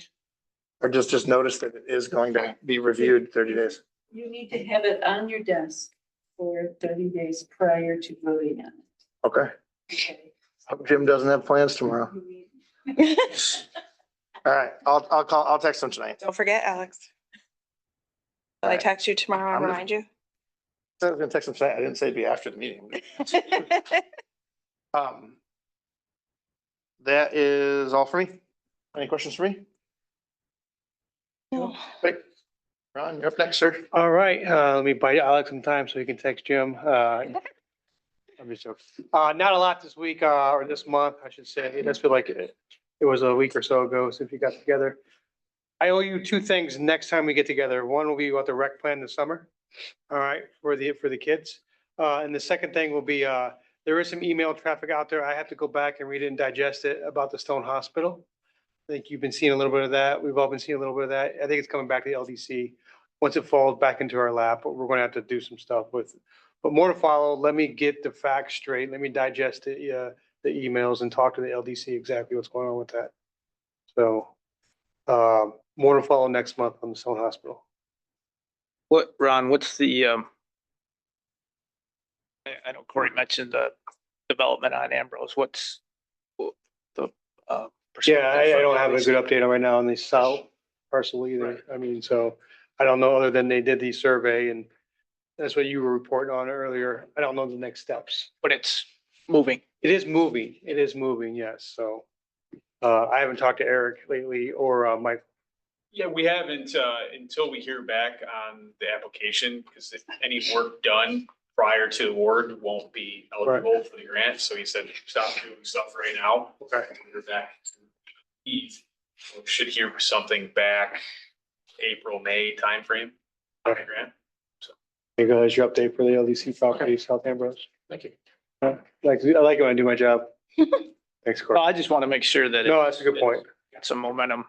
Or just notice that it is going to be reviewed 30 days? You need to have it on your desk for 30 days prior to voting on it. Okay. Okay. Hope Jim doesn't have plans tomorrow. You need- All right, I'll text him tonight. Don't forget, Alex. Will I text you tomorrow and I'm gonna- remind you? I was gonna text him tonight. I didn't say it'd be after the meeting. That is all for me. Any questions for me? Great. Ron, you're up next, sir. All right, let me buy Alex some time so he can text Jim. I'm just joking. Not a lot this week, or this month, I should say. It does feel like it was a week or so ago since we got together. I owe you two things next time we get together. One will be about the rec plan this summer. All right, for the kids. And the second thing will be, there is some email traffic out there. I have to go back and read it and digest it about the Stone Hospital. I think you've been seeing a little bit of that. We've all been seeing a little bit of that. I think it's coming back to the LDC. Once it falls back into our lap, but we're going to have to do some stuff with. But more to follow. Let me get the facts straight. Let me digest the emails and talk to the LDC exactly what's going on with that. So, more to follow next month on the Stone Hospital. Ron, what's the, I know Corey mentioned the development on Ambrose. What's the, Yeah, I don't have a good update on right now on the south parcel either. I mean, so I don't know, other than they did the survey and that's what you were reporting on earlier. I don't know the next steps. But it's moving. It is moving. It is moving, yes. So I haven't talked to Eric lately or Mike. Yeah, we haven't, until we hear back on the application, because any work done prior to award won't be eligible for the grant. So he said, stop doing stuff right now. Okay. We're back to Eve. We should hear something back April, May timeframe on the grant. Here goes your update for the LDC property, South Ambrose. Thank you. I like it when I do my job. Thanks, Well, Corey. I just want to make sure that No, that's a good point. it's some momentum.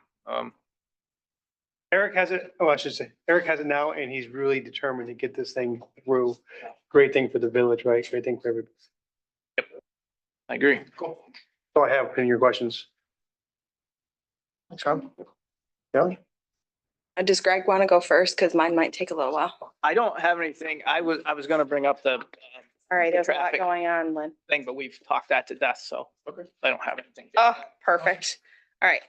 Eric has it, I should say, Eric has it now and he's really determined to get this thing through. Great thing for the village, right? Great thing for everybody. I agree. Cool. So I have any of your questions. Thanks, Ron. Kelly? Does Greg want to go first? Because mine might take a little while. I don't have anything. I was gonna bring up the All right, there's a lot Traffic. going on, Lynn. thing, but we've talked that to death, so I don't have anything. Oh, perfect. All right,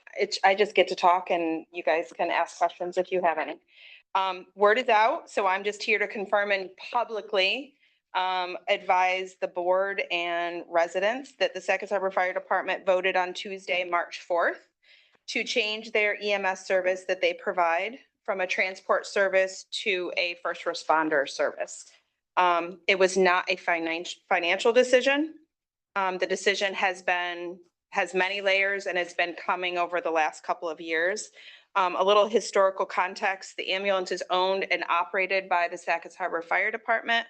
I just get to talk and you guys can ask questions if you have any. Word is out, so I'm just here to confirm and publicly advise the board and residents that the Sackets Harbor Fire Department voted on Tuesday, March 4th to change their EMS service that they provide from a transport service to a first responder service. It was not a financial decision. The decision has many layers and it's been coming over the last couple of years. A little historical context, the ambulance is owned and operated by the Sackets Harbor Fire Department.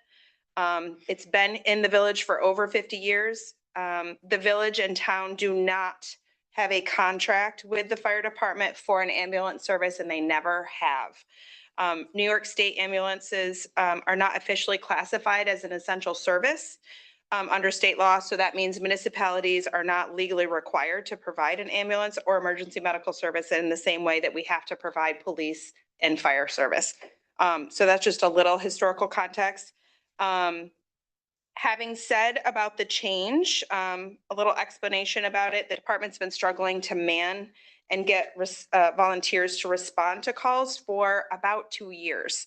It's been in the village for over 50 years. The village and town do not have a contract with the fire department for an ambulance service, and they never have. New York State ambulances are not officially classified as an essential service under state law. So that means municipalities are not legally required to provide an ambulance or emergency medical service in the same way that we have to provide police and fire service. So that's just a little historical context. Having said about the change, a little explanation about it. The department's been struggling to man and get volunteers to respond to calls for about 2 years.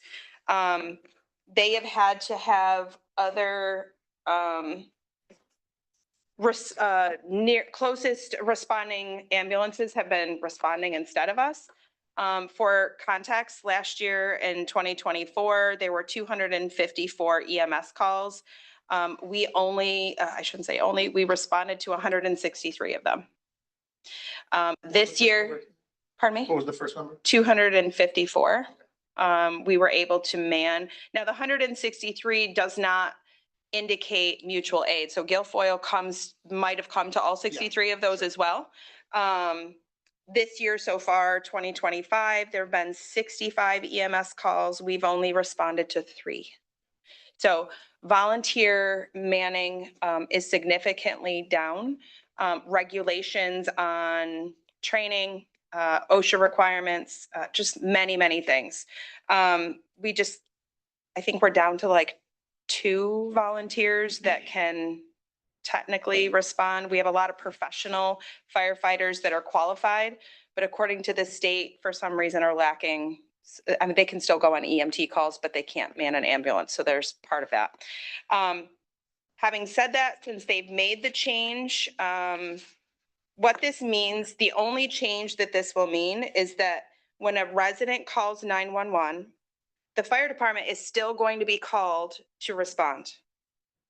They have had to have other closest responding ambulances have been responding instead of us. For context, last year in 2024, there were 254 EMS calls. We only, I shouldn't say only, we responded to 163 of them. This year, pardon me? What was the first number? 254. We were able to man. Now, the 163 does not indicate mutual aid. So Guilfoyle might have come to all 63 of those as well. This year so far, 2025, there have been 65 EMS calls. We've only responded to 3. So volunteer manning is significantly down. Regulations on training, OSHA requirements, just many, many things. I think we're down to like 2 volunteers that can technically respond. We have a lot of professional firefighters that are qualified, but according to the state, for some reason are lacking. I mean, they can still go on EMT calls, but they can't man an ambulance. So there's part of that. Having said that, since they've made the change, what this means, the only change that this will mean is that when a resident calls 911, the fire department is still going to be called to respond.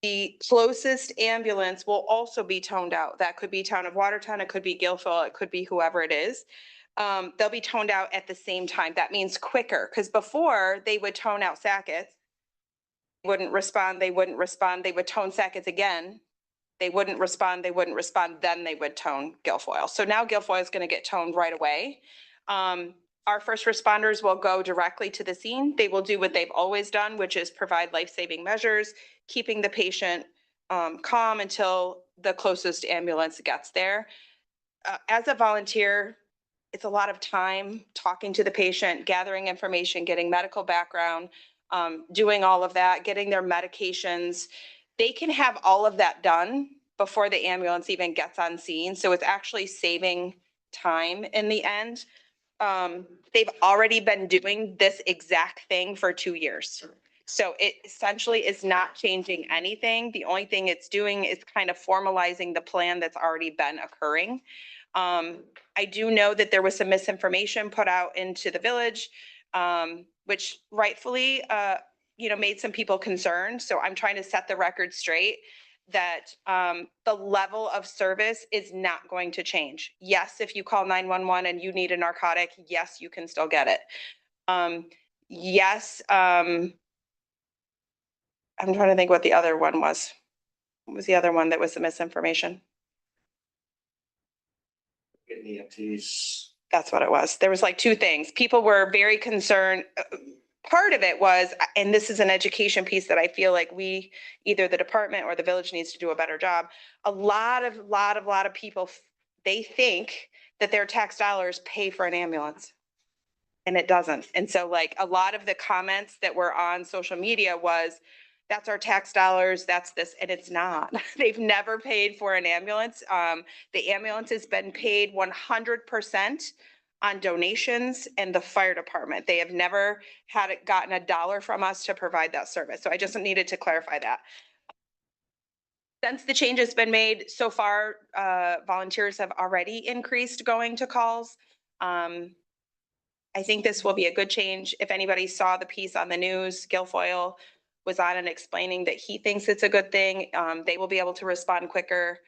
The closest ambulance will also be toned out. That could be Town of Watertown, it could be Guilfoyle, it could be whoever it is. They'll be toned out at the same time. That means quicker, because before they would tone out Sackets, wouldn't respond, they would tone Sackets again. They wouldn't respond, then they would tone Guilfoyle. So now Guilfoyle is going to get toned right away. Our first responders will go directly to the scene. They will do what they've always done, which is provide life-saving measures, keeping the patient calm until the closest ambulance gets there. As a volunteer, it's a lot of time talking to the patient, gathering information, getting medical background, doing all of that, getting their medications. They can have all of that done before the ambulance even gets on scene. So it's actually saving time in the end. They've already been doing this exact thing for 2 years. So it essentially is not changing anything. The only thing it's doing is kind of formalizing the plan that's already been occurring. I do know that there was some misinformation put out into the village, which rightfully, made some people concerned. So I'm trying to set the record straight that the level of service is not going to change. Yes, if you call 911 and you need a narcotic, yes, you can still get it. Yes, I'm trying to think what the other one was. What was the other one that was the misinformation? Getting EMTs. That's what it was. There was like 2 things. People were very concerned. Part of it was, and this is an education piece that I feel like we, either the department or the village needs to do a better job. A lot of people, they think that their tax dollars pay for an ambulance. And it doesn't. And so like a lot of the comments that were on social media was, that's our tax dollars, that's this, and it's not. They've never paid for an ambulance. The ambulance has been paid 100% on donations and the fire department. They have never had it gotten a dollar from us to provide that service. So I just needed to clarify that. Since the change has been made so far, volunteers have already increased going to calls. I think this will be a good change. If anybody saw the piece on the news, Guilfoyle was on and explaining that he thinks it's a good thing. They will be able to respond quicker.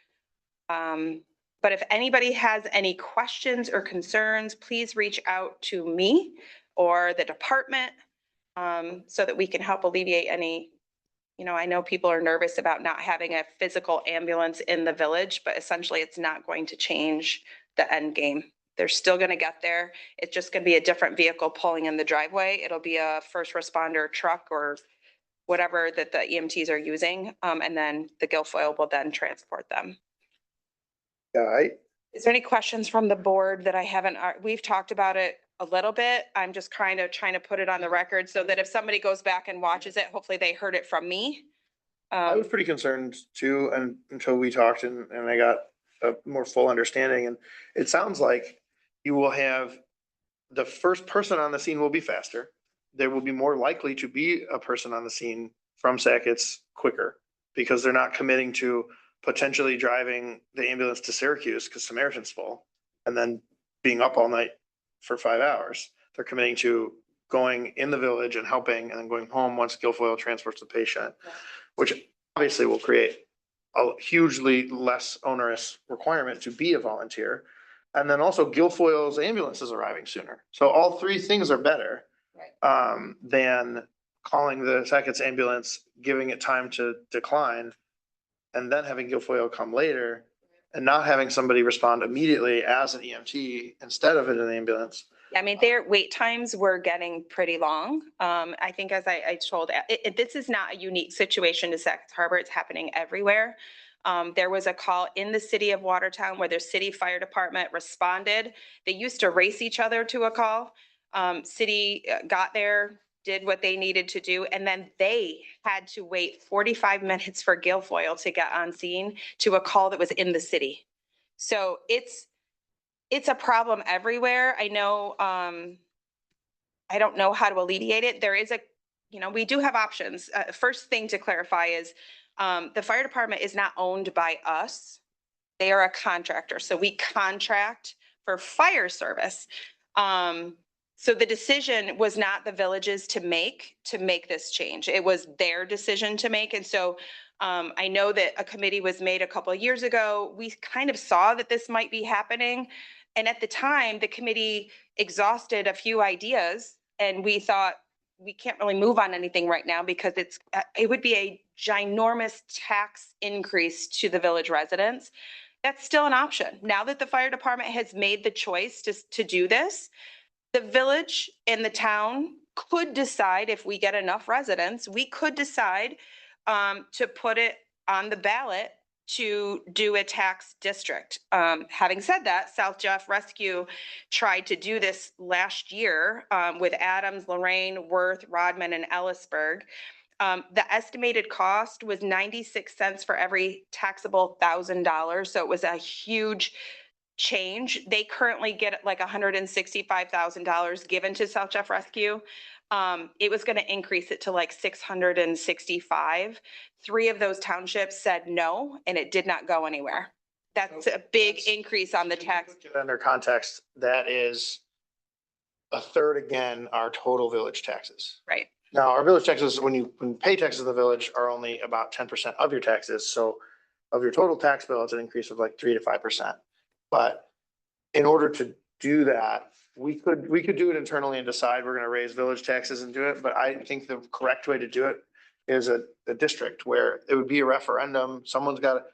But if anybody has any questions or concerns, please reach out to me or the department so that we can help alleviate any, I know people are nervous about not having a physical ambulance in the village, but essentially it's not going to change the end game. They're still going to get there. It's just going to be a different vehicle pulling in the driveway. It'll be a first responder truck or whatever that the EMTs are using. And then the Guilfoyle will then transport them. Yeah, Is there any questions from the board that I haven't, we've talked about it a little bit. I'm just kind of trying to put it on the record so that if somebody goes back and watches it, hopefully they heard it from me. I was pretty concerned too, and until we talked and I got a more full understanding, and it sounds like you will have, the first person on the scene will be faster. There will be more likely to be a person on the scene from Sackets quicker because they're not committing to potentially driving the ambulance to Syracuse because Samaritan's full and then being up all night for 5 hours. They're committing to going in the village and helping and then going home once Guilfoyle transports the patient, which obviously will create a hugely less onerous requirement to be a volunteer. And then also Guilfoyle's ambulance is arriving sooner. So all three things are better than calling the Sackets ambulance, giving it time to decline, and then having Guilfoyle come later and not having somebody respond immediately as an EMT instead of in an ambulance. I mean, their wait times were getting pretty long. I think as I told, this is not a unique situation to Sackets Harbor. It's happening everywhere. There was a call in the city of Watertown where their city fire department responded. They used to race each other to a call. City got there, did what they needed to do, and then they had to wait 45 minutes for Guilfoyle to get on scene to a call that was in the city. So it's a problem everywhere. I know, I don't know how to alleviate it. There is we do have options. First thing to clarify is the fire department is not owned by us. They are a contractor. So we contract for fire service. So the decision was not the village's to make this change. It was their decision to make. And so I know that a committee was made a couple of years ago. We kind of saw that this might be happening. And at the time, the committee exhausted a few ideas and we thought we can't really move on anything right now because it would be a ginormous tax increase to the village residents. That's still an option. Now that the fire department has made the choice to do this, the village and the town could decide, if we get enough residents, we could decide to put it on the ballot to do a tax district. Having said that, South Jeff Rescue tried to do this last year with Adams, Lorraine, Worth, Rodman, and Ellisburg. The estimated cost was 96 cents for every taxable $1,000. So it was a huge change. They currently get like $165,000 given to South Jeff Rescue. It was going to increase it to like 665. 3 of those townships said no, and it did not go anywhere. That's a big increase on the tax. Under context, that is a third again, our total village taxes. Right. Now, our village taxes, when you pay taxes in the village, are only about 10% of your taxes. So of your total tax bill, it's an increase of like 3 to 5%. But in order to do that, we could do it internally and decide we're going to raise village taxes and do it. But I think the correct way to do it is a district where it would be a referendum. Someone's got to.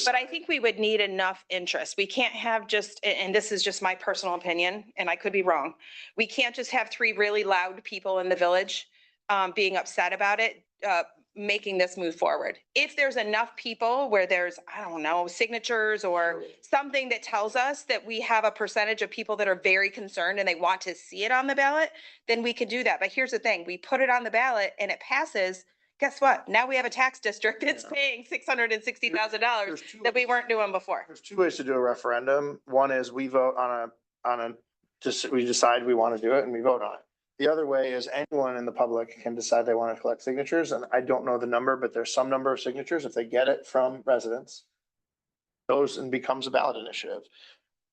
But I think we would need enough interest. We can't have just, and this is just my personal opinion, and I could be wrong. We can't just have 3 really loud people in the village being upset about it. making this move forward. If there's enough people where there's, I don't know, signatures or something that tells us that we have a percentage of people that are very concerned and they want to see it on the ballot, then we could do that. But here's the thing, we put it on the ballot and it passes. Guess what? Now we have a tax district that's paying $660,000 that we weren't doing before. There's two ways to do a referendum. One is we vote we decide we want to do it and we vote on it. The other way is anyone in the public can decide they want to collect signatures, and I don't know the number, but there's some number of signatures. If they get it from residents, goes and becomes a ballot initiative.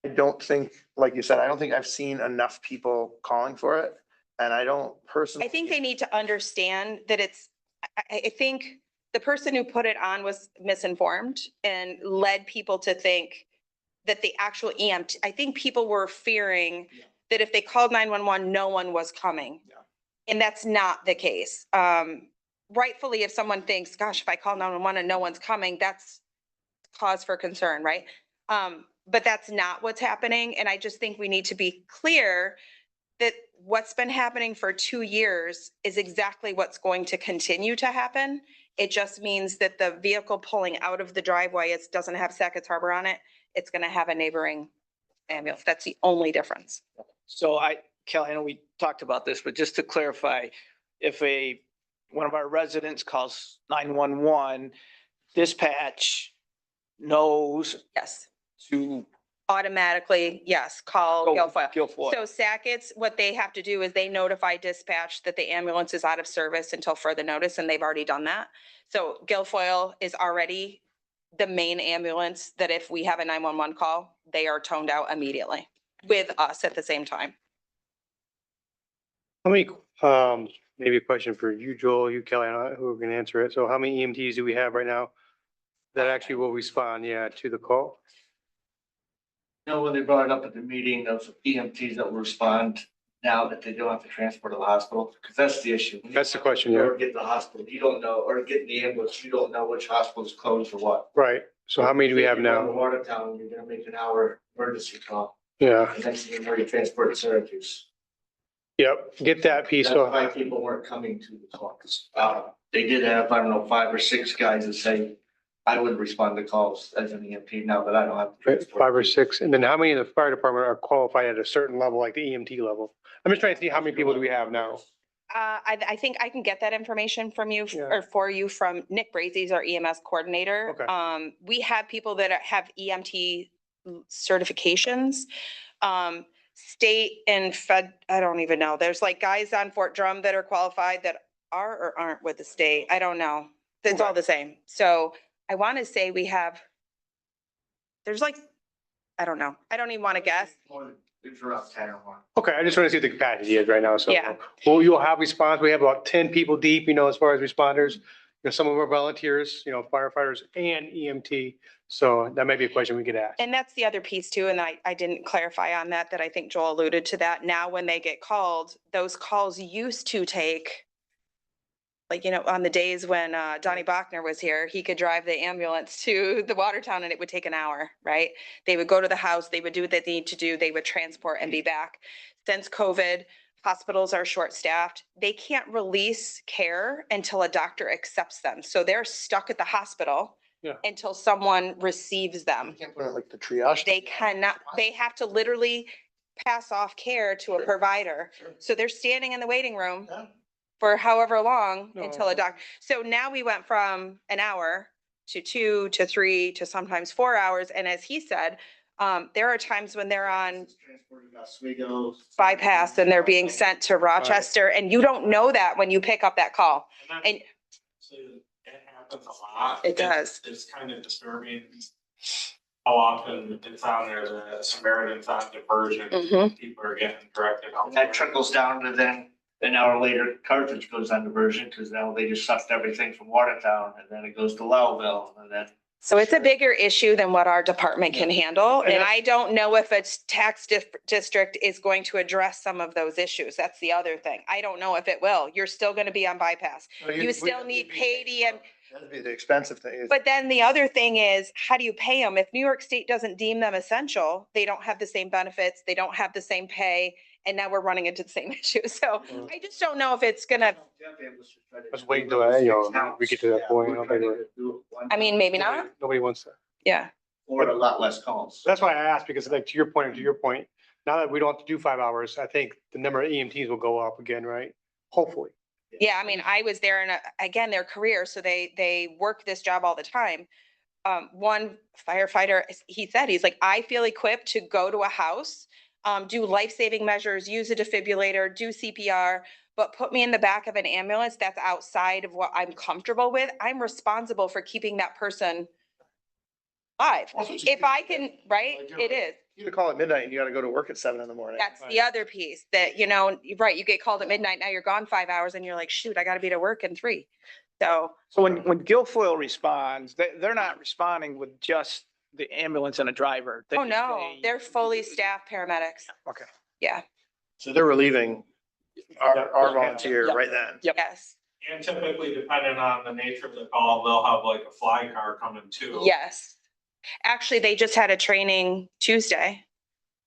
I don't think, like you said, I don't think I've seen enough people calling for it, and I don't personally. I think they need to understand that I think the person who put it on was misinformed and led people to think that the actual EMT, I think people were fearing that if they called 911, no one was coming. Yeah. And that's not the case. Rightfully, if someone thinks, gosh, if I call 911 and no one's coming, that's cause for concern, right? But that's not what's happening. And I just think we need to be clear that what's been happening for 2 years is exactly what's going to continue to happen. It just means that the vehicle pulling out of the driveway, it doesn't have Sackets Harbor on it. It's gonna have a neighboring ambulance. That's the only difference. So Kelly, I know we talked about this, but just to clarify, if one of our residents calls 911, dispatch knows Yes, to automatically, yes, call Guilfoyle. Guilfoyle. So Sackets, what they have to do is they notify dispatch that the ambulance is out of service until further notice, and they've already done that. So Guilfoyle is already the main ambulance that if we have a 911 call, they are toned out immediately with us at the same time. How many, maybe a question for you, Joel, you, Kelly, I don't know who can answer it. So how many EMTs do we have right now that actually will respond, to the call? No, when they brought it up at the meeting, those EMTs that will respond now that they don't have to transport to the hospital, because that's the issue. When you That's the question, yeah. Or get to the hospital, you don't know, or get in the ambulance, you don't know which hospital is closed or what. Right. So how many do we have If you're going to now? Watertown, you're gonna make an hour emergency call, Yeah, and next thing you know, you're transporting to Syracuse. yep, get that piece. That's So, why people weren't coming to the calls. They did have, I don't know, 5 or 6 guys that say, I would respond to calls as an EMT now, but I don't have to transport. 5 or 6. And then how many in the fire department are qualified at a certain level, like the EMT level? I'm just trying to see how many people do we have now? I think I can get that information from you Yeah. or for you from Nick Brazy's our EMS coordinator. Okay. We have people that have EMT certifications. State and fed, I don't even know. There's like guys on Fort Drum that are qualified that are or aren't with the state. I don't know. It's all the same. So I want to say there's like, I don't know. I don't even want to guess. It's around 10 or more. Okay, I just want to see what the capacity is right now. So, Yeah. well, you'll have response. We have about 10 people deep, as far as responders. Some of them are volunteers, firefighters and EMT. So that might be a question we could ask. And that's the other piece too, and I didn't clarify on that I think Joel alluded to that. Now, when they get called, those calls used to take, like, on the days when Donnie Bachner was here, he could drive the ambulance to the Watertown and it would take an hour, right? They would go to the house, they would do what they need to do, they would transport and be back. Since COVID, hospitals are short-staffed. They can't release care until a doctor accepts them. So they're stuck at the hospital until someone receives them. You can't put it like the triage. They cannot, they have to literally pass off care to a provider. So they're standing in the waiting room Yeah. for however long until No. a doc. So now we went from an hour to 2 to 3 to sometimes 4 hours. And as he said, there are times when they're on Transported to Oswego. bypass and they're being sent to Rochester, and you don't know that when you pick up that call. And It happens a lot. It does. It's kind of disturbing how often it's on there, the Samaritan's on diversion. Mhm. People are getting directed out. And that trickles down to then an hour later, Carthage goes on diversion, because now they just sucked everything from Watertown, and then it goes to Lowville, and then. so it's a bigger issue than what our department can handle. And And I don't know if a tax district is going to address some of those issues. That's the other thing. I don't know if it will. You're still going to be on bypass. You still need paid EM. That'd be the expensive thing. But then the other thing is, how do you pay them? If New York State doesn't deem them essential, they don't have the same benefits, they don't have the same pay, and now we're running into the same issue. So I just don't know if it's gonna, Let's wait until, we get to that point. I mean, maybe not. Nobody wants that. Yeah. Or a lot less calls. That's why I asked, because like to your point, now that we don't have to do 5 hours, I think the number of EMTs will go up again, right? Hopefully. Yeah, I mean, I was there and again, their career, so they work this job all the time. One firefighter, he said, he's like, I feel equipped to go to a house, do life-saving measures, use a defibrillator, do CPR, but put me in the back of an ambulance that's outside of what I'm comfortable with. I'm responsible for keeping that person alive. If I can, right? It is. You call at midnight and you gotta go to work at 7 in the morning. That's the other piece that, right, you get called at midnight, now you're gone 5 hours and you're like, shoot, I gotta be to work in 3. So, So when Guilfoyle responds, they're not responding with just the ambulance and a driver. oh no, they're fully staffed paramedics. Okay. Yeah, So they're relieving our volunteer Yep. right then. Yep. yes, And typically, depending on the nature of the call, they'll have like a fly car coming too. yes. Actually, they just had a training Tuesday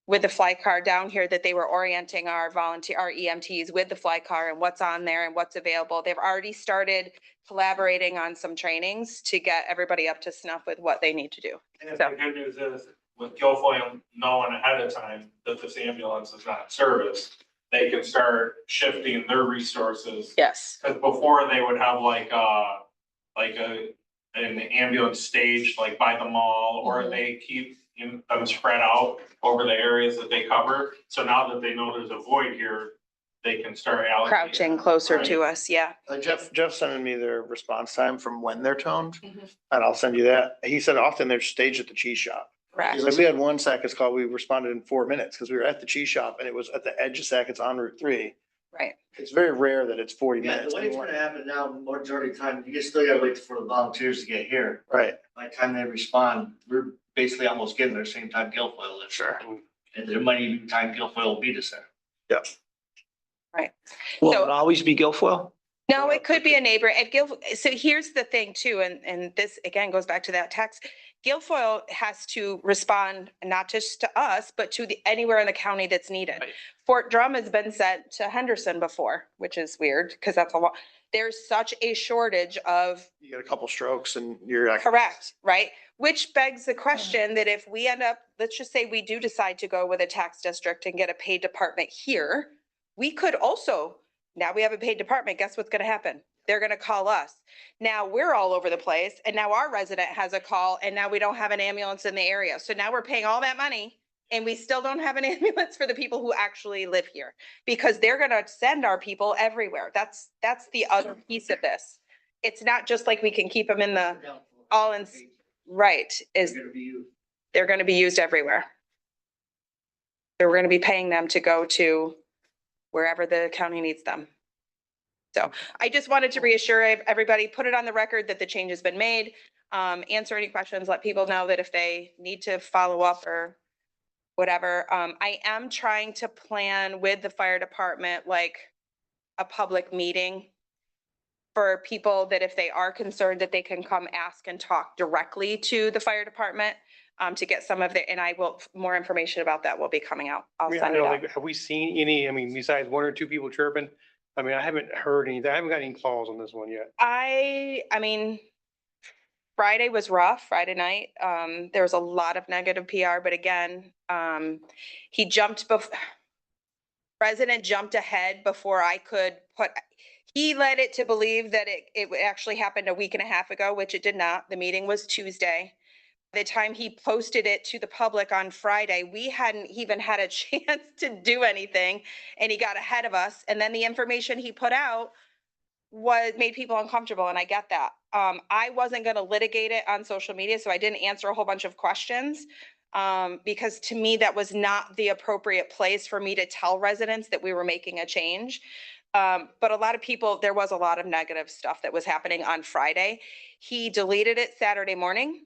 with the fly car down here that they were orienting our EMTs with the fly car and what's on there and what's available. They've already started collaborating on some trainings to get everybody up to snuff with what they need to do. And So- the good news is with Guilfoyle knowing ahead of time that this ambulance is not serviced, they can start shifting their resources. Yes, Cause before they would have an ambulance staged like by the mall, or they keep them spread out over the areas that they cover. So now that they know there's a void here, they can start allocating. crouching closer to us, yeah. Jeff sending me their response time from when they're toned, Mhm. and I'll send you that. He said often they're staged at the cheese shop. Correct. He's like, we had one Sackets call, we responded in 4 minutes because we were at the cheese shop and it was at the edge of Sackets on Route 3. Right. It's very rare that it's 40 Yeah, minutes. the way it's gonna happen now, majority of the time, you still gotta wait for the volunteers to get here. Right. By the time they respond, we're basically almost getting there same time Guilfoyle is. Sure. And there might even time Guilfoyle will be the center. Yep. Will So- it always be Guilfoyle? No, it could be a neighbor. So here's the thing too, and this again goes back to that text. Guilfoyle has to respond not just to us, but to anywhere in the county that's needed. Right. Fort Drum has been sent to Henderson before, which is weird because that's a lot. There's such a shortage of You get a couple strokes and you're like. correct, right? Which begs the question that if we end up, let's just say we do decide to go with a tax district and get a paid department here, we could also, now we have a paid department, guess what's gonna happen? They're gonna call us. Now we're all over the place and now our resident has a call and now we don't have an ambulance in the area. So now we're paying all that money and we still don't have an ambulance for the people who actually live here because they're gonna send our people everywhere. That's the other piece of this. It's not just like we can keep them in the, all in, right, is They're gonna be used. they're gonna be used everywhere. We're gonna be paying them to go to wherever the county needs them. So I just wanted to reassure everybody, put it on the record that the change has been made. Answer any questions, let people know that if they need to follow up or whatever. I am trying to plan with the fire department, like a public meeting for people that if they are concerned that they can come ask and talk directly to the fire department to get some of the, and I will, more information about that will be coming out. I'll I send it don't out. think, have we seen any, besides 1 or 2 people chirping? I haven't heard anything. I haven't got any calls on this one yet. I mean, Friday was rough, Friday night. There was a lot of negative PR, but again, President jumped ahead before I could he led it to believe that it actually happened a week and a half ago, which it did not. The meeting was Tuesday. By the time he posted it to the public on Friday, we hadn't even had a chance to do anything and he got ahead of us. And then the information he put out made people uncomfortable and I get that. I wasn't gonna litigate it on social media, so I didn't answer a whole bunch of questions. Because to me, that was not the appropriate place for me to tell residents that we were making a change. But a lot of people, there was a lot of negative stuff that was happening on Friday. He deleted it Saturday morning.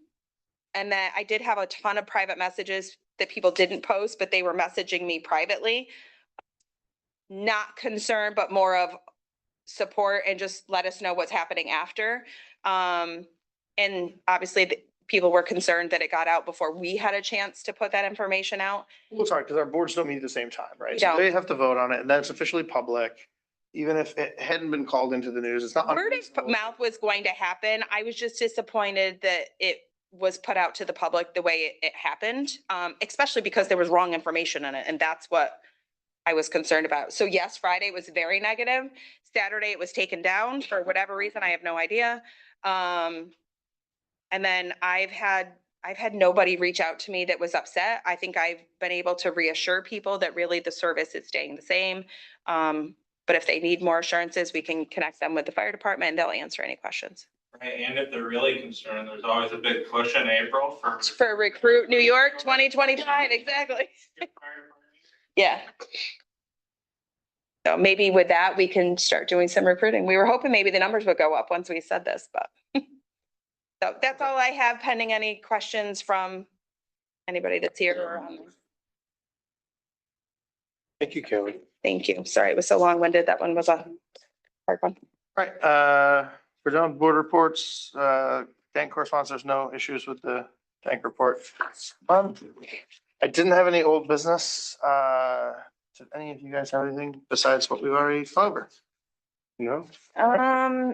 And then I did have a ton of private messages that people didn't post, but they were messaging me privately. Not concerned, but more of support and just let us know what's happening after. And obviously people were concerned that it got out before we had a chance to put that information out. Well, sorry, because our boards don't meet at the same time, right? We So don't. they have to vote on it and that's officially public. Even if it hadn't been called into the news, it's not. Word of unreasonable. mouth was going to happen. I was just disappointed that it was put out to the public the way it happened, especially because there was wrong information in it, and that's what I was concerned about. So yes, Friday was very negative. Saturday it was taken down for whatever reason. I have no idea. And then I've had nobody reach out to me that was upset. I think I've been able to reassure people that really the service is staying the same. But if they need more assurances, we can connect them with the fire department and they'll answer any questions. Right, and if they're really concerned, there's always a big push in April for. For Recruit New York 2025, exactly. Yeah. So maybe with that, we can start doing some recruiting. We were hoping maybe the numbers would go up once we said this, but. So that's all I have pending any questions from anybody that's here or on. Thank you, Kelly. Thank you. Sorry, it was so long-winded. That one was a hard one. Right, we're done with board reports, bank correspondence, there's no issues with the bank report. I didn't have any old business, did any of you guys have anything besides what we've already covered? No?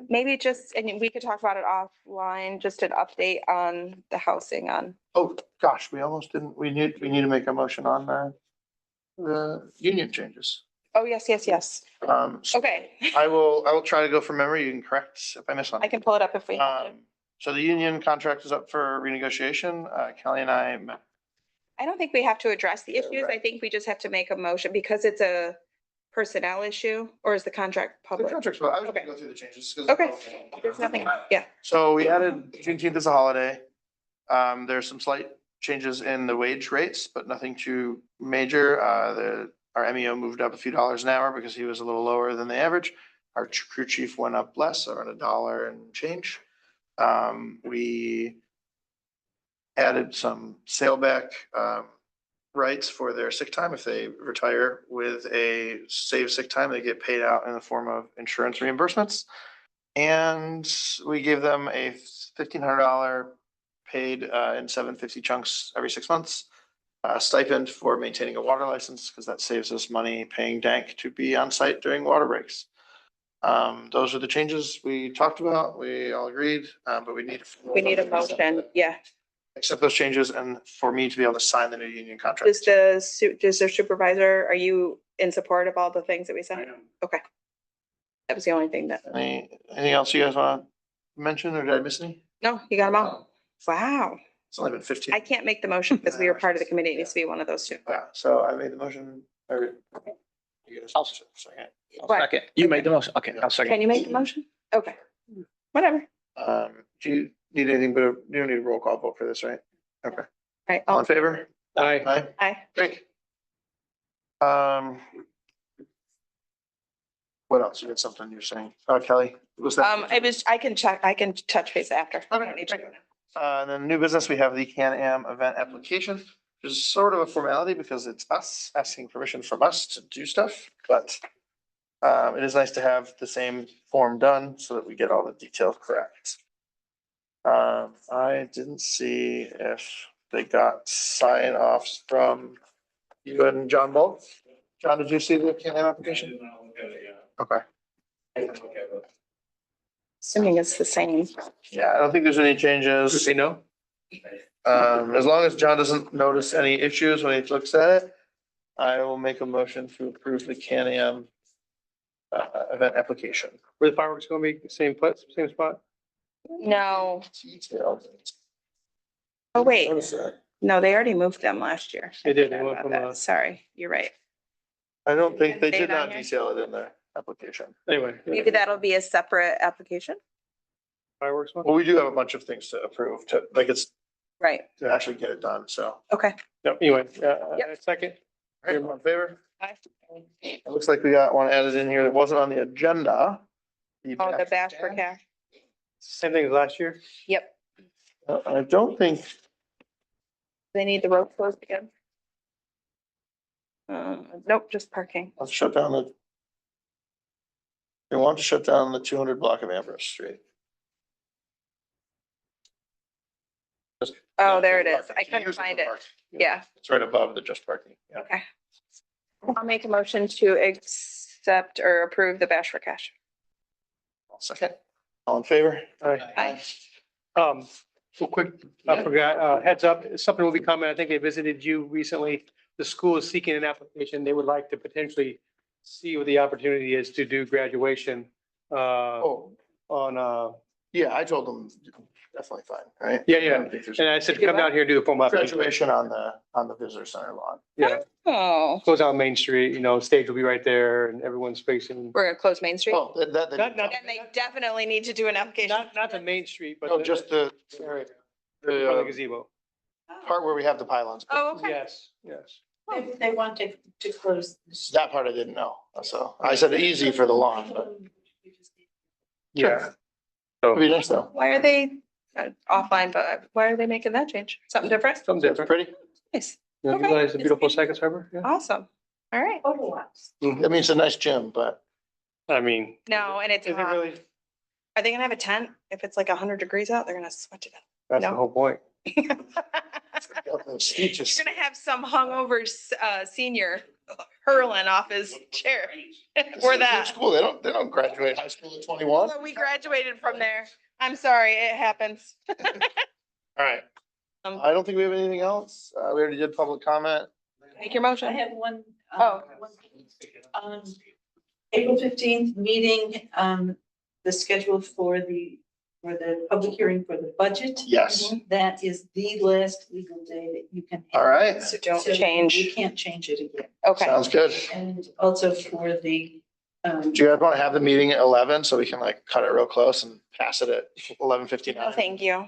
Maybe just, and we could talk about it offline, just an update on the housing on. Oh, gosh, we almost didn't, we need to make a motion on, the union changes. Oh, yes, yes, yes. So Okay. I will try to go from memory, you can correct if I miss one. I can pull it up if we have to. So the union contract is up for renegotiation. Kelly and I met. I don't think we have to address the Yeah, issues. right. I think we just have to make a motion because it's a personnel issue, or is the contract The public? contract's, well, I was gonna Okay. go through the changes. 'Cause- Okay. There's nothing, yeah. So we added Juneteenth as a holiday. There's some slight changes in the wage rates, but nothing too major. Our MEO moved up a few dollars an hour because he was a little lower than the average. Our crew chief went up less, around $1 and change. We added some sailback, rights for their sick time. If they retire with a saved sick time, they get paid out in the form of insurance reimbursements. And we gave them a $1,500 paid in 750 chunks every 6 months. Stipend for maintaining a water license, because that saves us money paying Dank to be on site during water breaks. Those are the changes we talked about. We all agreed, but we need. We need a motion, yeah. Accept those changes and for me to be able to sign the new union contract. Does their supervisor, are you in support of all the things that we I said? am. Okay. That was the only thing that, Anything else you guys want to mention or did I miss any? no, you got them all. Wow. It's only been 15. I can't make the motion because we were part of the committee. It needs to be one of those two. Yeah, so I made the motion. Or you guys- I'll- second. What? Second, you made the motion. Okay, I'll second. Can you make the motion? Okay. Whatever. Do you need anything but you don't need a roll call vote for this, right? Okay. Right. All in favor? Aye. Aye. Aye. Great. What else? You had something you're saying? Kelly, was that? It was, I can touch base after. I don't Okay, need to. great. And then new business, we have the Can-Am event application, which is sort of a formality because it's us asking permission from us to do stuff, but it is nice to have the same form done so that we get all the details correct. I didn't see if they got sign offs from you and John both. John, did you see the Can-Am I application? did not look at it yet. Okay. I didn't look at it. Assuming it's the same. Yeah, I don't think there's any changes. Say no? As long as John doesn't notice any issues when he looks at it, I will make a motion to approve the Can-Am event application. Were the fireworks gonna be the same place, same spot? No. Detailed. Oh, wait. Notice that. No, they already moved them last year. They did. They Forgot went about from, that. Sorry, you're right. I don't think they Say did it on not here. detail it in their application. Anyway. Maybe that'll be a separate application. Fireworks one? Well, we do have a bunch of things to approve to, like, it's Right. to actually get it done, so. Okay. No, anyway, Yep. second. All right, all in favor? Aye. It looks like we got one added in here that wasn't on the agenda. Oh, the bash for cash. Same thing as last year? Yep. I don't think, They need the road closed again. Nope, just parking. let's shut down the. They want to shut down the 200 block of Ambrose Street. Oh, there it is. Parking. I Can couldn't use it for find it. parking. Yeah, It's right above the just parking. Yeah. okay. I'll make a motion to accept or approve the Bash for Cash. Second, all in favor? Aye. So quick, I forgot, heads up, something will be coming. I think they visited you recently. The school is seeking an application. They would like to potentially see what the opportunity is to do graduation Oh, on, yeah, I told them definitely fine, right? Yeah, I yeah. don't think there's- and I said, come down here and do the formal application. Graduation on the visitor center lawn. Yeah, Oh, goes out Main Street, stage will be right there and everyone's facing. we're gonna close Main Street? Oh, that. Not- Then they definitely need to do an application. Not the Main Street, but. No, just the area, for the the gazebo. part where we have the pylons. Oh, okay. Yes, yes. They want to close. That part I didn't know. So I said easy for the lawn, but Yeah. it'd be nice though. Why are they offline, but why are they making that change? Something different? Something It's different. pretty. Nice. You Okay. realize the beautiful Sackets Harbor? Yeah. Awesome. All right. Photo ops. I mean, it's a nice gym, but I mean. No, and it's Is it hot. really? Are they gonna have a tent? If it's like 100 degrees out, they're gonna sweat to That's the No. whole point. death. got those speeches. You're gonna have some hungover senior hurling off his chair or that. School, they don't graduate high school at 21. Although we graduated from there. I'm sorry, it happens. All right. Um, I don't think we have anything else. We already did public comment. Make your I motion. have one. Oh. April 15th meeting, the schedule for the public hearing for the budget. Yes. That is the last legal day that you can. All right. So don't So change. You can't change it again. Okay. Sounds good. And also for the, Do you guys want to have the meeting at 11 so we can like cut it real close and pass it at 11:59? No, thank you.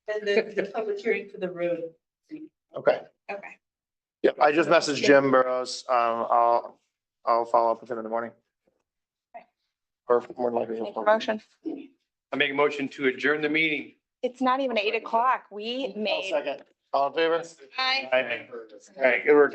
and the public hearing for the road. Okay. Okay. Yep. I just messaged Jim Burrows. I'll follow up with him in the morning. Okay. Or more than likely. he'll Make call your me. motion. I make a motion to adjourn the meeting. It's not even 8 o'clock. We I'll made. second. All in favor? Aye. All right. Good work.